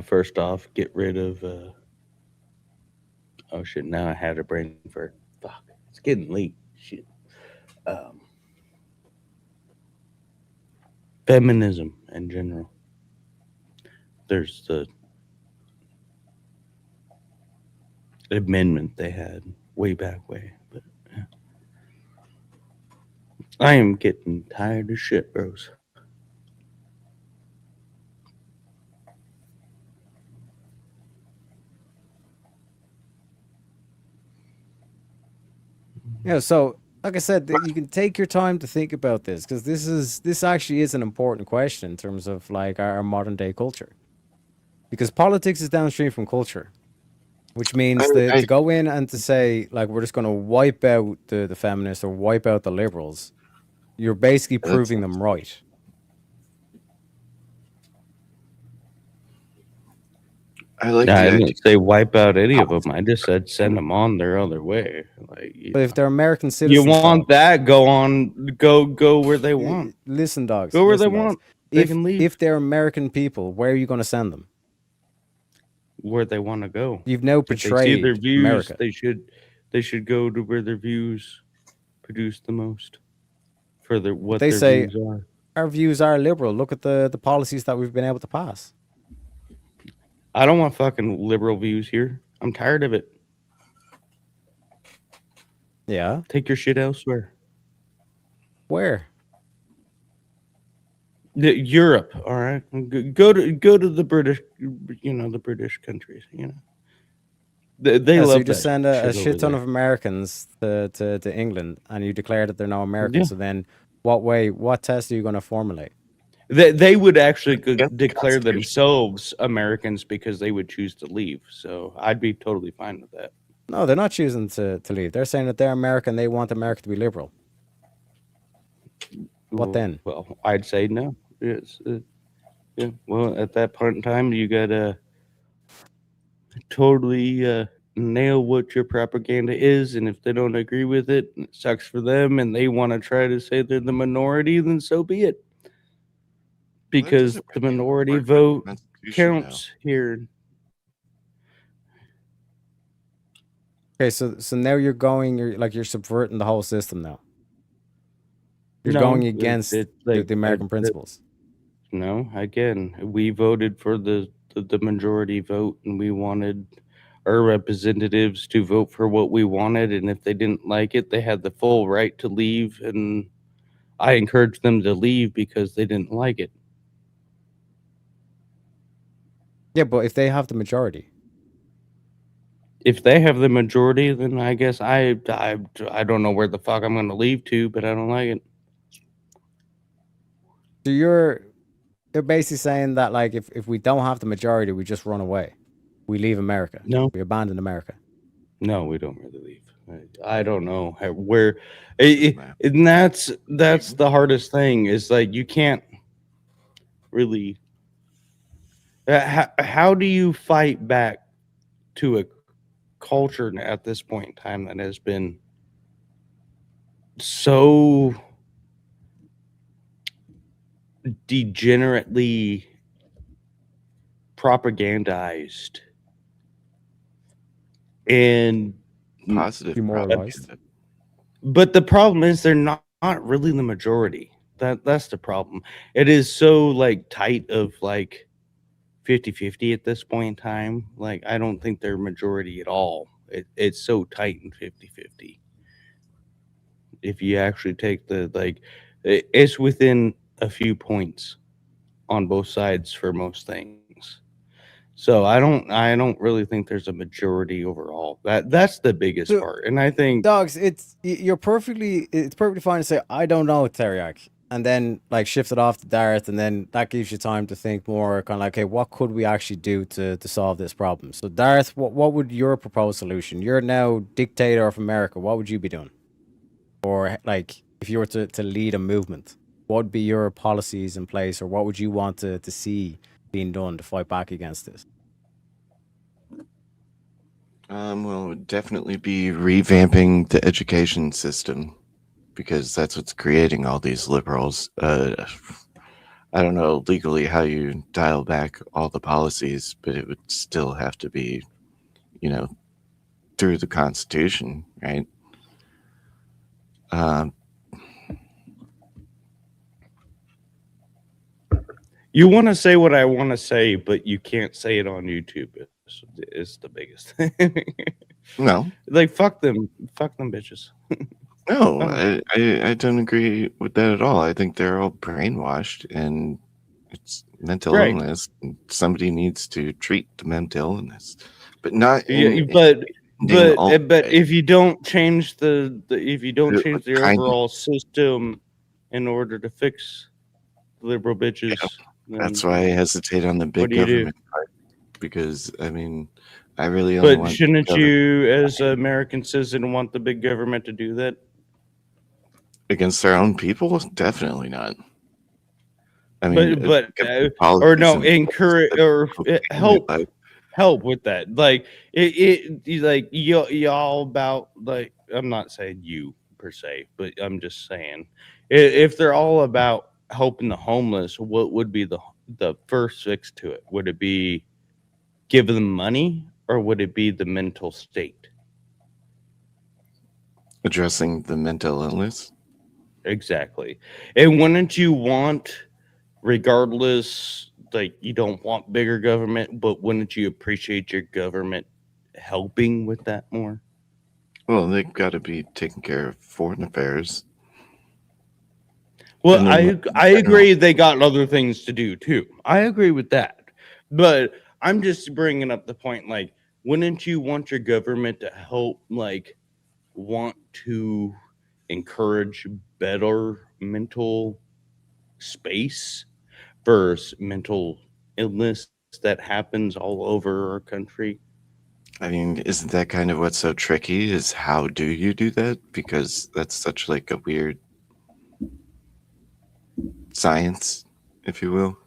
First off, get rid of. Oh shit! Now I had a brain fart. Fuck! It's getting late. Shit. Feminism in general. There's the amendment they had way back, but yeah. I am getting tired of shit, bros. Yeah, so like I said, you can take your time to think about this because this actually is an important question in terms of like our modern day culture. Because politics is downstream from culture, which means to go in and to say like we're just going to wipe out the feminists or wipe out the liberals, you're basically proving them right. I like. I didn't say wipe out any of them. I just said send them on their other way. Like, But if they're American citizens, you want that, go where they want. Listen, dogs. Go where they listen, dogs. want. They can leave. If they're American people, where are you going to send them? Where they want to go. You've now If they see betrayed their views. America. They should go to where their views produce the most. For what They their say views are. our views are liberal. Look at the policies that we've been able to pass. I don't want fucking liberal views here. I'm tired of it. Yeah. Take your shit elsewhere. Where? Europe, all right. Go to the British, the British countries. They So love you just that send a shit shit over ton there. of Americans to England, and you declare that they're now American. Yeah. So then, what test are you going to formulate? They would actually declare themselves Americans because they would choose to leave. So I'd be totally fine with that. No, they're not choosing to leave. They're saying that they're American. They want America to be liberal. What then? Well, I'd say no. Yes. Yeah. Well, at that point in time, you gotta totally nail what your propaganda is, and if they don't agree with it, it sucks for them, and they want to try to say they're the minority, then so be it. Because the minority vote counts here. Okay, so now you're subverting the whole system now. You're No, going against the like, American principles. No, again, we voted for the majority vote, and we wanted our representatives to vote for what we wanted, and if they didn't like it, they had the full right to leave, and I encouraged them to leave because they didn't like it. Yeah, but if they have the majority. If they have the majority, then I guess I don't know where the fuck I'm going to leave to, but I don't like it. So they're basically saying that, like, if we don't have the majority, we just run away. We leave America. No. We abandon America. No, we don't really leave. I don't know where, and that's the hardest thing is like you can't really. How do you fight back to a culture at this point in time that has been so degenerately propagandized and positive demoralized? But the problem is they're not really the majority. That's the problem. It is so like tight of like 50-50 at this point in time. Like I don't think they're majority at all. It's so tight and 50-50. If you actually take it's within a few points on both sides for most things. So I don't really think there's a majority overall. That's the biggest part. And I think dogs, it's perfectly fine to say I don't know, Teriak, and then like shift it off to Darth, and then that gives you time to think more, kind of like, okay, what could we actually do to solve this problem? So Darth, what would your proposed solution? You're now dictator of America. What would you be doing? Or like if you were to lead a movement, what would be your policies in place, or what would you want to see being done to fight back against this? Well, it would definitely be revamping the education system because that's what's creating all these liberals. I don't know legally how you dial back all the policies, but it would still have to be, through the Constitution, right? you want to say what I want to say, but you can't say it on YouTube. It's the biggest thing. No, like fuck them bitches. No, I don't agree with that at all. I think they're all brainwashed, and it's mental illness. And somebody needs to treat the mental illness, but not. But if you don't change the overall system in order to fix liberal bitches, that's why I hesitate on the big government part. Because I mean, I really only want. But shouldn't you, as an American citizen, want the big government to do that? Against their own people? Definitely not. I mean, encourage or help with that. Like y'all about like I'm not saying you per se, but I'm just saying if they're all about helping the homeless, what would be the first fix to it? Would it be give them money, or would it be the mental state? Addressing the mental illness. Exactly. And wouldn't you want, regardless, like you don't want bigger government, but wouldn't you appreciate your government helping with that more? Well, they've got to be taking care of foreign affairs. Well, I agree they got other things to do too. I agree with that. But I'm just bringing up the point, like, wouldn't you want your government to help, like, want to encourage better mental space versus mental illness that happens all over our country? I mean, isn't that kind of what's so tricky? Is how do you do that? Because that's such like a weird science, if you will.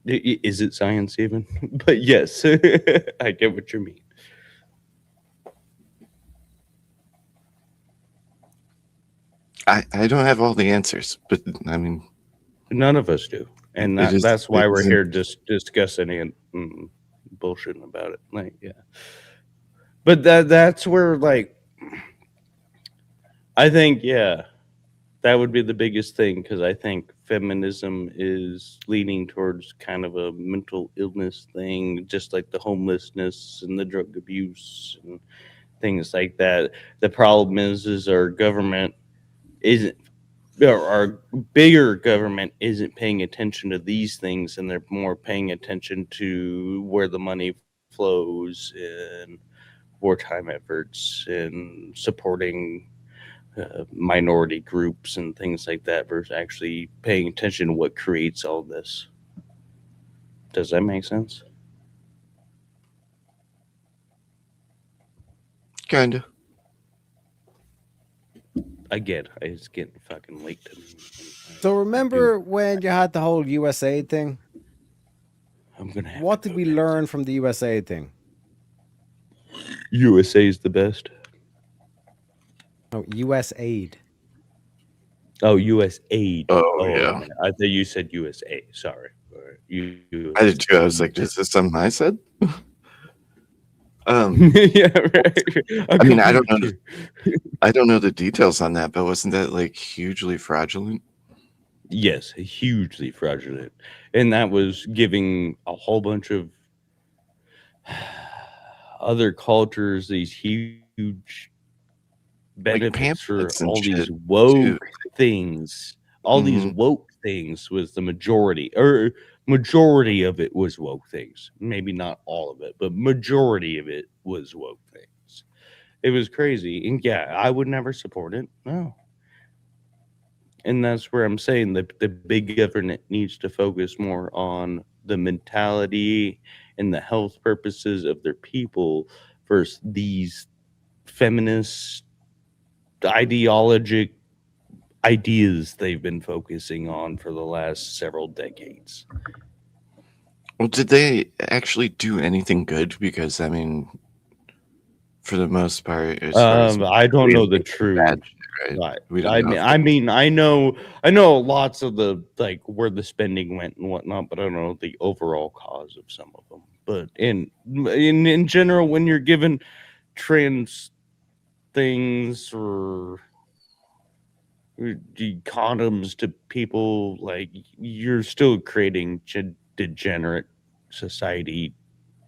Is it science even? But yes, I get what you mean. I don't have all the answers, but I mean, None of us do, and that's why we're here just discussing and bullshitting about it. Like, yeah, but that's where, like, I think, yeah, that would be the biggest thing, because I think feminism is leaning towards kind of a mental illness thing, just like the homelessness and the drug abuse and things like that. The problem is our government isn't, or our bigger government isn't paying attention to these things, and they're more paying attention to where the money flows in wartime efforts and supporting minority groups and things like that, versus actually paying attention to what creates all this. Does that make sense? Kinda. Again, it's getting fucking late to me. So remember when you had the whole USAID thing? I'm gonna have What to did go we next. learn from the USAID thing? USA is the best. Oh, USAID. Oh, USAID. Oh, yeah. okay. I thought you said USA. Sorry. I did too. I was like, is this something I said? Yeah, right. I mean, I don't know. I don't know the details on that, but wasn't that like hugely fraudulent? Yes, hugely fraudulent, and that was giving a whole bunch of other cultures these huge benefits for pamphlets and all these shit, woke too. things. All these Mhm. woke things was the majority, or majority of it was woke things. Maybe not all of it, but majority of it was woke things. It was crazy, and yeah, I would never support it. No. And that's where I'm saying that the big government needs to focus more on the mentality and the health purposes of their people versus these feminist ideologic ideas they've been focusing on for the last several decades. Well, did they actually do anything good? Because I mean, for the most part, as far as I don't know the bad truth. shit, right? Right. We don't know. I mean, I know lots of the, like, where the spending went and whatnot, but I don't know the overall cause of some of them. But in general, when you're given trans things or condoms to people, like, you're still creating degenerate society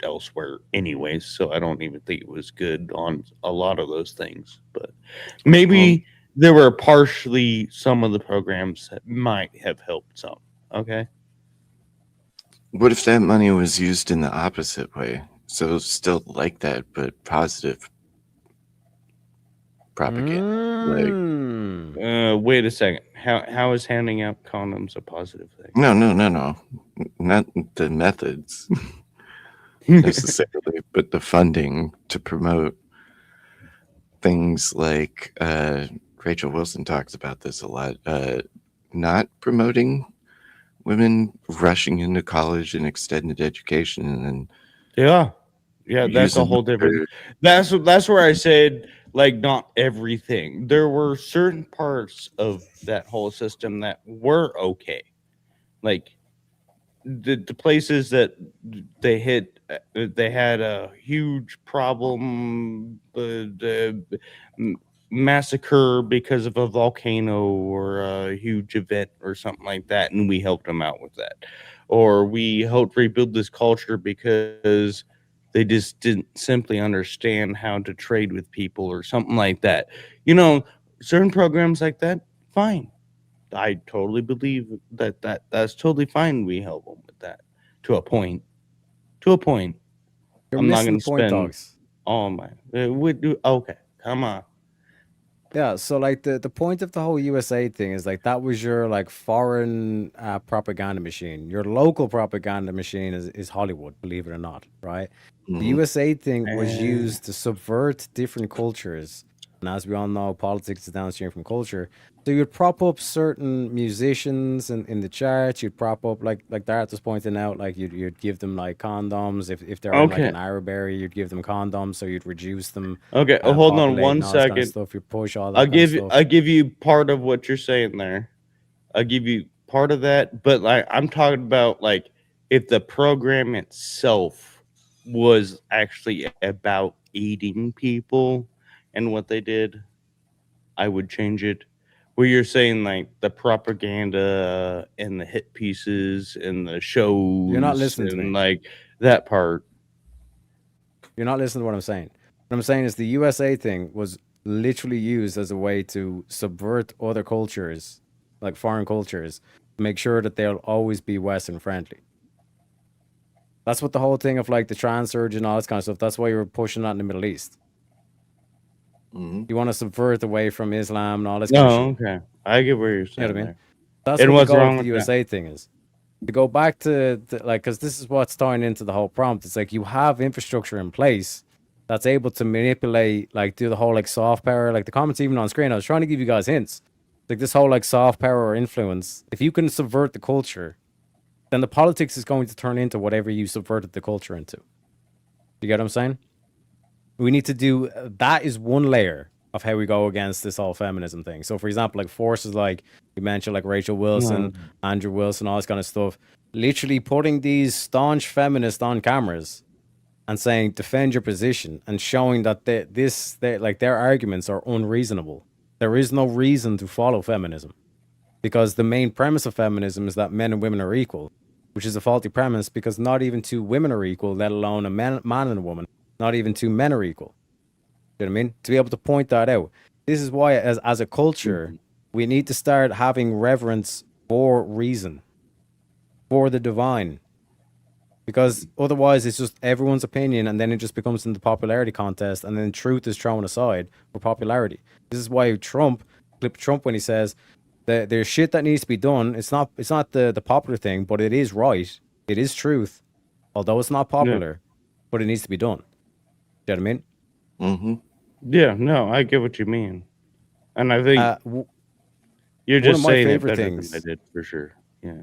elsewhere anyways, so I don't even think it was good on a lot of those things. But maybe there were partially some of the programs that might have helped some. Okay. What if that money was used in the opposite way? So still like that, but positive propaganda. Wait a second. How is handing out condoms a positive thing? No, not the methods necessarily, but the funding to promote things like Rachel Wilson talks about this a lot. Not promoting women rushing into college and extended education, and yeah, that's a using whole different. That's where I said, like, not everything. There were certain parts of that whole system that were okay, like the places that they hit. They had a huge problem, massacre because of a volcano or a huge event or something like that, and we helped them out with that, or we helped rebuild this culture because they just didn't simply understand how to trade with people or something like that. Certain programs like that, fine. I totally believe that's totally fine. We help them with that to a point. You're I'm not missing going the to point, spend dogs. all my. Okay, come on. Yeah, so like the point of the whole USA thing is like that was your like foreign propaganda machine. Your local propaganda machine is Hollywood, believe it or not, right? The Mhm. USA thing was used to subvert different cultures. And as we all know, politics is downstream from culture. So you'd prop up certain musicians in the charts. You'd prop up like Dart was pointing out, like you'd give them like condoms. If they're in like Okay. an Arab area, you'd give them condoms. So you'd reduce them. Okay, hold on populating, one all this kind of second. stuff. You push all that I'll kind give of you stuff. I'll give you part of what you're saying there. I'll give you part of that, but like I'm talking about like if the program itself was actually about eating people and what they did, I would change it. Where you're saying like the propaganda and the hit pieces and the shows listening to and me. like that part. You're not listening to what I'm saying. What I'm saying is the USA thing was literally used as a way to subvert other cultures, like foreign cultures, to make sure that they'll always be Western friendly. That's what the whole thing of like the trans surge and all this kind of stuff. That's why you were pushing that in the Middle East. Mhm. You want to subvert away from Islam and all this kind of No, shit. okay. I get where you're You know saying. what I mean? there. That's And what what's the goal wrong of the with USA thing is. To go back to like, because this is what's tying into the whole prompt. It's like you have infrastructure in place that's able to manipulate, like do the whole like soft power, like the comments even on screen. I was trying to give you guys hints, like this whole like soft power or influence. If you can subvert the culture, then the politics is going to turn into whatever you subverted the culture into. You get what I'm saying? We need to do that is one layer of how we go against this whole feminism thing. So, for example, like forces like you mentioned, like Rachel Wilson, Andrew Wilson, all this kind of stuff, literally putting these staunch feminists on cameras and saying defend your position and showing that their arguments are unreasonable. There is no reason to follow feminism because the main premise of feminism is that men and women are equal, which is a faulty premise because not even two women are equal, let alone a man and a woman. Not even two men are equal. You know what I mean? To be able to point that out. This is why, as a culture, we need to start having reverence for reason, for the divine. Because otherwise, it's just everyone's opinion, and then it just becomes in the popularity contest, and then truth is thrown aside for popularity. This is why Trump, when he says that there's shit that needs to be done. It's not the popular thing, but it is right. It is truth, although it's not popular, but it needs to be done. You know what I mean? Mm-hmm. Yeah, no, I get what you mean, and I think you're one of just my saying it favorite better things- than I did for sure. Yeah.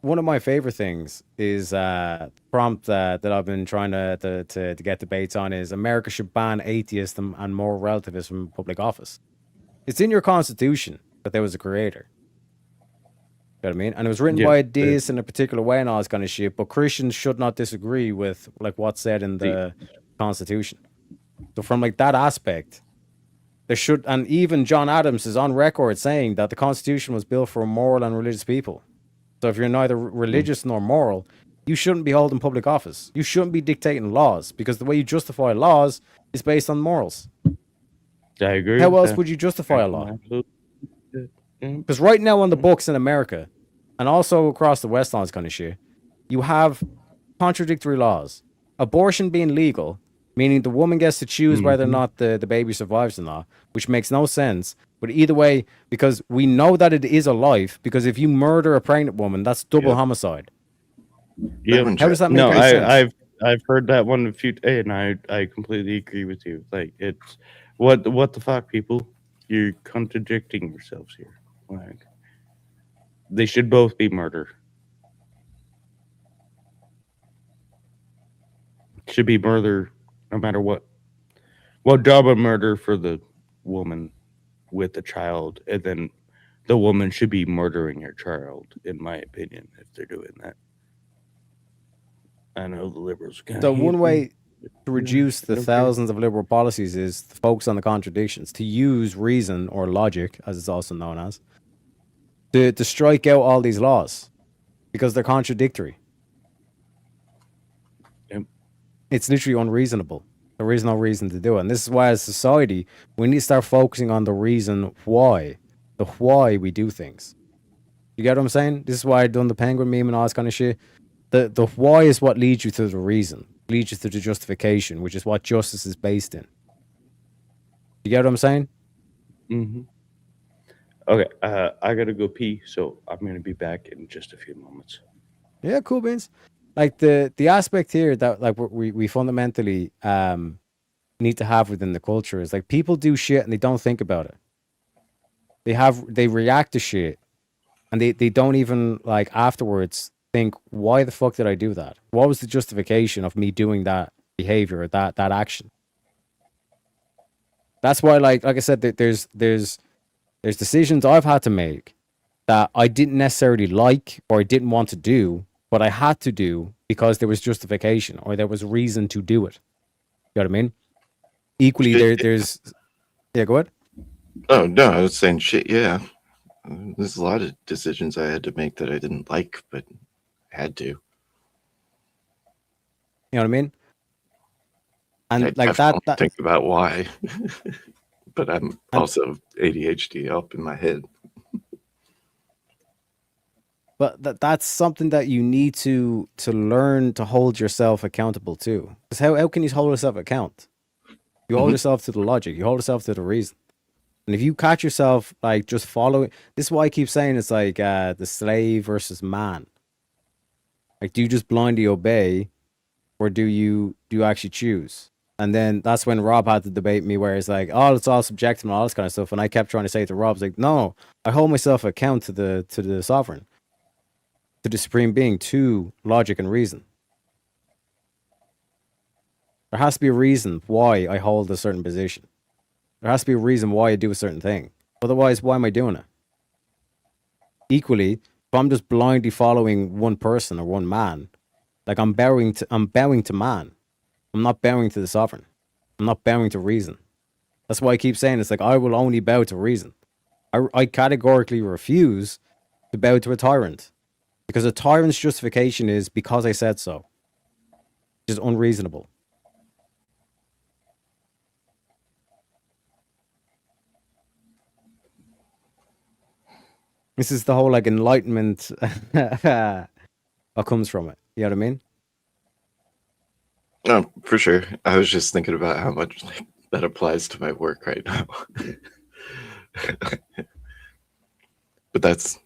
One of my favorite things is prompt that I've been trying to get debates on is America should ban atheism and moral relativism from public office. It's in your constitution that there was a creator. You know what I mean? And it was written Yeah, by a but- deist in a particular way and all this kind of shit, but Christians should not disagree with like what's said in the constitution. So from like that aspect, there should, and even John Adams is on record saying that the constitution was built for moral and religious people. So if you're neither religious nor moral, you shouldn't be holding public office. You shouldn't be dictating laws because the way you justify laws is based on morals. I agree. How with else that. would you justify a law? Absolutely. Yeah. Because right now on the books in America, and also across the West on this kind of shit, you have contradictory laws. Abortion being legal, meaning the woman gets to choose whether or not the baby survives or not, which makes no sense. But either way, because we know that it is a life, because if you murder a pregnant woman, that's double homicide. Yeah. How does that make No, any sense? I've heard that one a few, and I completely agree with you. Like it's what the fuck, people? You're contradicting yourselves here. Like they should both be murder. Should be murder, no matter what. Well, double murder for the woman with the child, and then the woman should be murdering her child, in my opinion, if they're doing that. I know the liberals can't. So one way to reduce the thousands of liberal policies is to focus on the contradictions, to use reason or logic, as it's also known as, to strike out all these laws because they're contradictory. Yep. It's literally unreasonable. There is no reason to do it. And this is why, as a society, we need to start focusing on the reason why, the why we do things. You get what I'm saying? This is why I done the penguin meme and all this kind of shit. The why is what leads you to the reason, leads you to the justification, which is what justice is based in. You get what I'm saying? Mm-hmm. Okay, I gotta go pee, so I'm gonna be back in just a few moments. Yeah, cool beans. like the aspect here that like we fundamentally need to have within the culture is like people do shit and they don't think about it. They react to shit and they don't even like afterwards think, why the fuck did I do that? What was the justification of me doing that behavior or that action? That's why like I said, that there's decisions I've had to make that I didn't necessarily like or I didn't want to do, but I had to do because there was justification or there was reason to do it. You know what I mean? Equally, there's yeah, go ahead. Oh no, I was saying shit. Yeah, there's a lot of decisions I had to make that I didn't like, but had to. You know what I mean? And I like definitely that think about why, but I'm also ADHD up in my head. but that's something that you need to learn to hold yourself accountable to. Because how can you hold yourself account? You hold yourself to the logic. You hold yourself to the reason. And if you catch yourself like just following, this is why I keep saying it's like the slave versus man. Like, do you just blindly obey, or do you actually choose? And then that's when Rob had to debate me, where it's like, oh, it's all subjective and all this kind of stuff. And I kept trying to say to Rob, like, no, I hold myself account to the sovereign, to the supreme being, to logic and reason. There has to be a reason why I hold a certain position. There has to be a reason why I do a certain thing. Otherwise, why am I doing it? Equally, if I'm just blindly following one person or one man, like I'm bowing to man. I'm not bowing to the sovereign. I'm not bowing to reason. That's why I keep saying it's like I will only bow to reason. I categorically refuse to bow to a tyrant, because a tyrant's justification is because I said so, which is unreasonable. This is the whole like enlightenment what comes from it. You know what I mean? No, for sure. I was just thinking about how much like that applies to my work right now. But that's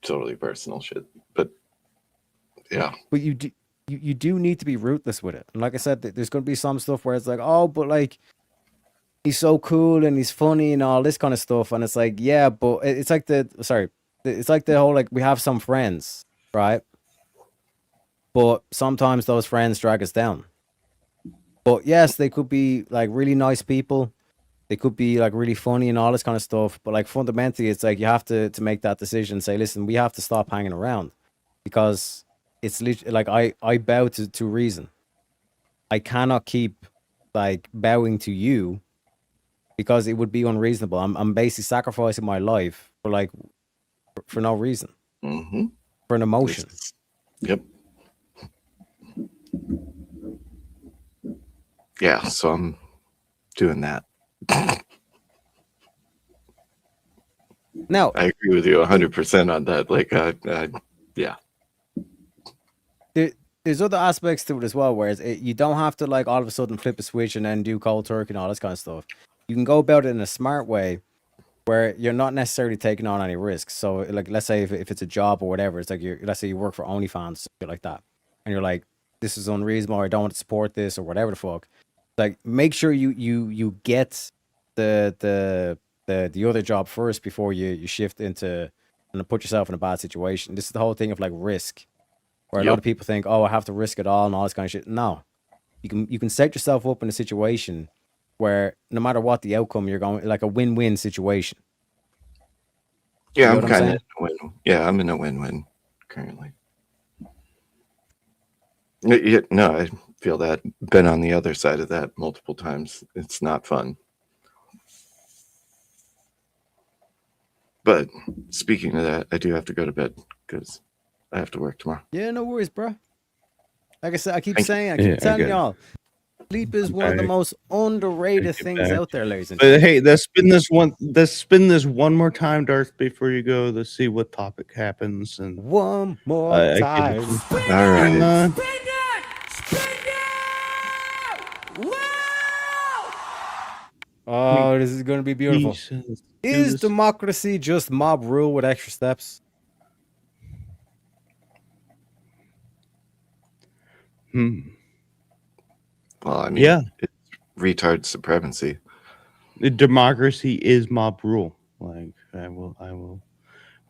totally personal shit. But yeah. But you do need to be ruthless with it. And like I said, there's going to be some stuff where it's like, oh, but like he's so cool and he's funny and all this kind of stuff. And it's like, yeah, but it's like it's like the whole like we have some friends, right? But sometimes those friends drag us down. But yes, they could be like really nice people. They could be like really funny and all this kind of stuff. But like fundamentally, it's like you have to make that decision. Say, listen, we have to stop hanging around, because it's literally like I bow to reason. I cannot keep like bowing to you, because it would be unreasonable. I'm basically sacrificing my life for no reason, for an emotion. Yep. Yeah, so I'm doing that. Now, I agree with you 100% on that. Like, yeah. There's other aspects to it as well, whereas you don't have to like all of a sudden flip a switch and then do cold turkey and all this kind of stuff. You can go about it in a smart way, where you're not necessarily taking on any risks. So, like, let's say if it's a job or whatever, it's like let's say you work for OnlyFans, something like that, and you're like, this is unreasonable, or I don't want to support this, or whatever the fuck. Like, make sure you get the other job first before you shift into and put yourself in a bad situation. This is the whole thing of like risk, where a lot of people think, oh, I have to risk it all and all this kind of shit. No, you can set yourself up in a situation where no matter what the outcome, you're going like a win-win situation. Yeah, You know I'm what I'm kind saying? of win. Yeah, I'm in a win-win currently. Yeah, no, I feel that. Been on the other side of that multiple times. It's not fun. But speaking of that, I do have to go to bed because I have to work tomorrow. Yeah, no worries, bro. Like I said, I keep Thank you. saying, I keep Yeah, I telling get it. y'all, sleep is one of the Okay. most underrated Take it things back. out there, ladies and But gentlemen. hey, let's spin this one more time, Darth, before you go. Let's see what topic happens. And One more I time. All right. Oh, this is going to be beautiful. Jesus. Is this. democracy just mob rule with extra steps? Well, I mean, Yeah. it's retard supremacy. Democracy is mob rule. Like I will,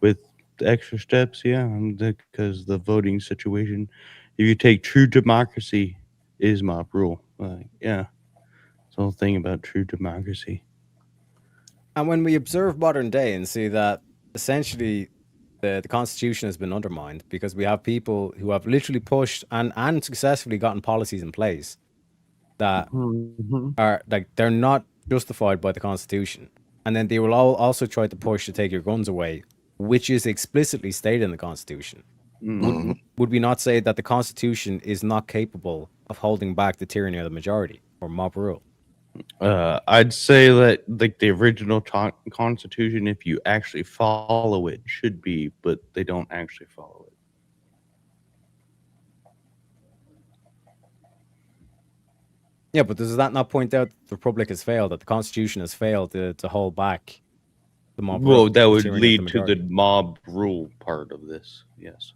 with the extra steps. Yeah, because the voting situation. If you take true democracy, is mob rule. Yeah, it's the whole thing about true democracy. And when we observe modern day and see that essentially the Constitution has been undermined because we have people who have literally pushed and successfully gotten policies in place that are like they're not justified by the Constitution. And then they will also try to push to take your guns away, which is explicitly stated in the Constitution. Would we not say that the Constitution is not capable of holding back the tyranny of the majority or mob rule? I'd say that like the original Constitution, if you actually follow it, should be, but they don't actually follow it. Yeah, but does that not point out that the Republic has failed, that the Constitution has failed to hold back the mob rule? Well, that the would tyranny of lead to the majority? mob rule part of this. Yes.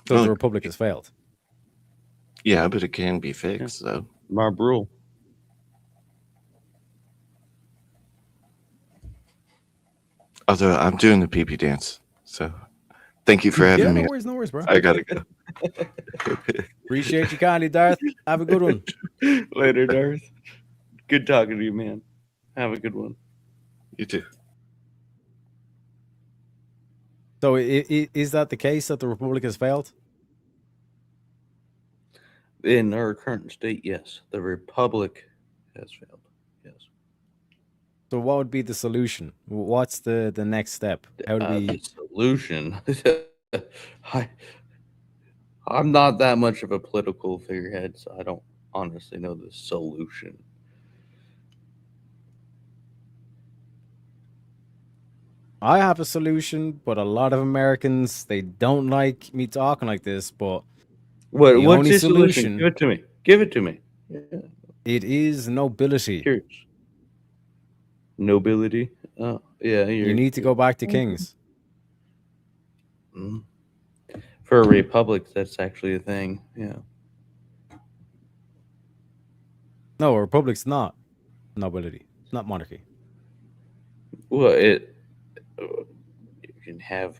So the Republic has failed. Yeah, but it can be fixed, though. Mob rule. Although I'm doing the pee-pee dance, so thank you for having Yeah, me. no worries, bro. I gotta go. Appreciate you kindly, Darth. Have a good one. Later, Darth. Good talking to you, man. Have a good one. You too. So is that the case that the Republic has failed? In our current state, yes. The Republic has failed. Yes. So what would be the solution? What's the next step? How do we... The solution? I'm not that much of a political figurehead, so I don't honestly know the solution. I have a solution, but a lot of Americans, they don't like me talking like this, but What's only your solution? Give it to me. Give it to me. Yeah. it is nobility. Curious. Nobility? Oh, yeah. You need to go back to kings. For a republic, that's actually a thing. Yeah. No, a republic's not nobility. It's not monarchy. Well, you can have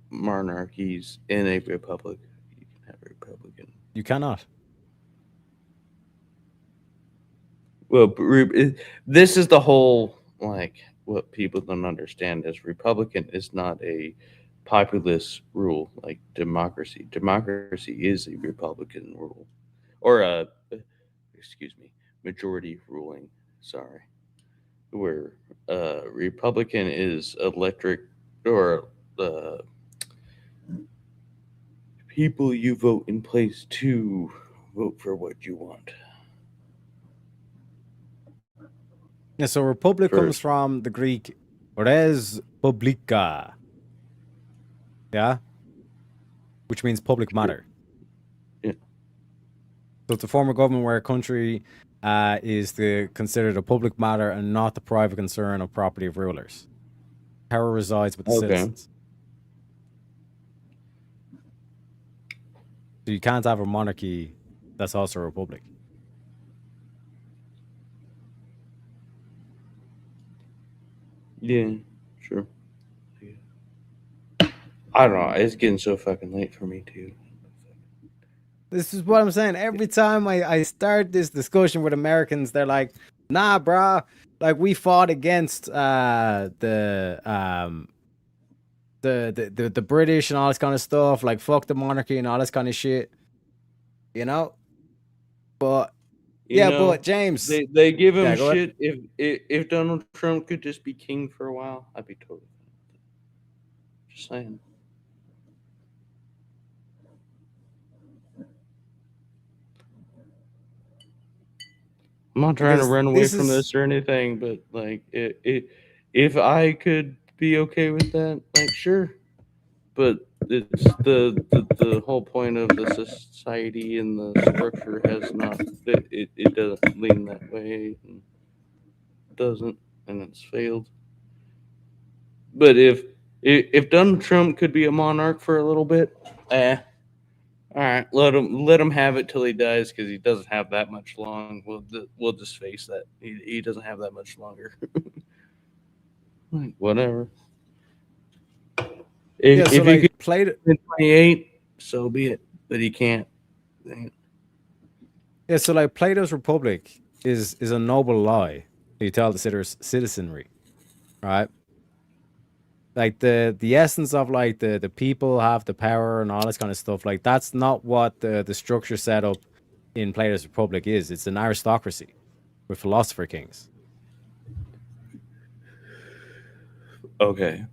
monarchies in a republic. You can have a republican. You cannot. Well, this is the whole, like, what people don't understand is Republican is not a populist rule like democracy. Democracy is a Republican rule, or majority ruling. Sorry, where Republican is electric, or people you vote in place to vote for what you want. Yeah, so republic comes from the Greek res publica. Yeah? Which means public matter. Yeah. So it's a form of government where a country is considered a public matter and not the private concern or property of rulers. Power resides with the citizens. So you can't have a monarchy that's also a republic. Yeah, sure. I don't know. It's getting so fucking late for me too. This is what I'm saying. Every time I start this discussion with Americans, they're like, "Nah, brah. Like we fought against the British and all this kind of stuff. Like fuck the monarchy and all this kind of shit. You know." But but James, they give him go shit. If Donald Trump could just be king for a while, I'd be totally fine with it. Just saying. I'm not trying to run away from this or anything, but like, if I could be okay with that, like, sure. But it's the whole point of the society and the structure has not. It doesn't lean that way. And doesn't, and it's failed. But if Donald Trump could be a monarch for a little bit, All right, let him have it till he dies because he doesn't have that much long. We'll just face that he doesn't have that much longer. Whatever. If so he like could played in 28, so be it. But he can't. Yeah, so like Plato's Republic is a noble lie you tell the citizenry, right? Like the essence of like the people have the power and all this kind of stuff. Like that's not what the structure set up in Plato's Republic is. It's an aristocracy with philosopher kings. Okay.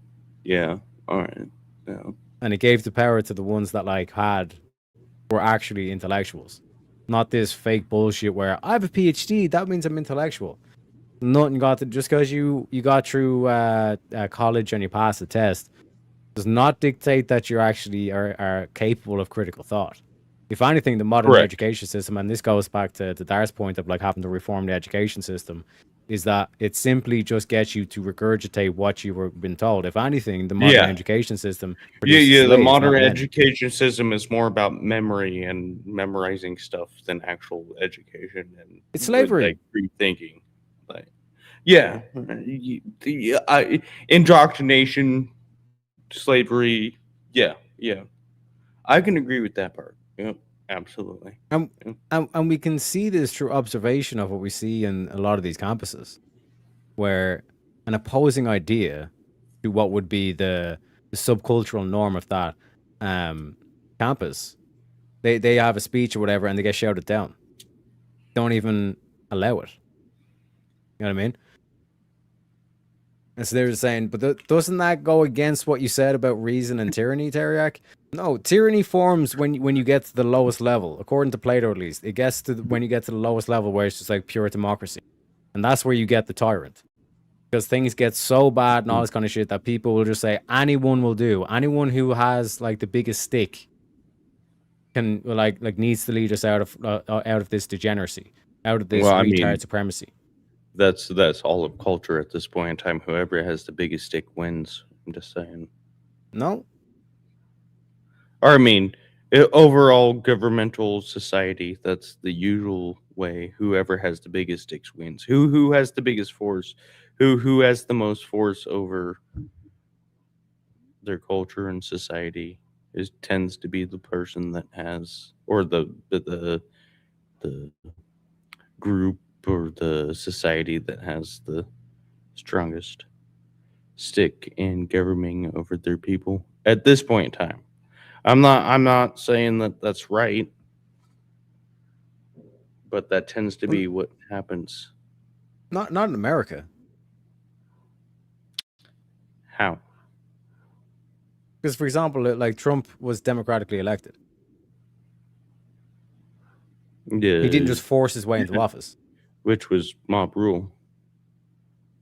Yeah. All right. Yeah. And it gave the power to the ones that like were actually intellectuals. Not this fake bullshit where I have a PhD, that means I'm intellectual. Nothing got to just because you got through college and you passed the test does not dictate that you actually are capable of critical thought. If anything, the modern Correct. education system, and this goes back to Dar's point of like having to reform the education system, is that it simply just gets you to regurgitate what you were been told. If anything, the modern Yeah. education system Yeah. produces The slaves, modern not men. education system is more about memory and memorizing stuff than actual education and It's slavery. like rethinking. Like, yeah, indoctrination, slavery. Yeah. I can agree with that part. Yep, absolutely. And we can see this through observation of what we see in a lot of these campuses, where an opposing idea to what would be the subcultural norm of that campus, they have a speech or whatever and they get shouted down. Don't even allow it. You know what I mean? And so they're saying, but doesn't that go against what you said about reason and tyranny, Teriak? No, tyranny forms when you get to the lowest level, according to Plato at least. It gets to when you get to the lowest level where it's just like pure democracy. And that's where you get the tyrant. Because things get so bad and all this kind of shit that people will just say anyone will do. Anyone who has like the biggest stick can like needs to lead us out of this degeneracy, out of this retard supremacy. That's all of culture at this point in time. Whoever has the biggest stick wins. I'm just saying. No. Or I mean, overall governmental society. That's the usual way. Whoever has the biggest sticks wins. Who has the biggest force? Who has the most force over their culture and society tends to be the person that has, or the group or the society that has the strongest stick in governing over their people at this point in time. I'm not saying that that's right, but that tends to be what happens. Not in America. How? Because, for example, like Trump was democratically elected. Yeah, he didn't just force his way into office, which was mob rule.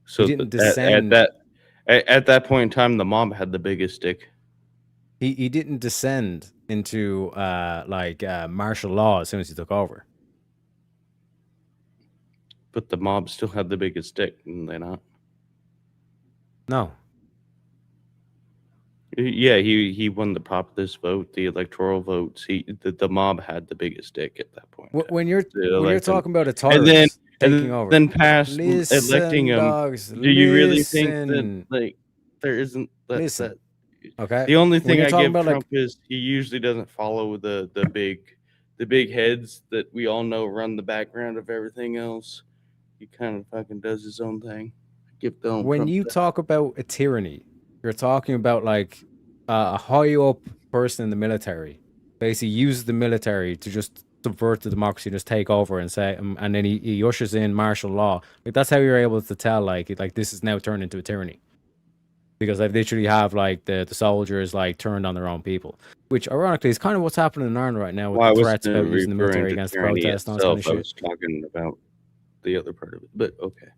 So he didn't descend. At that point in time, the mob had the biggest stick. He didn't descend into martial law as soon as he took over. But the mob still had the biggest stick, didn't they not? No. Yeah, he won the populist vote, the electoral votes. The mob had the biggest stick at that point. When you're talking about a tyrant taking over, then past electing him, dogs, do you really think that like there isn't that? Okay. The only thing I give about, Trump is he usually doesn't follow the big heads that we all know run the background of everything else. He kind of fucking does his own thing. When you talk about a tyranny, you're talking about like a high up person in the military basically uses the military to just subvert the democracy, just take over and say, and then he ushers in martial law. Like that's how you're able to tell like this is now turned into a tyranny, because they literally have like the soldiers like turned on their own people, which ironically is kind of what's happening in Ireland right now with the threats about using the military against protests and all that kind of shit. I was talking about the other part of it, but okay.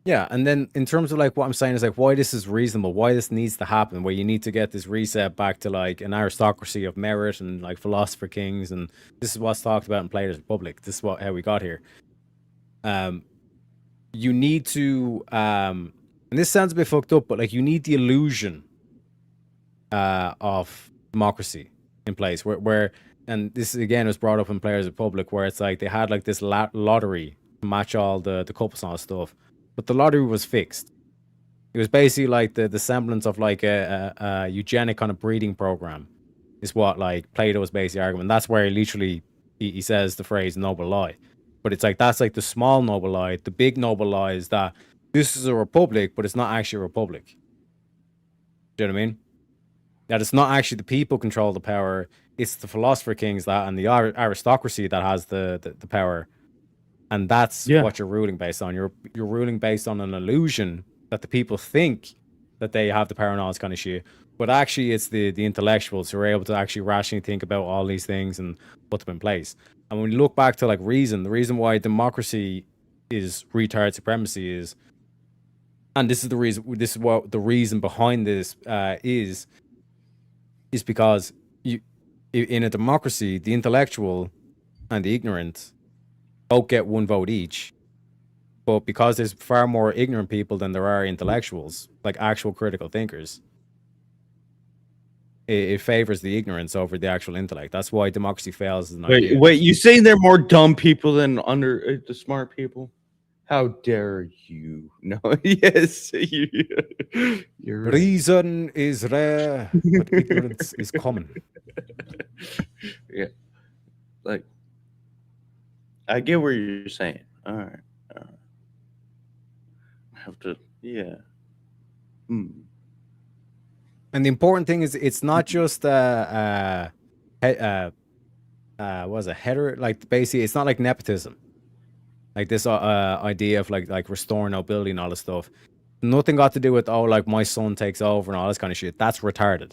Yeah, and then in terms of like what I'm saying is like why this is reasonable, why this needs to happen, where you need to get this reset back to like an aristocracy of merit and like philosopher kings, and this is what's talked about in Plato's Republic. This is how we got here. You need to and this sounds a bit fucked up, but like you need the illusion of democracy. in place where and this again was brought up in Players Republic, where it's like they had like this lottery to match all the couples and all stuff, but the lottery was fixed. It was basically like the semblance of like a eugenic kind of breeding program, is what like Plato's basically arguing. That's where he says the phrase noble lie. But it's like that's like the small noble lie. The big noble lie is that this is a republic, but it's not actually a republic. Do you know what I mean? That it's not actually the people control the power. It's the philosopher kings that and the aristocracy that has the power, and that's what you're ruling based on. You're ruling based on an illusion that the people think that they have the power and all this kind of shit. But actually, it's the intellectuals who are able to actually rationally think about all these things and put them in place. And when you look back to like reason, the reason why democracy is retard supremacy is, and this is the reason. This is what the reason behind this is because in a democracy, the intellectual and the ignorant both get one vote each. But because there's far more ignorant people than there are intellectuals, like actual critical thinkers, it favors the ignorance over the actual intellect. That's why democracy fails as an idea. Wait, you saying there are more dumb people than under the smart people? How dare you? No, yes, you're right. Reason is rare, but ignorance is common. Yeah, like I get what you're saying. All right, I have to, yeah. And the important thing is, it's not just was a header, like basically, it's not like nepotism, like this idea of like restoring nobility and all this stuff. Nothing got to do with like my son takes over and all this kind of shit. That's retarded.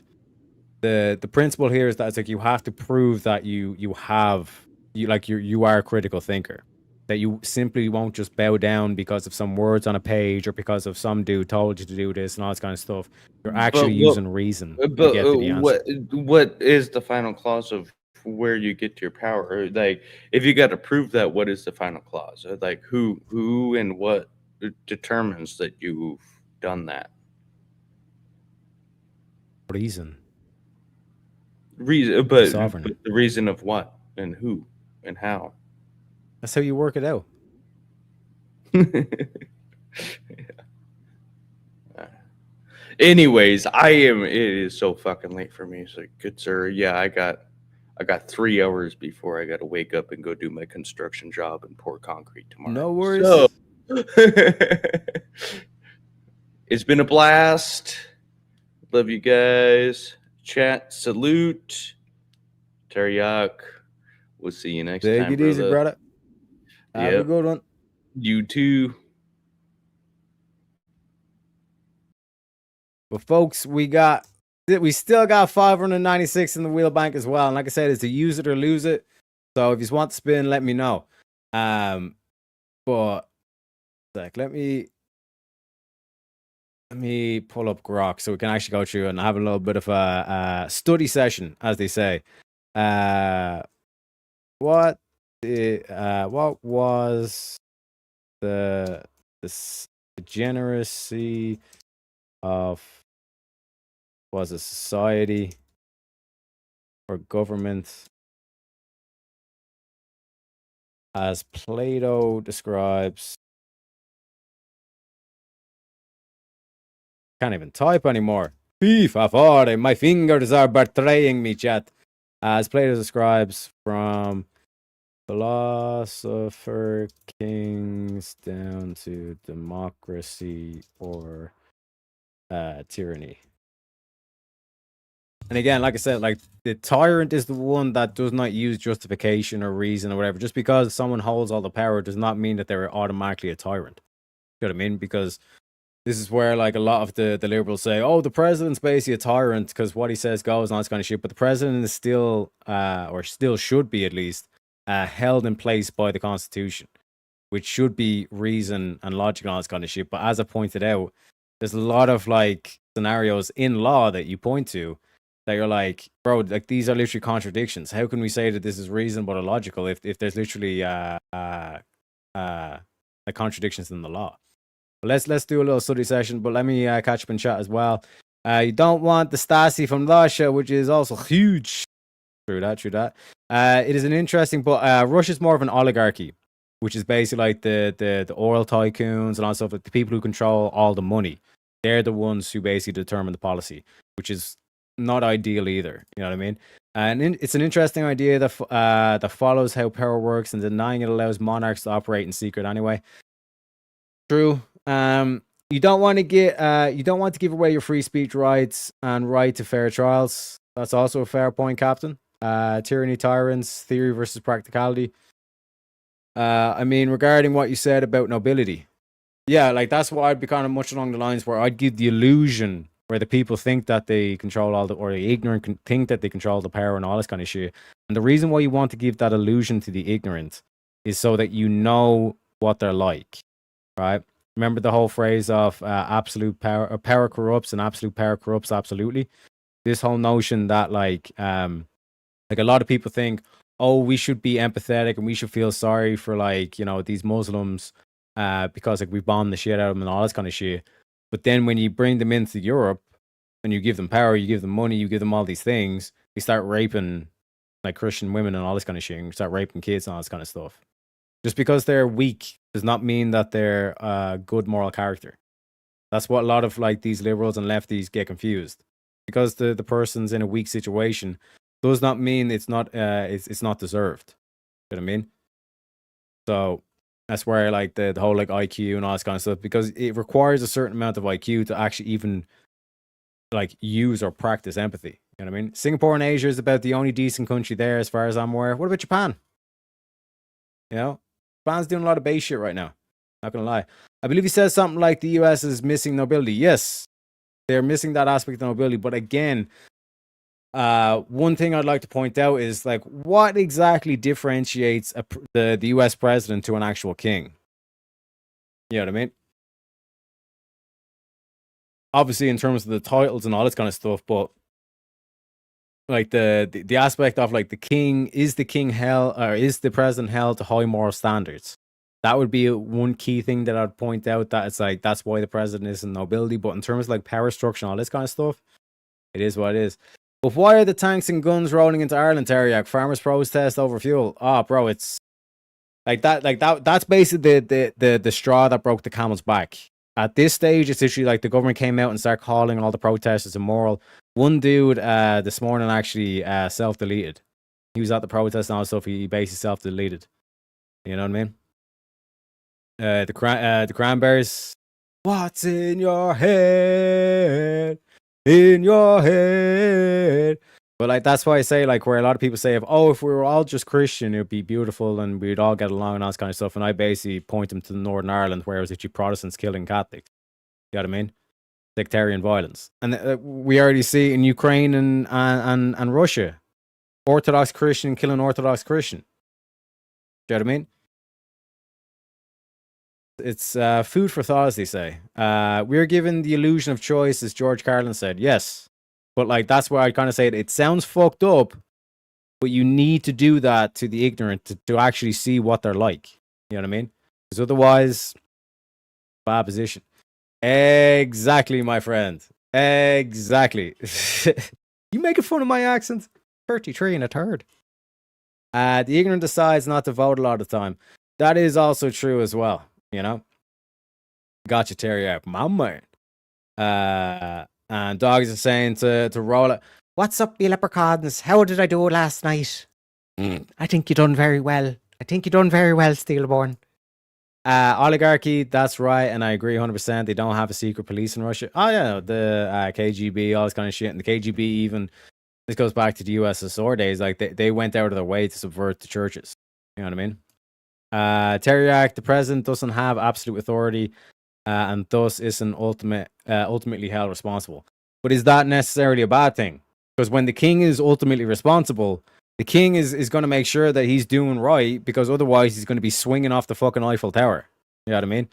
The principle here is that it's like you have to prove that you are a critical thinker. That you simply won't just bow down because of some words on a page or because of some dude told you to do this and all this kind of stuff. You're actually using reason to get to the answer. What is the final clause of where you get to your power? Like, if you got to prove that, what is the final clause? Like, who and what determines that you've done that? Reason, but sovereign. But the reason of what and who and how? That's how you work it out. Anyways, it is so fucking late for me. So good sir. Yeah, I got 3 hours before I gotta wake up and go do my construction job and pour concrete tomorrow. No worries. So, it's been a blast. Love you guys. Chat, salute. Teriyaki. We'll see you next time. Take it easy, brother. Have a good one. You too. But folks, we still got 596 in the wheel bank as well. And like I said, it's a use it or lose it. So if you want to spin, let me know. But like, let me pull up Grok so we can actually go through and have a little bit of a study session, as they say. What was the degeneracy of was a society or government as Plato describes? Can't even type anymore. My fingers are betraying me, chat. As Plato describes, from philosopher kings down to democracy or tyranny. And again, like I said, like the tyrant is the one that does not use justification or reason or whatever. Just because someone holds all the power does not mean that they're automatically a tyrant. You know what I mean? Because this is where like a lot of the liberals say, oh, the president's basically a tyrant because what he says goes and all this kind of shit. But the president is still, or still should be at least, held in place by the Constitution, which should be reason and logic and all this kind of shit. But as I pointed out, there's a lot of like scenarios in law that you point to that you're like, bro, like these are literally contradictions. How can we say that this is reasonable or logical if there's literally like contradictions in the law? But let's do a little study session, but let me catch up in chat as well. You don't want the Stasi from Russia, which is also huge. True that, true that. It is an interesting, but Russia's more of an oligarchy, which is basically like the oil tycoons and all stuff, like the people who control all the money. They're the ones who basically determine the policy, which is not ideal either. You know what I mean? And it's an interesting idea that follows how power works, and denying it allows monarchs to operate in secret anyway. True. You don't want to give away your free speech rights and right to fair trials. That's also a fair point, Captain. Tyranny, tyrants, theory versus practicality. I mean, regarding what you said about nobility, yeah, like that's what I'd be kind of much along the lines where I'd give the illusion where the people think that they control all the, or the ignorant think that they control the power and all this kind of shit. And the reason why you want to give that illusion to the ignorant is so that you know what they're like, right? Remember the whole phrase of absolute power, power corrupts, and absolute power corrupts absolutely. This whole notion that like a lot of people think, oh, we should be empathetic and we should feel sorry for like, you know, these Muslims because like we bombed the shit out of them and all this kind of shit. But then when you bring them into Europe and you give them power, you give them money, you give them all these things, they start raping like Christian women and all this kind of shit, and start raping kids and all this kind of stuff. Just because they're weak does not mean that they're good moral character. That's what a lot of like these liberals and lefties get confused. Because the person's in a weak situation does not mean it's not deserved. You know what I mean? So that's where like the whole like IQ and all this kind of stuff, because it requires a certain amount of IQ to actually even like use or practice empathy. You know what I mean? Singapore and Asia is about the only decent country there as far as I'm aware. What about Japan? You know? Japan's doing a lot of base shit right now. Not gonna lie. I believe he says something like the US is missing nobility. Yes, they're missing that aspect of nobility. But again, one thing I'd like to point out is like what exactly differentiates the US president to an actual king? You know what I mean? Obviously, in terms of the titles and all this kind of stuff, but like the aspect of like the president held to high moral standards? That would be one key thing that I'd point out, that it's like that's why the president isn't nobility. But in terms of like power structure and all this kind of stuff, it is what it is. But why are the tanks and guns rolling into Ireland, Teriak? Farmers protest over fuel. Oh, bro, it's like that. Like that's basically the straw that broke the camel's back. At this stage, it's literally like the government came out and started calling all the protesters immoral. One dude this morning actually self-deleted. He was at the protest and all stuff. He basically self-deleted. You know what I mean? The Cranberries. What's in your head? In your head. But like that's why I say like where a lot of people say if we were all just Christian, it would be beautiful and we'd all get along and all this kind of stuff. And I basically point them to Northern Ireland, where it was actually Protestants killing Catholics. You know what I mean? Sectarian violence. And we already see in Ukraine and Russia, Orthodox Christian killing Orthodox Christian. Do you know what I mean? It's food for thought, as they say. We're given the illusion of choice, as George Carlin said. Yes. But like that's where I kind of say it sounds fucked up, but you need to do that to the ignorant to actually see what they're like. You know what I mean? Because otherwise, bad position. Exactly, my friend. Exactly. You making fun of my accent? 33 and a third. The ignorant decides not to vote a lot of the time. That is also true as well. You know? Gotcha, Terry. My man. And Dogs are saying to roll it. What's up, you leprechauns? How did I do last night? I think you done very well. Steelborn. Oligarchy, that's right, and I agree 100%. They don't have a secret police in Russia. Oh yeah, the KGB, all this kind of shit. And the KGB even, this goes back to the USSR days, like they went out of their way to subvert the churches. You know what I mean? Teriak, the president doesn't have absolute authority and thus isn't ultimately held responsible. But is that necessarily a bad thing? Because when the king is ultimately responsible, the king is going to make sure that he's doing right, because otherwise he's going to be swinging off the fucking Eiffel Tower. You know what I mean?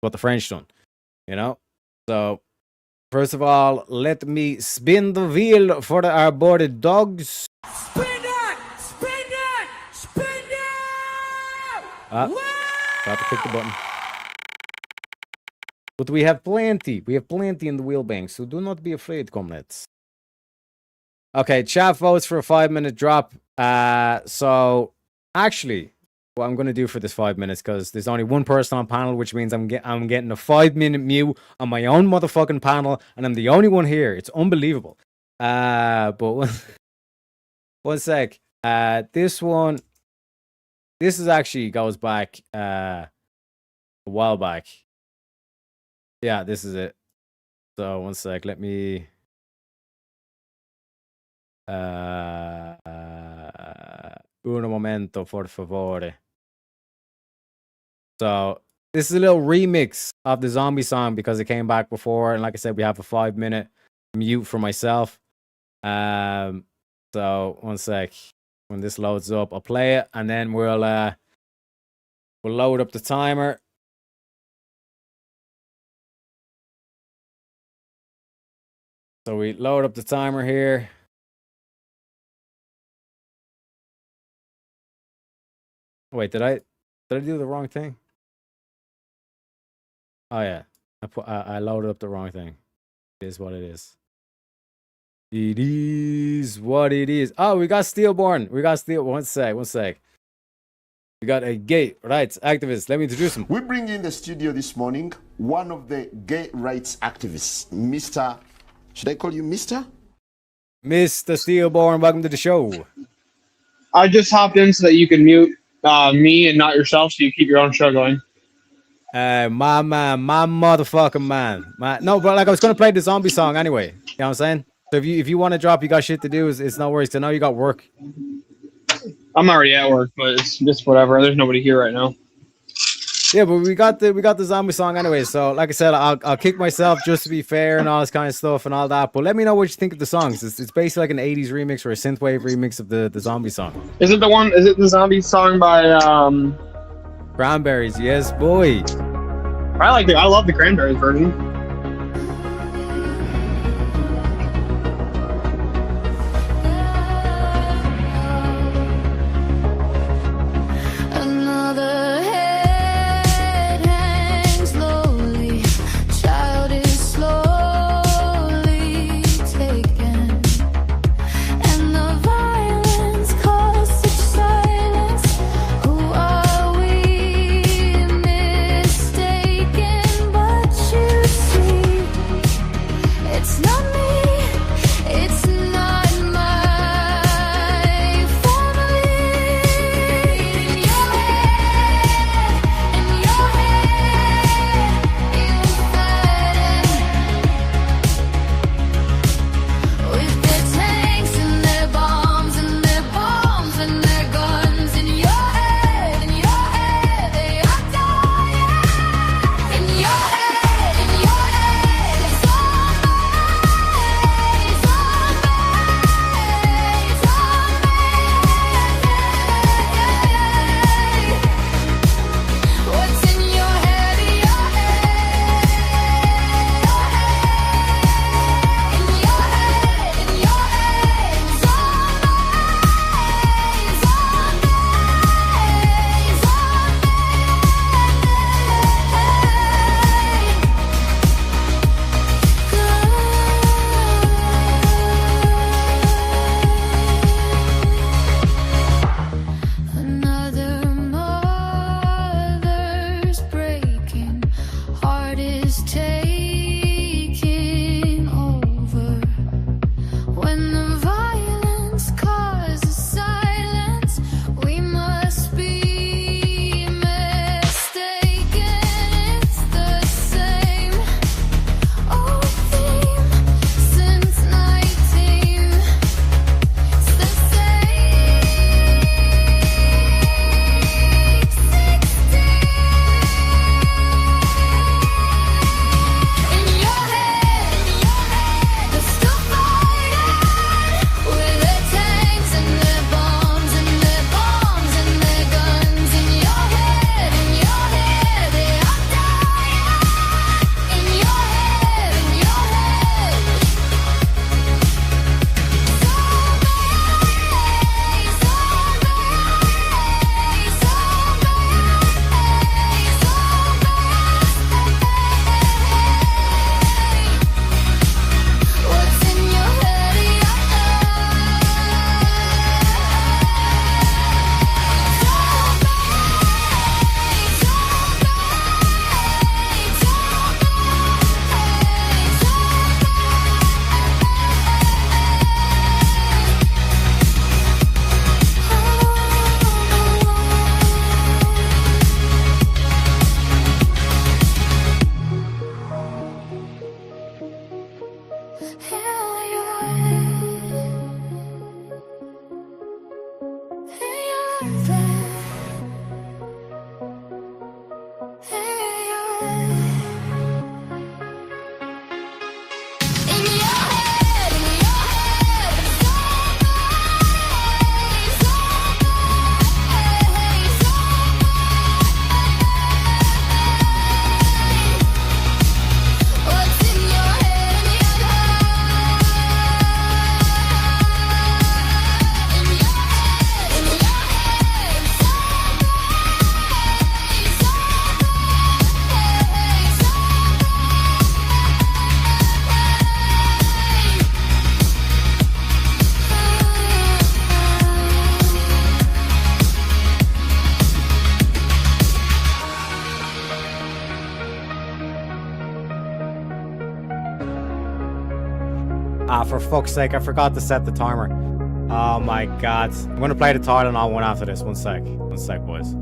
What the French done. You know? So, first of all, let me spin the wheel for our boarded dogs. Spin it! Spin it! Spin it! Got to click the button. But we have plenty. We have plenty in the wheel bank, so do not be afraid, comrades. Okay, chat votes for a 5-minute drop. So actually, what I'm going to do for this 5 minutes, because there's only one person on panel, which means I'm getting a 5-minute mute on my own motherfucking panel, and I'm the only one here. It's unbelievable. But one sec. This is actually goes back a while back. Yeah, this is it. So one sec. Let me. Uno momento, por favore. So this is a little remix of the zombie song because it came back before, and like I said, we have a 5-minute mute for myself. So one sec. When this loads up, I'll play it, and then we'll load up the timer. So we load up the timer here. Wait, did I do the wrong thing? Oh yeah, I loaded up the wrong thing. It is what it is. It is what it is. Oh, we got Steelborn. We got Steel. One sec. We got a gay rights activist. Let me introduce him. We bring in the studio this morning one of the gay rights activists, Mr. Should I call you Mr.? Mr. Steelborn, welcome to the show. I just hopped in so that you can mute me and not yourself, so you keep your own show going. My man, my motherfucking man. No, but like I was gonna play the zombie song anyway. You know what I'm saying? So if you want to drop, you got shit to do. It's no worries. I know you got work. I'm already at work, but it's just whatever. There's nobody here right now. Yeah, but we got the zombie song anyway. So like I said, I'll kick myself just to be fair and all this kind of stuff and all that. But let me know what you think of the songs. It's basically like an 80s remix or a synthwave remix of the zombie song. Is it the zombie song by Cranberries? Yes, boy. I love the Cranberries version. Another head hangs lowly, child is slowly taken, and the violence caused such silence. Who are we mistaken? But you Ah, for fuck's sake, I forgot to set the timer. Oh my god. I'm gonna play the Tylenol one after this. One sec, boys.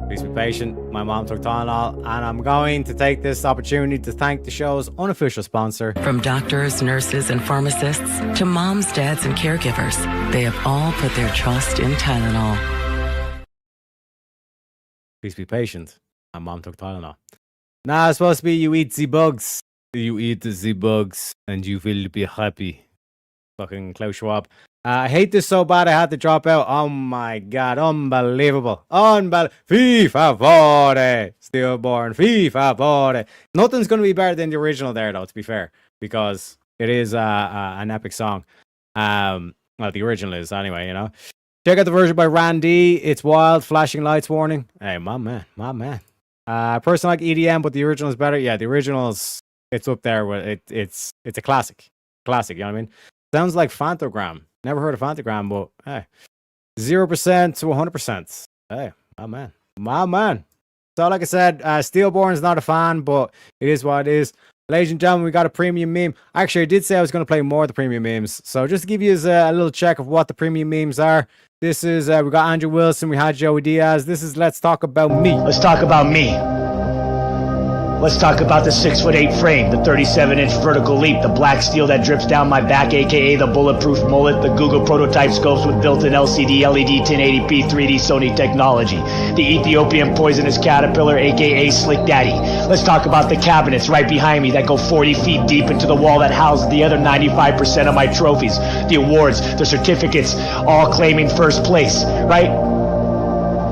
Please be patient. My mom took Tylenol, and I'm going to take this opportunity to thank the show's unofficial sponsor. From doctors, nurses, and pharmacists to moms, dads, and caregivers, they have all put their trust in Tylenol. Please be patient. My mom took Tylenol. Nah, it's supposed to be you eat the bugs. You eat the bugs, and you will be happy. Fucking Klaus Schwab. I hate this so bad I had to drop out. Oh my god, unbelievable. Fy favore. Stillborn. Fy favore. Nothing's going to be better than the original there, though, to be fair, because it is an epic song. Well, the original is anyway, you know. Check out the version by Randy. It's wild. Flashing lights warning. Hey, my man. Personally like EDM, but the original is better. Yeah, the original's it's up there with it's a classic. Classic, you know what I mean? Sounds like Phantogram. Never heard of Phantogram, but hey. 0% to 100%. Hey, my man. So like I said, Steelborn's not a fan, but it is what it is. Ladies and gentlemen, we got a premium meme. Actually, I did say I was going to play more of the premium memes. So just to give you a little check of what the premium memes are. This is, we got Andrew Wilson, we had Joey Diaz. This is Let's Talk About Me. Let's talk about me. Let's talk about the 6'8" frame, the 37-inch vertical leap, the black steel that drips down my back, aka the bulletproof mullet, the Google prototype scopes with built-in LCD, LED, 1080p, 3D Sony technology, the Ethiopian poisonous caterpillar, aka Slick Daddy. Let's talk about the cabinets right behind me that go 40 feet deep into the wall that houses the other 95% of my trophies, the awards, the certificates, all claiming first place, right?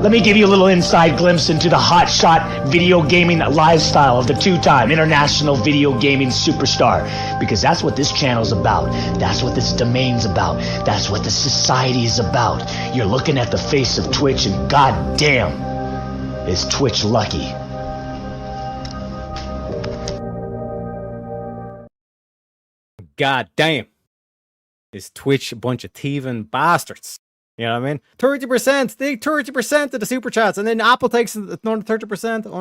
Let me give you a little inside glimpse into the hotshot video gaming lifestyle of the two-time international video gaming superstar. Because that's what this channel's about. That's what this domain's about. That's what the society is about. You're looking at the face of Twitch and goddamn, is Twitch lucky. God damn. Is Twitch a bunch of thieving bastards? You know what I mean? 30%, they 30% of the super chats, and then Apple takes another 30%.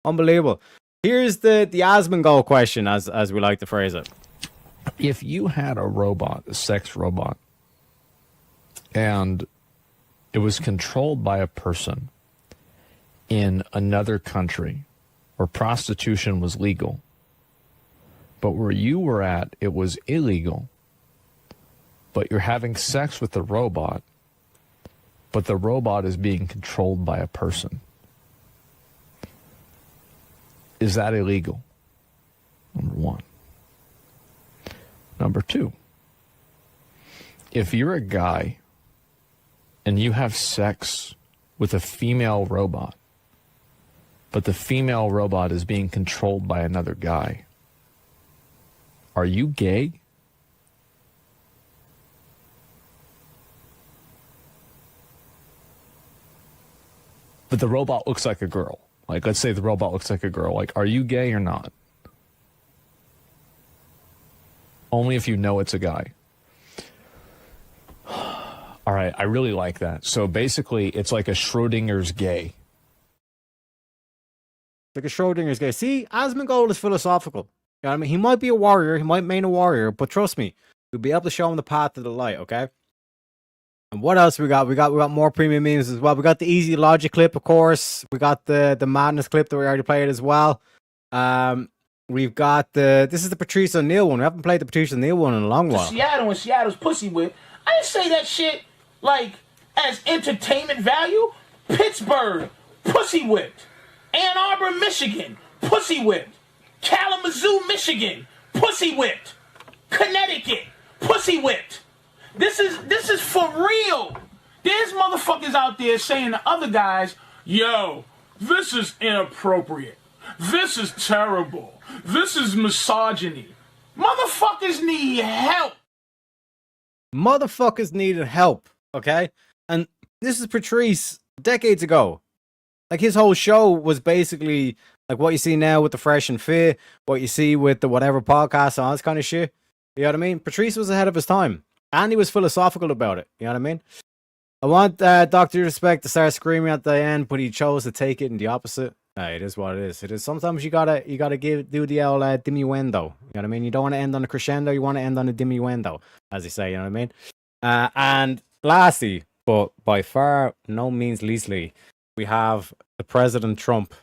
Unbelievable. Here's the Asmongold question, as we like to phrase it. If you had a robot, a sex robot, and it was controlled by a person in another country where prostitution was legal, but where you were at, it was illegal, but you're having sex with the robot, but the robot is being controlled by a person. Is that illegal? Number one. Number two, if you're a guy and you have sex with a female robot, but the female robot is being controlled by another guy, are you gay? But the robot looks like a girl. Like, let's say the robot looks like a girl. Like, are you gay or not? Only if you know it's a guy. All right, I really like that. So basically, it's like a Schrodinger's gay. Like a Schrodinger's gay. See, Asmongold is philosophical. You know what I mean? He might be a warrior, he might main a warrior, but trust me, we'll be able to show him the path to the light, okay? And what else we got? We got more premium memes as well. We got the Easy Logic clip, of course. We got the Madness clip that we already played as well. We've got this is the Patrice O'Neal one. We haven't played the Patrice O'Neal one in a long while. Seattle and Seattle's pussy whipped. I didn't say that shit like as entertainment value. Pittsburgh, pussy whipped. Ann Arbor, Michigan, pussy whipped. Kalamazoo, Michigan, pussy whipped. Connecticut, pussy whipped. This is for real. There's motherfuckers out there saying to other guys, yo, this is inappropriate. This is terrible. This is misogyny. Motherfuckers need help. Motherfuckers needed help, okay? And this is Patrice decades ago. Like, his whole show was basically like what you see now with the Fresh and Fit, what you see with the whatever podcast and all this kind of shit. You know what I mean? Patrice was ahead of his time. And he was philosophical about it. You know what I mean? I want Dr. Respect to start screaming at the end, but he chose to take it in the opposite. It is what it is. It is. Sometimes you gotta do the old diminuendo. You know what I mean? You don't want to end on a crescendo. You want to end on a diminuendo, as they say. You know what I mean? And lastly, but by far no means leastly, we have the President Trump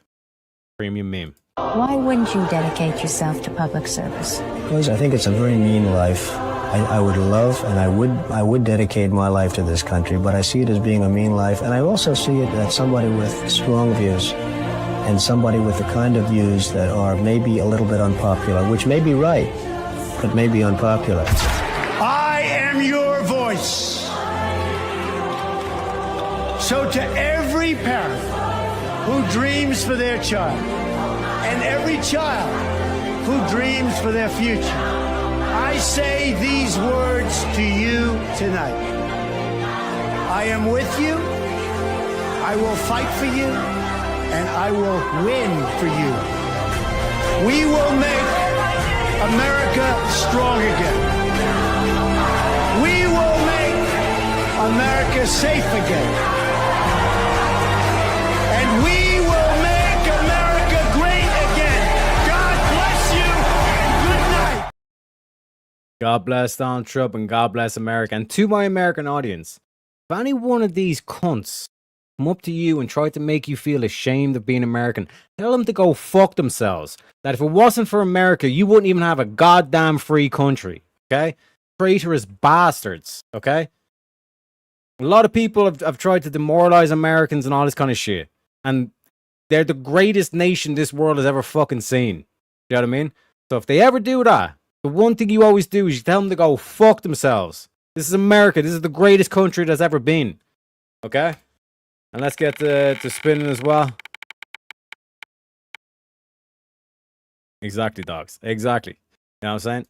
premium meme. Why wouldn't you dedicate yourself to public service? Because I think it's a very mean life. I would love and I would dedicate my life to this country, but I see it as being a mean life, and I also see it as somebody with strong views and somebody with the kind of views that are maybe a little bit unpopular, which may be right, but may be unpopular. I am your voice. So to every parent who dreams for their child and every child who dreams for their future, I say these words to you tonight. I am with you. I will fight for you. And I will win for you. We will make America strong again. We will make America safe again. And we will make America great again. God bless you and good night. God bless Donald Trump and God bless America. And to my American audience, if any one of these cunts come up to you and try to make you feel ashamed of being American, tell them to go fuck themselves. That if it wasn't for America, you wouldn't even have a goddamn free country. Okay? Traitorous bastards. Okay? A lot of people have tried to demoralize Americans and all this kind of shit. And they're the greatest nation this world has ever fucking seen. You know what I mean? So if they ever do that, the one thing you always do is you tell them to go fuck themselves. This is America. This is the greatest country that's ever been. Okay? And let's get to spinning as well. Exactly, dogs. Exactly. You know what I'm saying?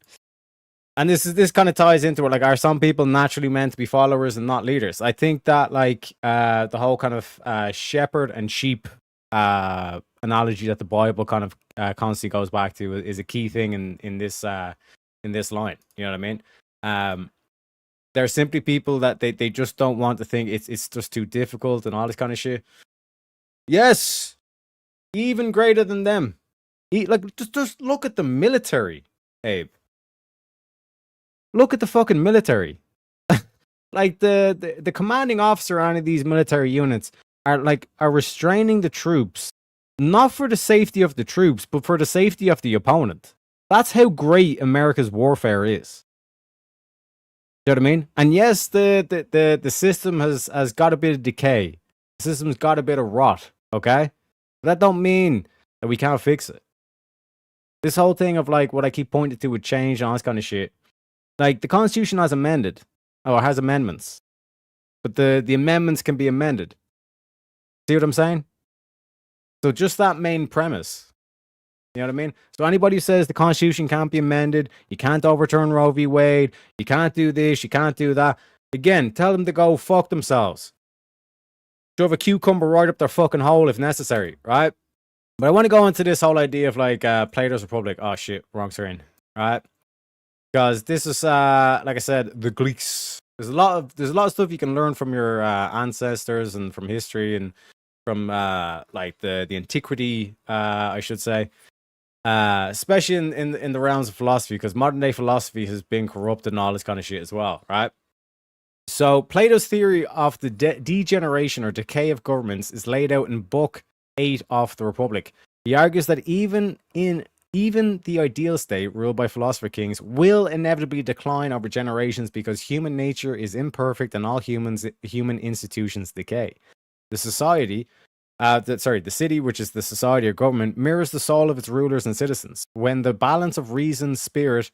And this kind of ties into it. Like, are some people naturally meant to be followers and not leaders? I think that, like, the whole kind of shepherd and sheep analogy that the Bible kind of constantly goes back to is a key thing in this line. You know what I mean? They're simply people that they just don't want to think it's just too difficult and all this kind of shit. Yes, even greater than them. Like, just look at the military, Abe. Look at the fucking military. Like the commanding officer on any of these military units are restraining the troops, not for the safety of the troops, but for the safety of the opponent. That's how great America's warfare is. You know what I mean? And yes, the system has got a bit of decay. The system's got a bit of rot, okay? But that don't mean that we can't fix it. This whole thing of, like, what I keep pointing to with change and all this kind of shit. Like, the Constitution has has amendments. But the amendments can be amended. See what I'm saying? So just that main premise. You know what I mean? So anybody who says the Constitution can't be amended, you can't overturn Roe v. Wade, you can't do this, you can't do that, again, tell them to go fuck themselves. Shove a cucumber right up their fucking hole if necessary, right? But I want to go into this whole idea of, like, Plato's Republic. Oh shit, wrong screen, right? Because this is, like I said, the Greeks. There's a lot of stuff you can learn from your ancestors and from history and from like the antiquity, I should say. Especially in the realms of philosophy, because modern day philosophy has been corrupted and all this kind of shit as well, right? So Plato's theory of the degeneration or decay of governments is laid out in Book 8 of the Republic. He argues that even the ideal state ruled by philosopher kings will inevitably decline over generations because human nature is imperfect and all human institutions decay. The city, which is the society or government, mirrors the soul of its rulers and citizens. When the balance of reason, spirit,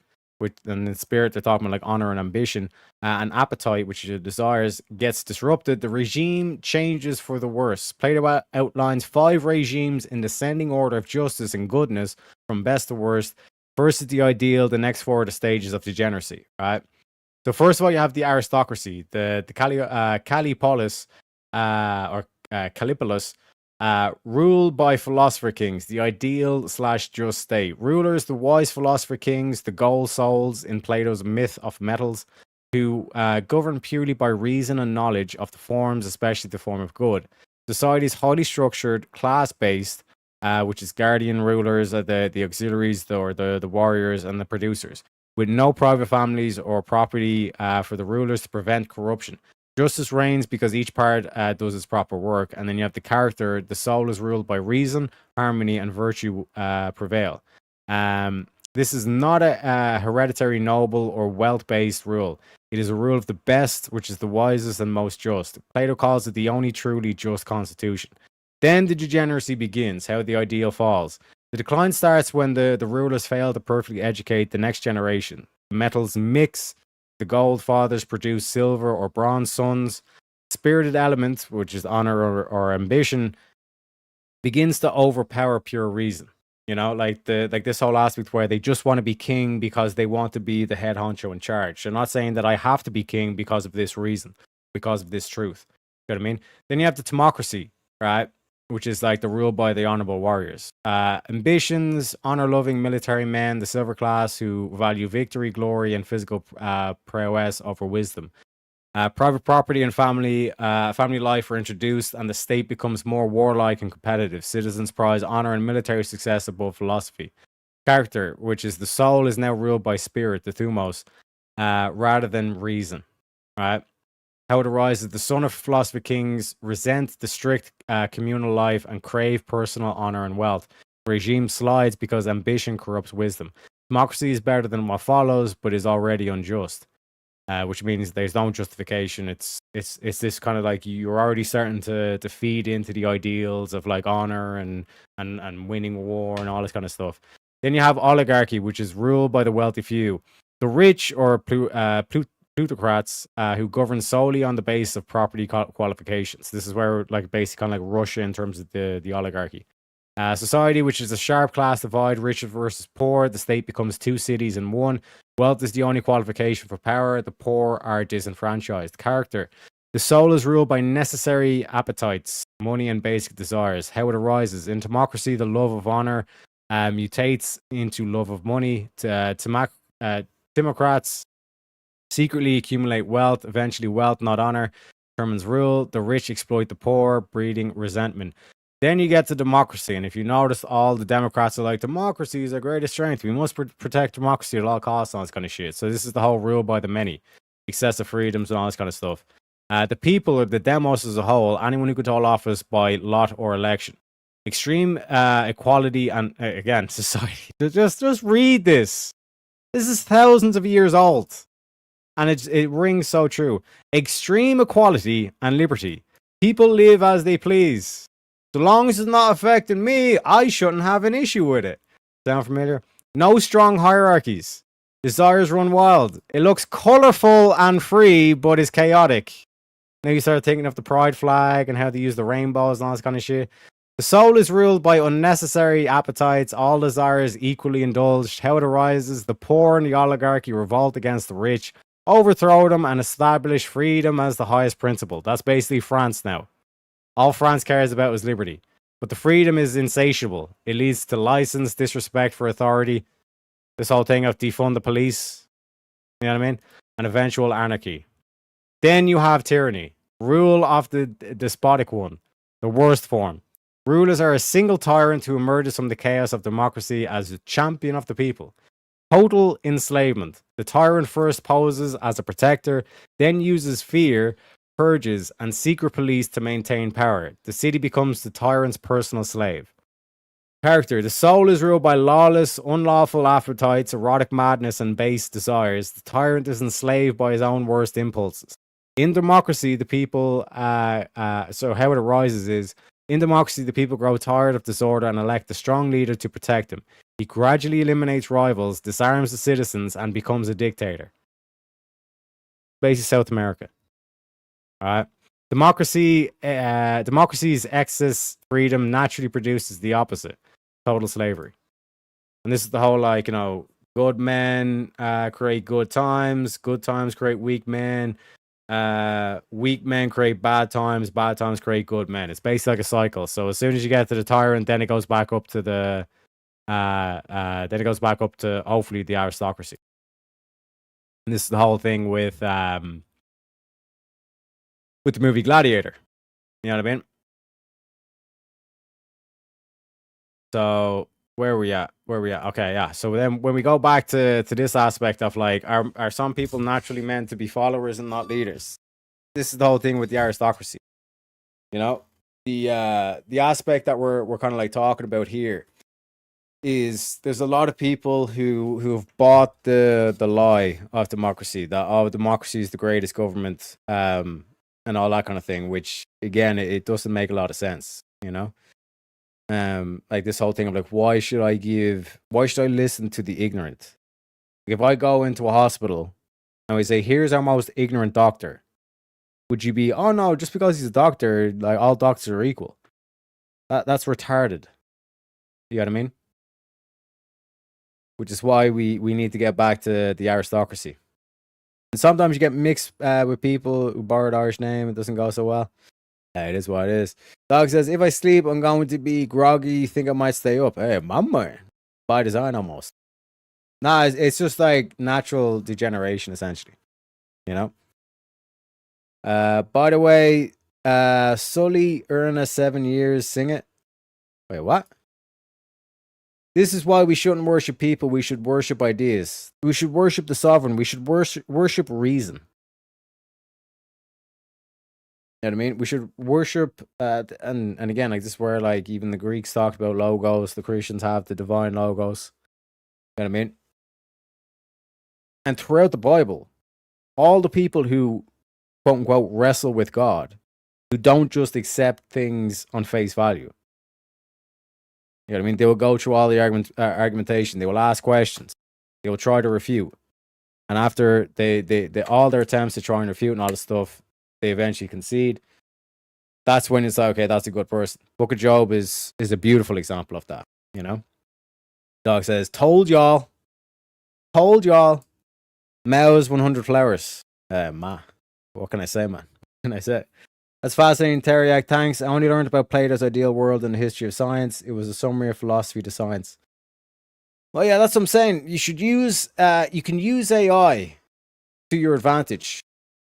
and in spirit they're talking about like honor and ambition, and appetite, which are desires, gets disrupted, the regime changes for the worse. Plato outlines 5 regimes in descending order of justice and goodness from best to worst. First is the ideal, the next 4 are the stages of degeneracy, right? So first of all, you have the aristocracy, the Callipolis, or Callipolis, ruled by philosopher kings, the ideal / just state. Rulers, the wise philosopher kings, the goal souls in Plato's myth of metals, who govern purely by reason and knowledge of the forms, especially the form of good. Society is highly structured, class-based, which is guardian rulers, the auxiliaries, the warriors, and the producers, with no private families or property for the rulers to prevent corruption. Justice reigns because each part does its proper work, and then you have the character. The soul is ruled by reason, harmony, and virtue prevail. This is not a hereditary, noble, or wealth-based rule. It is a rule of the best, which is the wisest and most just. Plato calls it the only truly just constitution. Then the degeneracy begins, how the ideal falls. The decline starts when the rulers fail to perfectly educate the next generation. The metals mix. The gold fathers produce silver or bronze sons. Spirited element, which is honor or ambition, begins to overpower pure reason. You know, like this whole aspect where they just want to be king because they want to be the head honcho in charge. They're not saying that I have to be king because of this reason, because of this truth. You know what I mean? Then you have the democracy, right? Which is like the rule by the honorable warriors. Ambitions, honor-loving military men, the silver class who value victory, glory, and physical prowess over wisdom. Private property and family life are introduced, and the state becomes more warlike and competitive. Citizens prize honor and military success above philosophy. Character, which is the soul, is now ruled by spirit, the thumos, rather than reason. Right? How it arises: the son of philosopher kings resent the strict communal life and crave personal honor and wealth. The regime slides because ambition corrupts wisdom. Democracy is better than what follows, but is already unjust. Which means there's no justification. It's this kind of like you're already starting to feed into the ideals of like honor and winning war and all this kind of stuff. Then you have oligarchy, which is ruled by the wealthy few. The rich or plutocrats who govern solely on the basis of property qualifications. This is where like basically kind of like Russia in terms of the oligarchy. Society, which is a sharp class divide, rich versus poor. The state becomes two cities in one. Wealth is the only qualification for power. The poor are disenfranchised. Character. The soul is ruled by necessary appetites, money, and basic desires. How it arises. In democracy, the love of honor mutates into love of money. Democrats secretly accumulate wealth. Eventually, wealth, not honor, determines rule. The rich exploit the poor, breeding resentment. Then you get to democracy, and if you notice, all the Democrats are like, democracy is our greatest strength. We must protect democracy at all costs and all this kind of shit. So this is the whole rule by the many. Excessive freedoms and all this kind of stuff. The people, or the demos as a whole, anyone who could hold office by lot or election. Extreme equality and, again, society. Just read this. This is thousands of years old. And it rings so true. Extreme equality and liberty. People live as they please. So long as it's not affecting me, I shouldn't have an issue with it. Sound familiar? No strong hierarchies. Desires run wild. It looks colorful and free, but is chaotic. Now you start thinking of the pride flag and how they use the rainbows and all this kind of shit. The soul is ruled by unnecessary appetites, all desires equally indulged. How it arises: the poor and the oligarchy revolt against the rich, overthrow them, and establish freedom as the highest principle. That's basically France now. All France cares about is liberty. But the freedom is insatiable. It leads to license, disrespect for authority, this whole thing of defund the police, you know what I mean? And eventual anarchy. Then you have tyranny. Rule of the despotic one. The worst form. Rulers are a single tyrant who emerges from the chaos of democracy as a champion of the people. Total enslavement. The tyrant first poses as a protector, then uses fear, purges, and secret police to maintain power. The city becomes the tyrant's personal slave. Character. The soul is ruled by lawless, unlawful appetites, erotic madness, and base desires. The tyrant is enslaved by his own worst impulses. In democracy, the people, so how it arises is, in democracy, the people grow tired of disorder and elect a strong leader to protect them. He gradually eliminates rivals, disarms the citizens, and becomes a dictator. Basically, South America. Alright. Democracy's excess freedom naturally produces the opposite: total slavery. And this is the whole, like, you know, good men create good times create weak men, weak men create bad times create good men. It's basically like a cycle. So as soon as you get to the tyrant, then it goes back up to the hopefully the aristocracy. And this is the whole thing with the movie Gladiator. You know what I mean? So where we at? Where we at? Okay, yeah. So then when we go back to this aspect of like, are some people naturally meant to be followers and not leaders? This is the whole thing with the aristocracy. You know, the aspect that we're kind of like talking about here is there's a lot of people who've bought the lie of democracy, that democracy is the greatest government, and all that kind of thing, which again it doesn't make a lot of sense, you know. Like this whole thing of like, why should I listen to the ignorant? If I go into a hospital and we say, here's our most ignorant doctor, would you be, oh no, just because he's a doctor, like all doctors are equal? That's retarded. You know what I mean? Which is why we need to get back to the aristocracy. And sometimes you get mixed with people who borrowed Irish name. It doesn't go so well. It is what it is. Dog says, if I sleep, I'm going to be groggy. Think I might stay up. Hey, mama. By design almost. Nah, it's just like natural degeneration, essentially. You know? By the way, Sully, Erna, 7 years, sing it. Wait, what? This is why we shouldn't worship people. We should worship ideas. We should worship the sovereign. We should worship reason. You know what I mean? We should worship, and again, like this is where like even the Greeks talked about logos. The Christians have the divine logos. You know what I mean? And throughout the Bible, all the people who quote unquote wrestle with God, who don't just accept things on face value. You know what I mean? They will go through all the argumentation. They will ask questions. They will try to refute. And after they all their attempts to try and refute and all this stuff, they eventually concede. That's when it's like, okay, that's a good person. Book of Job is a beautiful example of that, you know? Dog says, told y'all. Mao's 100 flowers. Ma. What can I say, man? What can I say? That's fascinating, Teriak. Thanks. I only learned about Plato's ideal world in the history of science. It was a summary of philosophy to science. Well, yeah, that's what I'm saying. You should use, you can use AI to your advantage.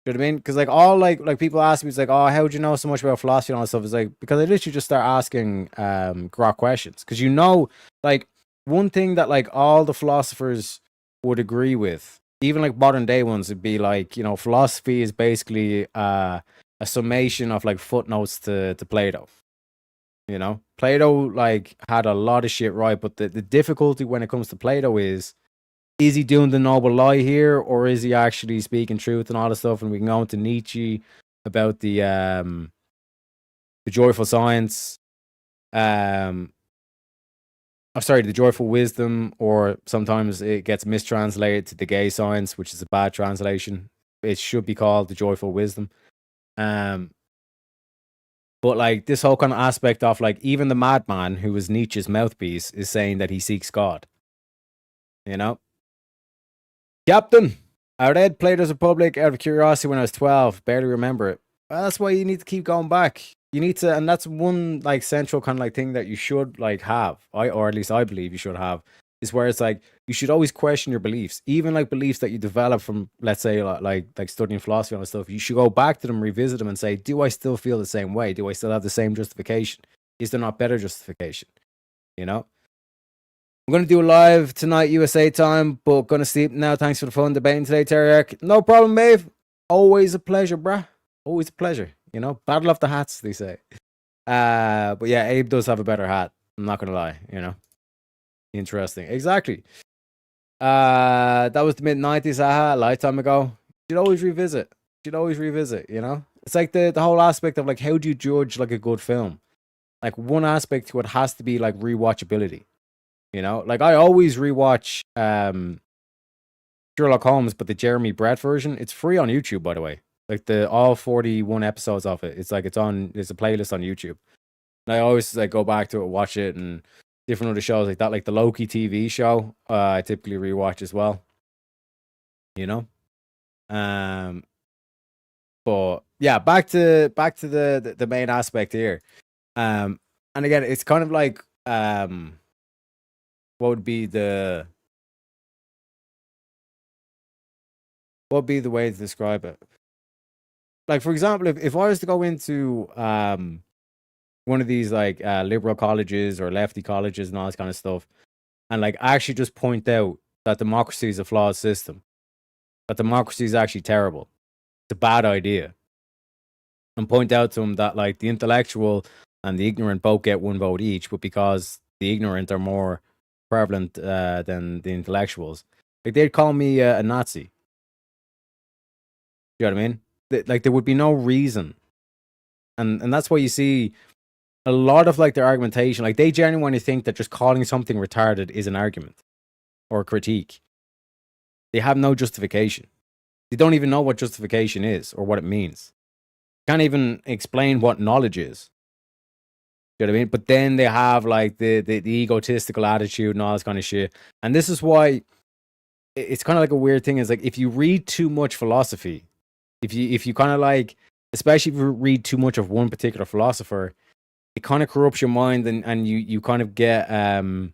You know what I mean? Because like all like people ask me, it's like, oh, how would you know so much about philosophy and all that stuff? It's like, because I literally just start asking grok questions. Because you know, like one thing that like all the philosophers would agree with, even like modern day ones, would be like, you know, philosophy is basically a summation of like footnotes to Plato. You know, Plato like had a lot of shit right, but the difficulty when it comes to Plato is he doing the noble lie here, or is he actually speaking truth and all this stuff? And we can go into Nietzsche about the joyful science, the joyful wisdom, or sometimes it gets mistranslated to the gay science, which is a bad translation. It should be called the joyful wisdom. But like this whole kind of aspect of like even the madman who was Nietzsche's mouthpiece is saying that he seeks God. You know? Captain, I read Plato's Republic out of curiosity when I was 12. Barely remember it. Well, that's why you need to keep going back. You need to, and that's one like central kind of like thing that you should like have. Or at least I believe you should have, is where it's like you should always question your beliefs, even like beliefs that you develop from, let's say, like studying philosophy and stuff. You should go back to them, revisit them, and say, do I still feel the same way? Do I still have the same justification? Is there not better justification? You know. I'm going to do a live tonight, USA time, but going to sleep now. Thanks for the fun debating today, Teriak. No problem, Maeve. Always a pleasure, bruh. Always a pleasure. You know, battle of the hats, they say. But yeah, Abe does have a better hat. I'm not going to lie, you know. Interesting. Exactly. That was the mid-90s, a lifetime ago. You should always revisit. You know. It's like the whole aspect of like, how do you judge like a good film? Like one aspect to it has to be like rewatchability. You know, like I always rewatch Sherlock Holmes, but the Jeremy Brett version, it's free on YouTube, by the way. Like all 41 episodes of it. It's like there's a playlist on YouTube. And I always like go back to it, watch it, and different other shows like that, like the Loki TV show. I typically rewatch as well. You know, but yeah, back to the main aspect here. And again, it's kind of like what would be the way to describe it? Like, for example, if I was to go into one of these like liberal colleges or lefty colleges and all this kind of stuff, and like actually just point out that democracy is a flawed system, that democracy is actually terrible, it's a bad idea, and point out to them that like the intellectual and the ignorant both get 1 vote each, but because the ignorant are more prevalent than the intellectuals, like they'd call me a Nazi. You know what I mean? Like there would be no reason, and that's why you see a lot of like their argumentation. Like they genuinely think that just calling something retarded is an argument or a critique. They have no justification. They don't even know what justification is or what it means. Can't even explain what knowledge is. You know what I mean? But then they have like the egotistical attitude and all this kind of shit. And this is why it's kind of like a weird thing. Is like if you read too much philosophy, if you kind of like, especially if you read too much of one particular philosopher, it kind of corrupts your mind, and you kind of get you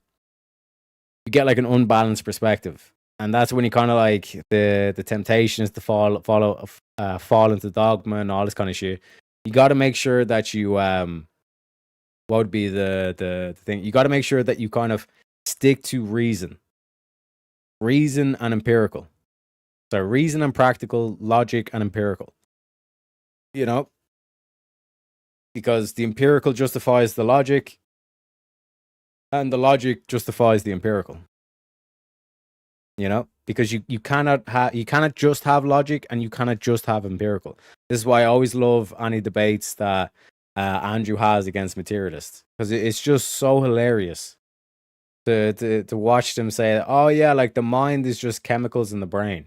get like an unbalanced perspective. And that's when you kind of like the temptation is to fall into dogma and all this kind of shit. You got to make sure that you what would be the thing? You got to make sure that you kind of stick to reason and empirical. So reason and practical, logic and empirical. You know, because the empirical justifies the logic, and the logic justifies the empirical. You know, because you cannot just have logic and you cannot just have empirical. This is why I always love any debates that Andrew has against materialists, because it's just so hilarious to watch them say, oh yeah, like the mind is just chemicals in the brain.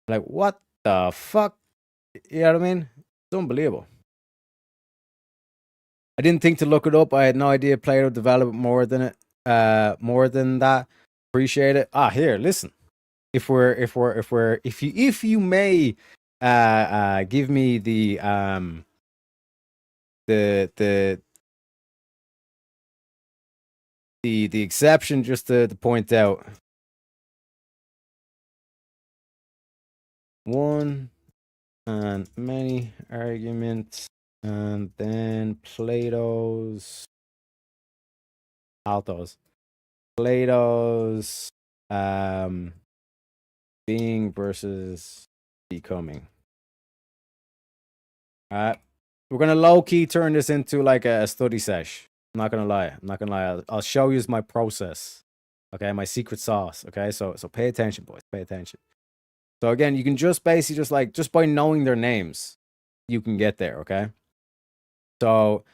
Like, what the fuck? You know what I mean? It's unbelievable. I didn't think to look it up. I had no idea Plato developed more than that. Appreciate it. Here, listen. If you may give me the exception just to point out one and many arguments, and then Plato's being versus becoming. Alright. We're gonna low-key turn this into like a study sesh. I'm not gonna lie. I'll show you my process. Okay, my secret sauce. Okay, so pay attention, boys. Pay attention. So again, you can just basically just by knowing their names, you can get there, okay? So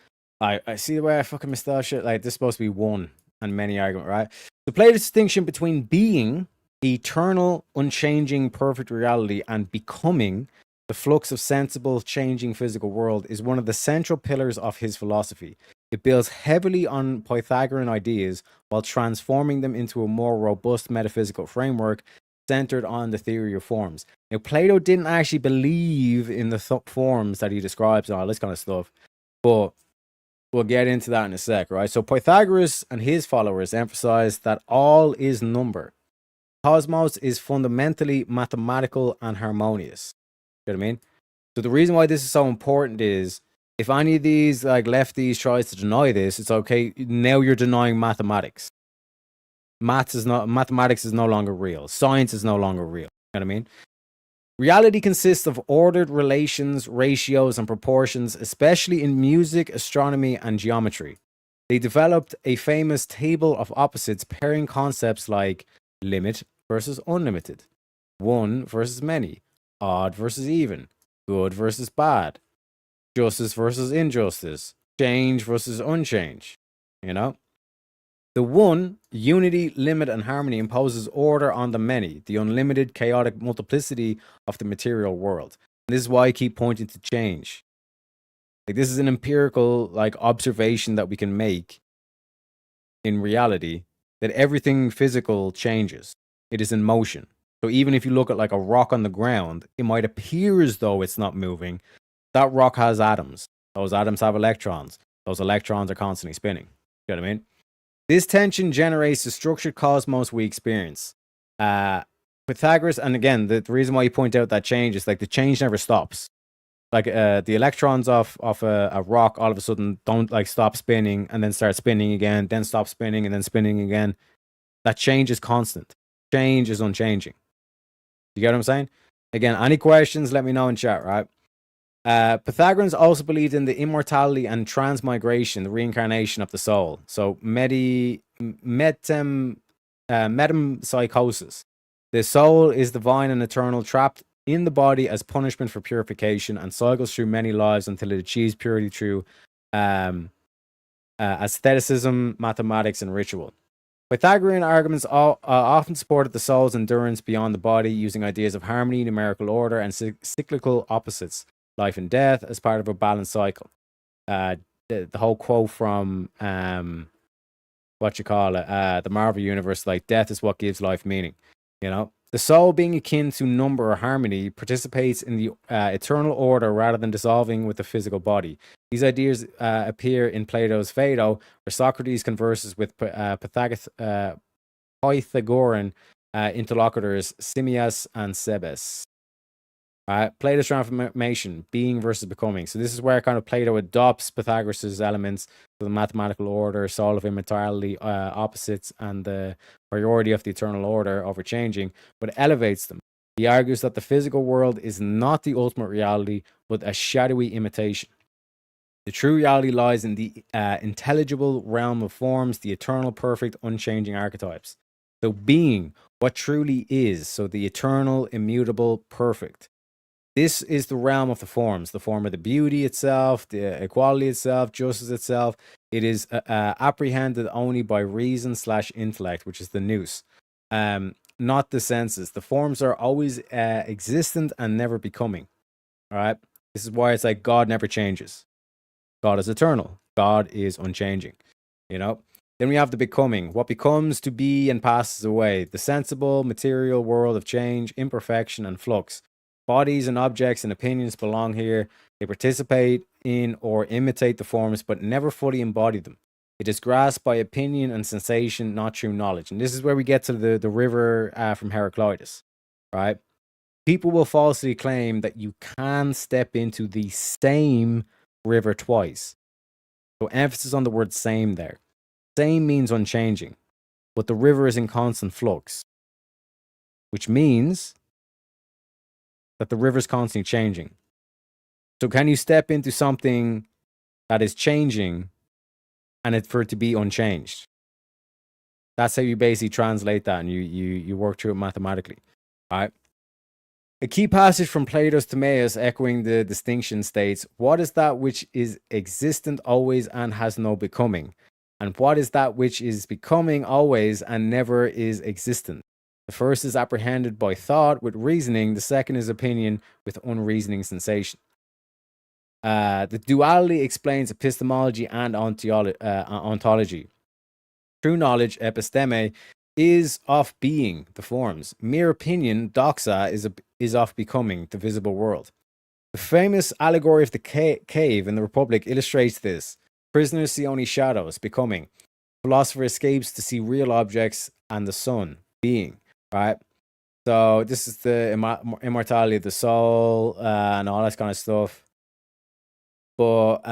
I see the way I fucking missed that shit. Like this is supposed to be one and many argument, right? To play the distinction between being eternal, unchanging, perfect reality and becoming the flux of sensible, changing physical world is one of the central pillars of his philosophy. It builds heavily on Pythagorean ideas while transforming them into a more robust metaphysical framework centered on the theory of forms. Now, Plato didn't actually believe in the forms that he describes and all this kind of stuff, but we'll get into that in a sec, right? So Pythagoras and his followers emphasized that all is number. Cosmos is fundamentally mathematical and harmonious. You know what I mean? So the reason why this is so important is if any of these like lefties tries to deny this, it's okay. Now you're denying mathematics. Mathematics is no longer real. Science is no longer real. You know what I mean? Reality consists of ordered relations, ratios, and proportions, especially in music, astronomy, and geometry. They developed a famous table of opposites pairing concepts like limit versus unlimited, one versus many, odd versus even, good versus bad, justice versus injustice, change versus unchange. You know? The one, unity, limit, and harmony imposes order on the many, the unlimited chaotic multiplicity of the material world. And this is why I keep pointing to change. Like this is an empirical like observation that we can make in reality, that everything physical changes. It is in motion. So even if you look at like a rock on the ground, it might appear as though it's not moving. That rock has atoms. Those atoms have electrons. Those electrons are constantly spinning. You know what I mean? This tension generates the structured cosmos we experience. Pythagoras, and again, the reason why you point out that change is like the change never stops. like the electrons of a rock all of a sudden don't like stop spinning and then start spinning again, then stop spinning and then spinning again. That change is constant. Change is unchanging. You get what I'm saying? Again, any questions, let me know in chat, right? Pythagoreans also believed in the immortality and transmigration, the reincarnation of the soul. So metempsychosis. The soul is divine and eternal, trapped in the body as punishment for purification, and cycles through many lives until it achieves purity through aestheticism, mathematics, and ritual. Pythagorean arguments often supported the soul's endurance beyond the body, using ideas of harmony, numerical order, and cyclical opposites, life and death, as part of a balanced cycle. The whole quote from the Marvel Universe, like, death is what gives life meaning. You know, the soul, being akin to number or harmony, participates in the eternal order rather than dissolving with the physical body. These ideas appear in Plato's Phaedo, where Socrates converses with Pythagorean interlocutors Simmias and Cebes. Plato's transformation, being versus becoming. So this is where kind of Plato adopts Pythagoras' elements, so the mathematical order, soul of immortality, opposites, and the priority of the eternal order over changing, but elevates them. He argues that the physical world is not the ultimate reality, but a shadowy imitation. The true reality lies in the intelligible realm of forms, the eternal, perfect, unchanging archetypes. So being, what truly is, so the eternal, immutable, perfect. This is the realm of the forms, the form of the beauty itself, the equality itself, justice itself. It is apprehended only by reason/intellect, which is the nous, not the senses. The forms are always existent and never becoming. All right. This is why it's like God never changes. God is eternal. God is unchanging. You know. Then we have the becoming, what becomes to be and passes away. The sensible, material world of change, imperfection, and flux. Bodies and objects and opinions belong here. They participate in or imitate the forms, but never fully embody them. It is grasped by opinion and sensation, not true knowledge. And this is where we get to the river from Heraclitus, right? People will falsely claim that you can step into the same river twice. So emphasis on the word same there. Same means unchanging, but the river is in constant flux, which means that the river is constantly changing. So can you step into something that is changing and for it to be unchanged? That's how you basically translate that, and you work through it mathematically. All right. A key passage from Plato's Timaeus, echoing the distinction, states, "What is that which is existent always and has no becoming? And what is that which is becoming always and never is existent? The first is apprehended by thought with reasoning. The second is opinion with unreasoning sensation." The duality explains epistemology and ontology. True knowledge, episteme, is of being, the forms. Mere opinion, doxa, is of becoming, the visible world. The famous allegory of the cave in the Republic illustrates this. Prisoners see only shadows, becoming. Philosopher escapes to see real objects and the sun, being. Right? So this is the immortality of the soul and all that kind of stuff. But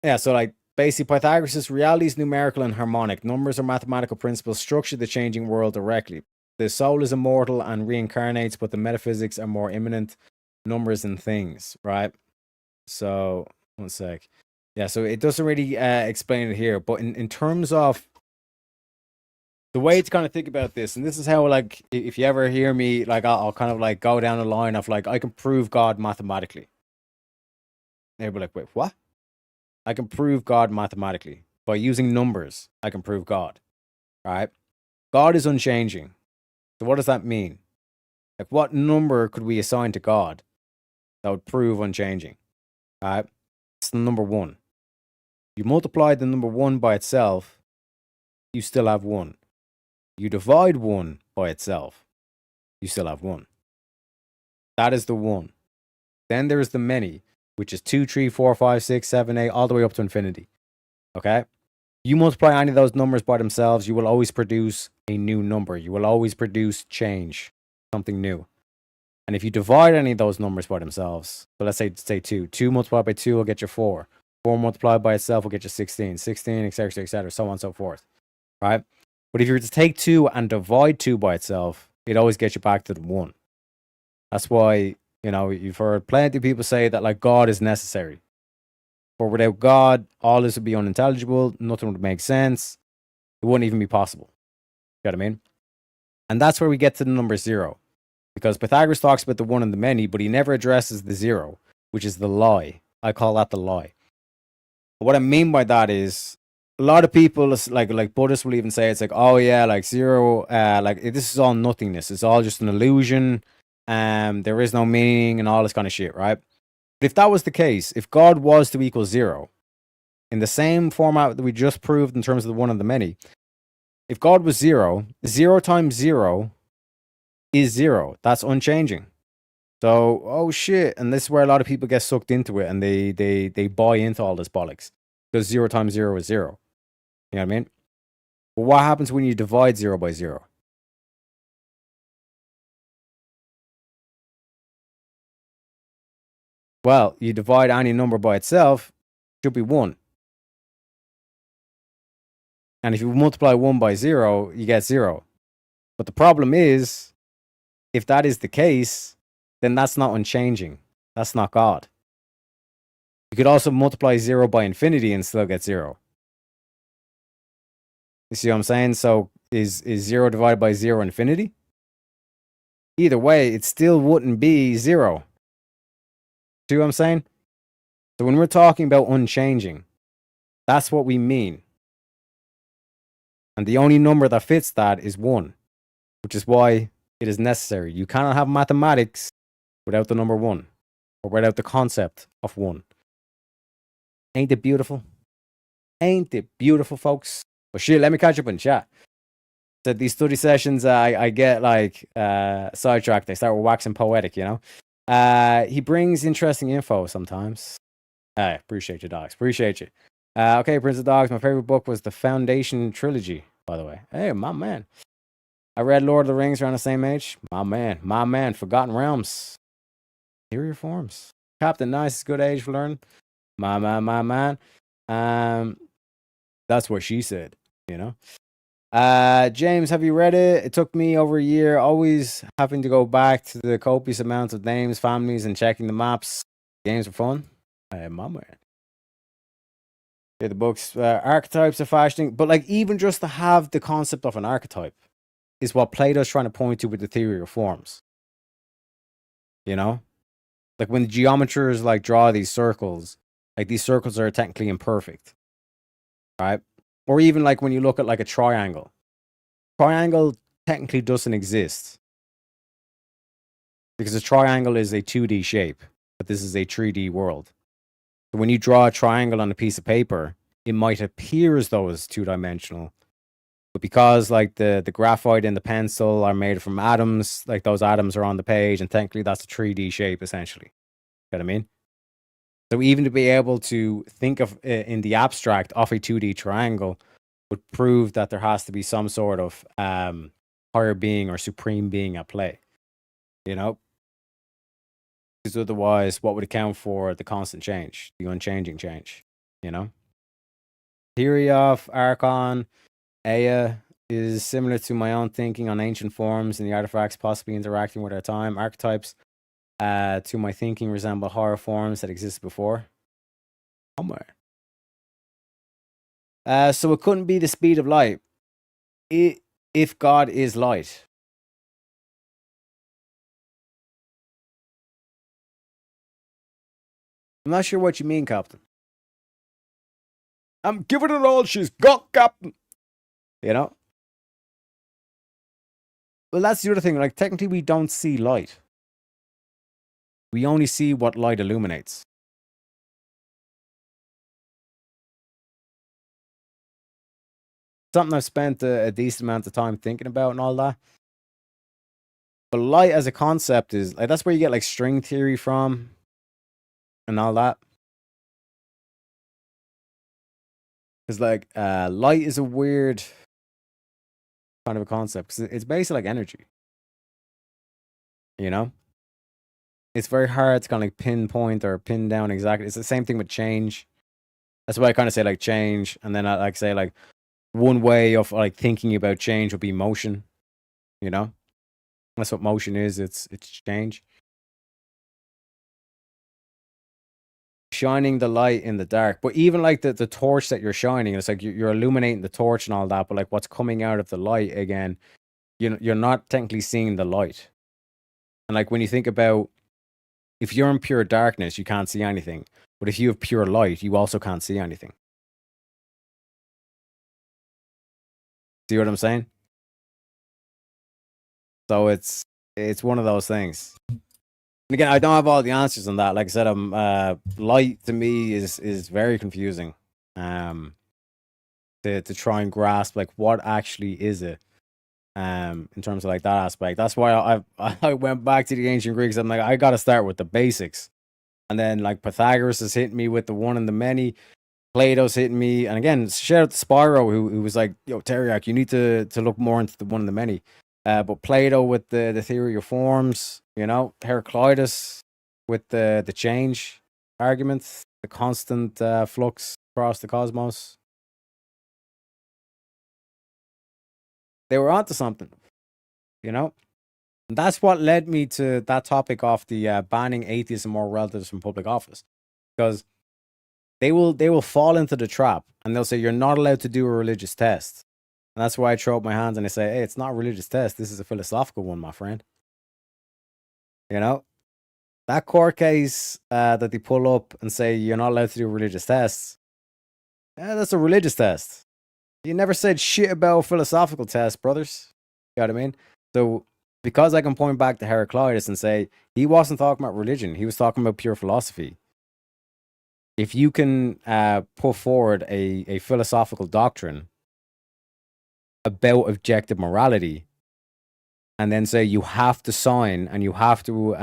yeah, so like basically Pythagoras' reality is numerical and harmonic. Numbers or mathematical principles structure the changing world directly. The soul is immortal and reincarnates, but the metaphysics are more immanent, numbers and things, right? So, one sec. Yeah, so it doesn't really explain it here, but in terms of the way to kind of think about this, and this is how, like, if you ever hear me, like, I'll kind of like go down the line of like, I can prove God mathematically. They'll be like, wait, what? I can prove God mathematically. By using numbers, I can prove God. Right? God is unchanging. So what does that mean? Like, what number could we assign to God that would prove unchanging? Right? It's the number 1. You multiply the number 1 by itself, you still have 1. You divide 1 by itself, you still have 1. That is the 1. Then there is the many, which is 2, 3, 4, 5, 6, 7, 8, all the way up to infinity. Okay? You multiply any of those numbers by themselves, you will always produce a new number. You will always produce change, something new. And if you divide any of those numbers by themselves, so let's say 2. 2 multiplied by 2 will get you 4. 4 multiplied by itself will get you 16. 16, etc., so on and so forth. Right? But if you were to take 2 and divide 2 by itself, it always gets you back to the 1. That's why, you know, you've heard plenty of people say that, like, God is necessary. For without God, all this would be unintelligible. Nothing would make sense. It wouldn't even be possible. You know what I mean? And that's where we get to the number 0. Because Pythagoras talks about the 1 and the many, but he never addresses the 0, which is the lie. I call that the lie. What I mean by that is, a lot of people, like Buddhists will even say, it's like, oh yeah, like 0, like this is all nothingness. It's all just an illusion. There is no meaning and all this kind of shit, right? But if that was the case, if God was to equal 0, in the same format that we just proved in terms of the 1 and the many, if God was 0, 0 times 0 is 0. That's unchanging. So, oh shit, and this is where a lot of people get sucked into it, and they buy into all this bollocks, because 0 times 0 is 0. You know what I mean? But what happens when you divide 0 by 0? Well, you divide any number by itself, it should be 1. And if you multiply 1 by 0, you get 0. But the problem is, if that is the case, then that's not unchanging. That's not God. You could also multiply 0 by infinity and still get 0. You see what I'm saying? So is 0 divided by 0 infinity? Either way, it still wouldn't be 0. See what I'm saying? So when we're talking about unchanging, that's what we mean. And the only number that fits that is 1, which is why it is necessary. You cannot have mathematics without the number 1, or without the concept of 1. Ain't it beautiful? Ain't it beautiful, folks? But shit, let me catch up in chat. So these study sessions, I get like sidetracked. They start with waxing poetic, you know. He brings interesting info sometimes. Hey, appreciate you, dogs. Appreciate you. Okay, Prince of Dogs. My favorite book was the Foundation trilogy, by the way. Hey, my man. I read Lord of the Rings around the same age. My man. Forgotten Realms. Interior Forms. Captain Nice is good age for learning. My man. That's what she said, you know. James, have you read it? It took me over a year, always having to go back to the copious amounts of names, families, and checking the maps. Games are fun. Hey, my man. Yeah, the books, archetypes are fascinating, but like even just to have the concept of an archetype is what Plato's trying to point to with the theory of forms. You know, like when the geometers like draw these circles, like these circles are technically imperfect, right? Or even like when you look at like a triangle technically doesn't exist because a triangle is a 2D shape, but this is a 3D world. So when you draw a triangle on a piece of paper, it might appear as though it's 2-dimensional. But because like the graphite and the pencil are made from atoms, like those atoms are on the page, and technically that's a 3D shape essentially. You know what I mean? So even to be able to think of in the abstract of a 2D triangle would prove that there has to be some sort of higher being or supreme being at play. You know? Because otherwise, what would account for the constant change, the unchanging change? You know? Theory of Archon, Ea, is similar to my own thinking on ancient forms and the artifacts possibly interacting with our time. Archetypes, to my thinking, resemble horror forms that existed before. Somewhere. So it couldn't be the speed of light if God is light. I'm not sure what you mean, Captain. I'm giving it all she's got, Captain. You know? Well, that's the other thing. Like, technically, we don't see light. We only see what light illuminates. Something I've spent a decent amount of time thinking about and all that. But light as a concept is, like, that's where you get, like, string theory from. And all that. Because, like, light is a weird kind of a concept. Because it's basically like energy. You know? it's very hard to kind of like pinpoint or pin down exactly. It's the same thing with change. That's why I kind of say like change, and then I like say like one way of like thinking about change would be motion. You know, that's what motion is. It's change. Shining the light in the dark, but even like the torch that you're shining, it's like you're illuminating the torch and all that, but like what's coming out of the light again, you're not technically seeing the light. And like when you think about, if you're in pure darkness, you can't see anything, but if you have pure light, you also can't see anything. See what I'm saying? So it's one of those things. And again, I don't have all the answers on that. Like I said, light to me is very confusing. To try and grasp like what actually is it. In terms of like that aspect. That's why I went back to the ancient Greeks. I'm like, I gotta start with the basics. And then like Pythagoras is hitting me with the one and the many. Plato's hitting me. And again, shout out to Spyro who was like, yo, Teriak, you need to look more into the one and the many. But Plato with the theory of forms, you know, Heraclitus with the change argument, the constant flux across the cosmos. They were onto something, you know? And that's what led me to that topic of the banning atheists and moral relatives from public office. Because they will fall into the trap and they'll say, you're not allowed to do a religious test. And that's why I throw up my hands and I say, hey, it's not a religious test. This is a philosophical one, my friend. You know? That court case that they pull up and say you're not allowed to do religious tests, that's a religious test. You never said shit about a philosophical test, brothers. You know what I mean? So, because I can point back to Heraclitus and say, he wasn't talking about religion. He was talking about pure philosophy. If you can put forward a philosophical doctrine about objective morality, and then say you have to sign and you have to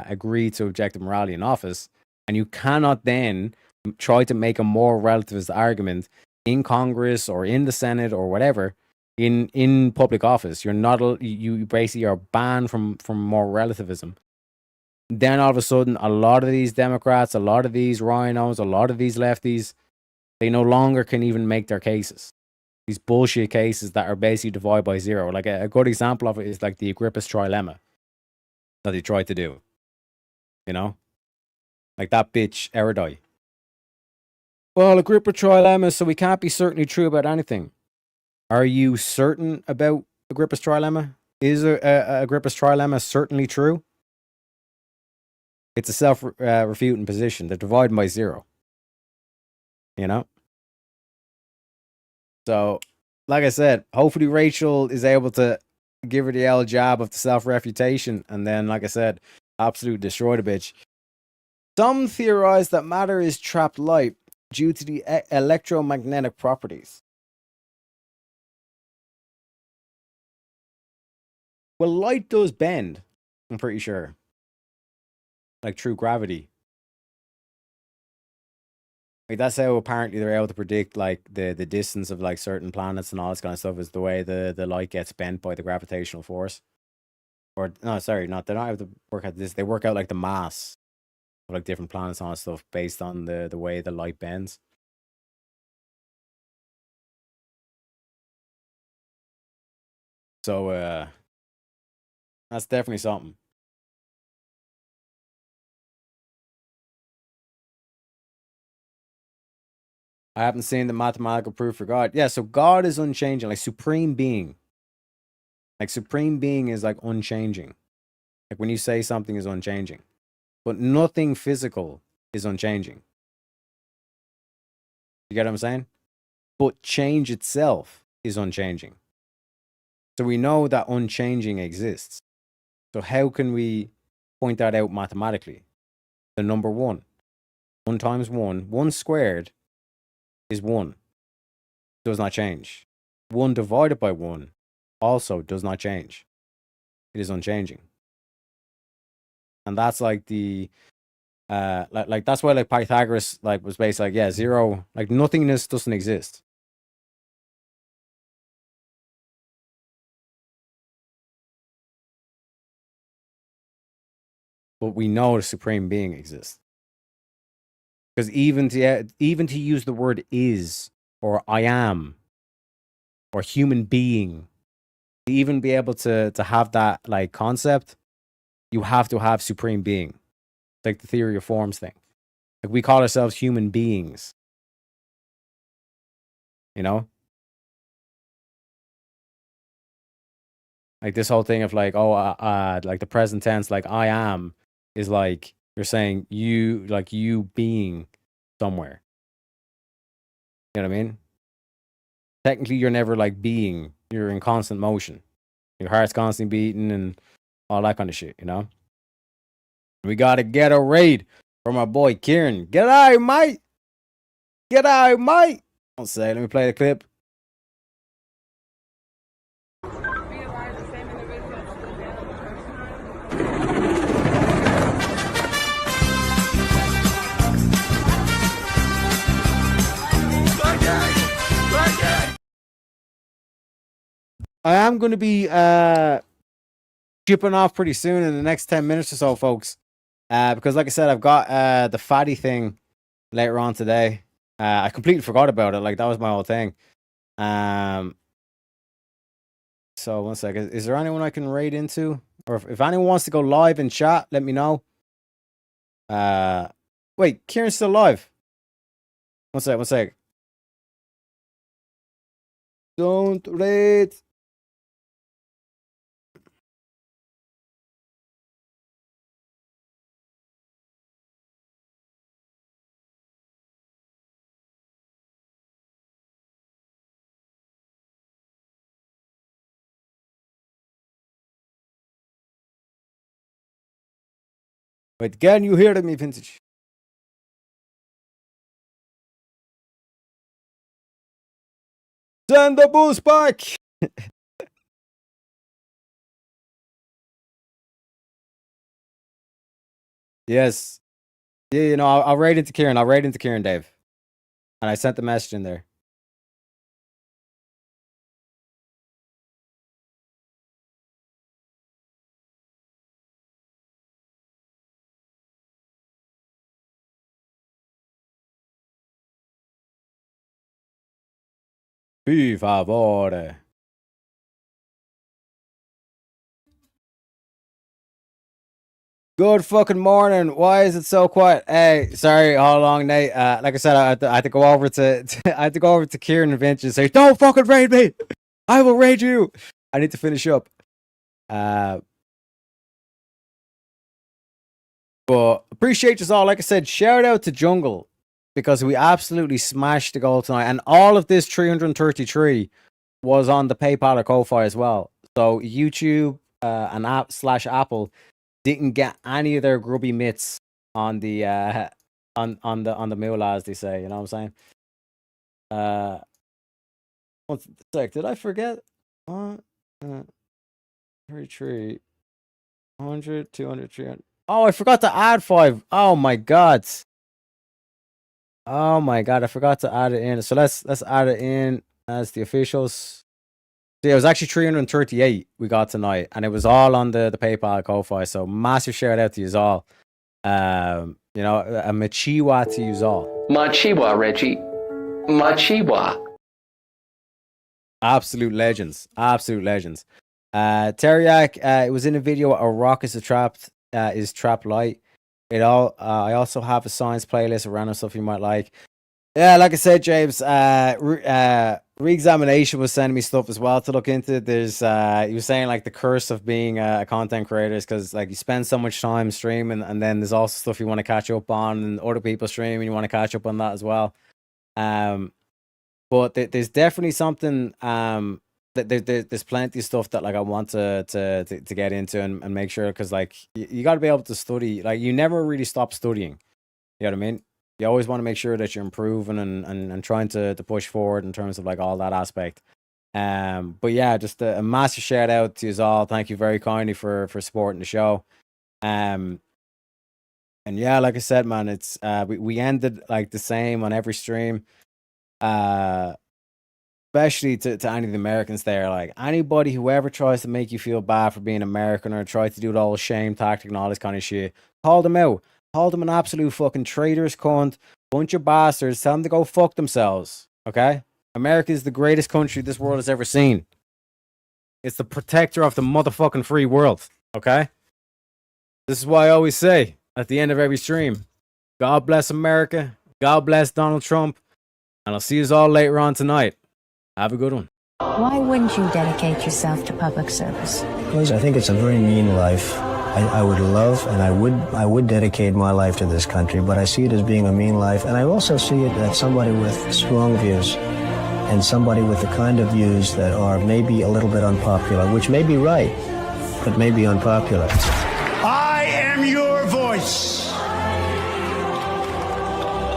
agree to objective morality in office, and you cannot then try to make a moral relativist argument in Congress or in the Senate or whatever in public office, you're not, you basically are banned from moral relativism. Then all of a sudden, a lot of these Democrats, a lot of these rhinos, a lot of these lefties, they no longer can even make their cases. These bullshit cases that are basically divided by zero. Like a good example of it is like the Agrippa's trilemma that they tried to do. You know? Like that bitch, Erudite. Well, Agrippa trilemma, so we can't be certainly true about anything. Are you certain about Agrippa's trilemma? Is Agrippa's trilemma certainly true? It's a self-refuting position. They're divided by zero. You know? So, like I said, hopefully Rachel is able to give her the L job of the self-refutation, and then, like I said, absolutely destroy the bitch. Some theorize that matter is trapped light due to the electromagnetic properties. Well, light does bend, I'm pretty sure. Like true gravity. Like that's how apparently they're able to predict like the distance of like certain planets and all this kind of stuff, is the way the light gets bent by the gravitational force. Or no, sorry, they're not able to work out this. They work out like the mass of like different planets and all that stuff based on the way the light bends. So that's definitely something. I haven't seen the mathematical proof for God. Yeah, so God is unchanging, like supreme being. Like supreme being is like unchanging. Like when you say something is unchanging. But nothing physical is unchanging. You get what I'm saying? But change itself is unchanging. So we know that unchanging exists. So how can we point that out mathematically? The number 1. 1 times 1. 1 squared is 1. Does not change. 1 divided by 1 also does not change. It is unchanging. And that's like the like that's why like Pythagoras like was basically like, yeah, zero, like nothingness doesn't exist. but we know the supreme being exists. Because even to use the word is or I am or human being, to even be able to have that like concept, you have to have supreme being. It's like the theory of forms thing. Like we call ourselves human beings. You know? Like this whole thing of like, like the present tense, like I am, is like you're saying you being somewhere. You know what I mean? Technically, you're never like being. You're in constant motion. Your heart's constantly beating and all that kind of shit. You know. We gotta get a raid from our boy Kieran. Get out, mate. Get out, mate. I'll say. Let me play the clip. I am going to be shipping off pretty soon in the next 10 minutes or so, folks. Because like I said, I've got the fatty thing later on today. I completely forgot about it. Like that was my whole thing. So one second. Is there anyone I can raid into? Or if anyone wants to go live in chat, let me know. Wait, Kieran's still live. One sec. Don't raid. Wait, can you hear me, Vintage? Send the boost back! Yes. Yeah, you know, I'll raid into Kieran. I'll raid into Kieran, Dave. And I sent the message in there. Per favore. Good fucking morning. Why is it so quiet? Hey, sorry, all along, Nate. Like I said, I had to go over to I had to go over to Kieran and Vince and say, "Don't fucking raid me. I will raid you." I need to finish up. But appreciate you all. Like I said, shout out to Jungle because we absolutely smashed the goal tonight, and all of this 333 was on the PayPal or Ko-fi as well. So YouTube and Apple didn't get any of their grubby mitts on the on the moolah, as they say. You know what I'm saying? One sec. Did I forget? 33, 100, 200, 300. Oh, I forgot to add 5. Oh my god. Oh my god, I forgot to add it in. So let's add it in as the officials. So yeah, it was actually 338 we got tonight, and it was all on the PayPal Ko-fi. So massive shout out to you all. You know, a machiwa to you all. Machiwa, Reggie. Machiwa. Absolute legends. Absolute legends. Teriak, it was in a video. A rock is trapped light. I also have a science playlist of random stuff you might like. Yeah, like I said, James, Re-Examination was sending me stuff as well to look into. There's he was saying like the curse of being a content creator is because like you spend so much time streaming, and then there's also stuff you want to catch up on, and other people stream and you want to catch up on that as well. But there's definitely something there's plenty of stuff that like I want to get into and make sure, because like you got to be able to study. Like you never really stop studying. You know what I mean? You always want to make sure that you're improving and trying to push forward in terms of like all that aspect. But yeah, just a massive shout out to you all. Thank you very kindly for supporting the show. And yeah, like I said, man, it's we ended like the same on every stream. especially to any of the Americans there, like anybody who ever tries to make you feel bad for being American or try to do the whole shame tactic and all this kind of shit, call them out. Call them an absolute fucking traitorous cunt, bunch of bastards, tell them to go fuck themselves, okay? America is the greatest country this world has ever seen. It's the protector of the motherfucking free world, okay? This is why I always say, at the end of every stream, God bless America, God bless Donald Trump, and I'll see you all later on tonight. Have a good one. Why wouldn't you dedicate yourself to public service? Because I think it's a very mean life. I would love and I would dedicate my life to this country, but I see it as being a mean life, and I also see it as somebody with strong views and somebody with the kind of views that are maybe a little bit unpopular, which may be right, but may be unpopular. I am your voice.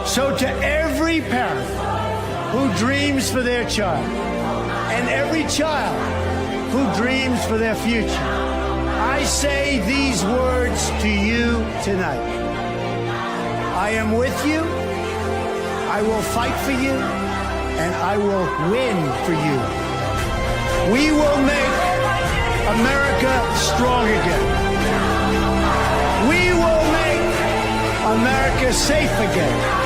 So to every parent who dreams for their child and every child who dreams for their future, I say these words to you tonight. I am with you. I will fight for you. And I will win for you. We will make America strong again. We will make America safe again.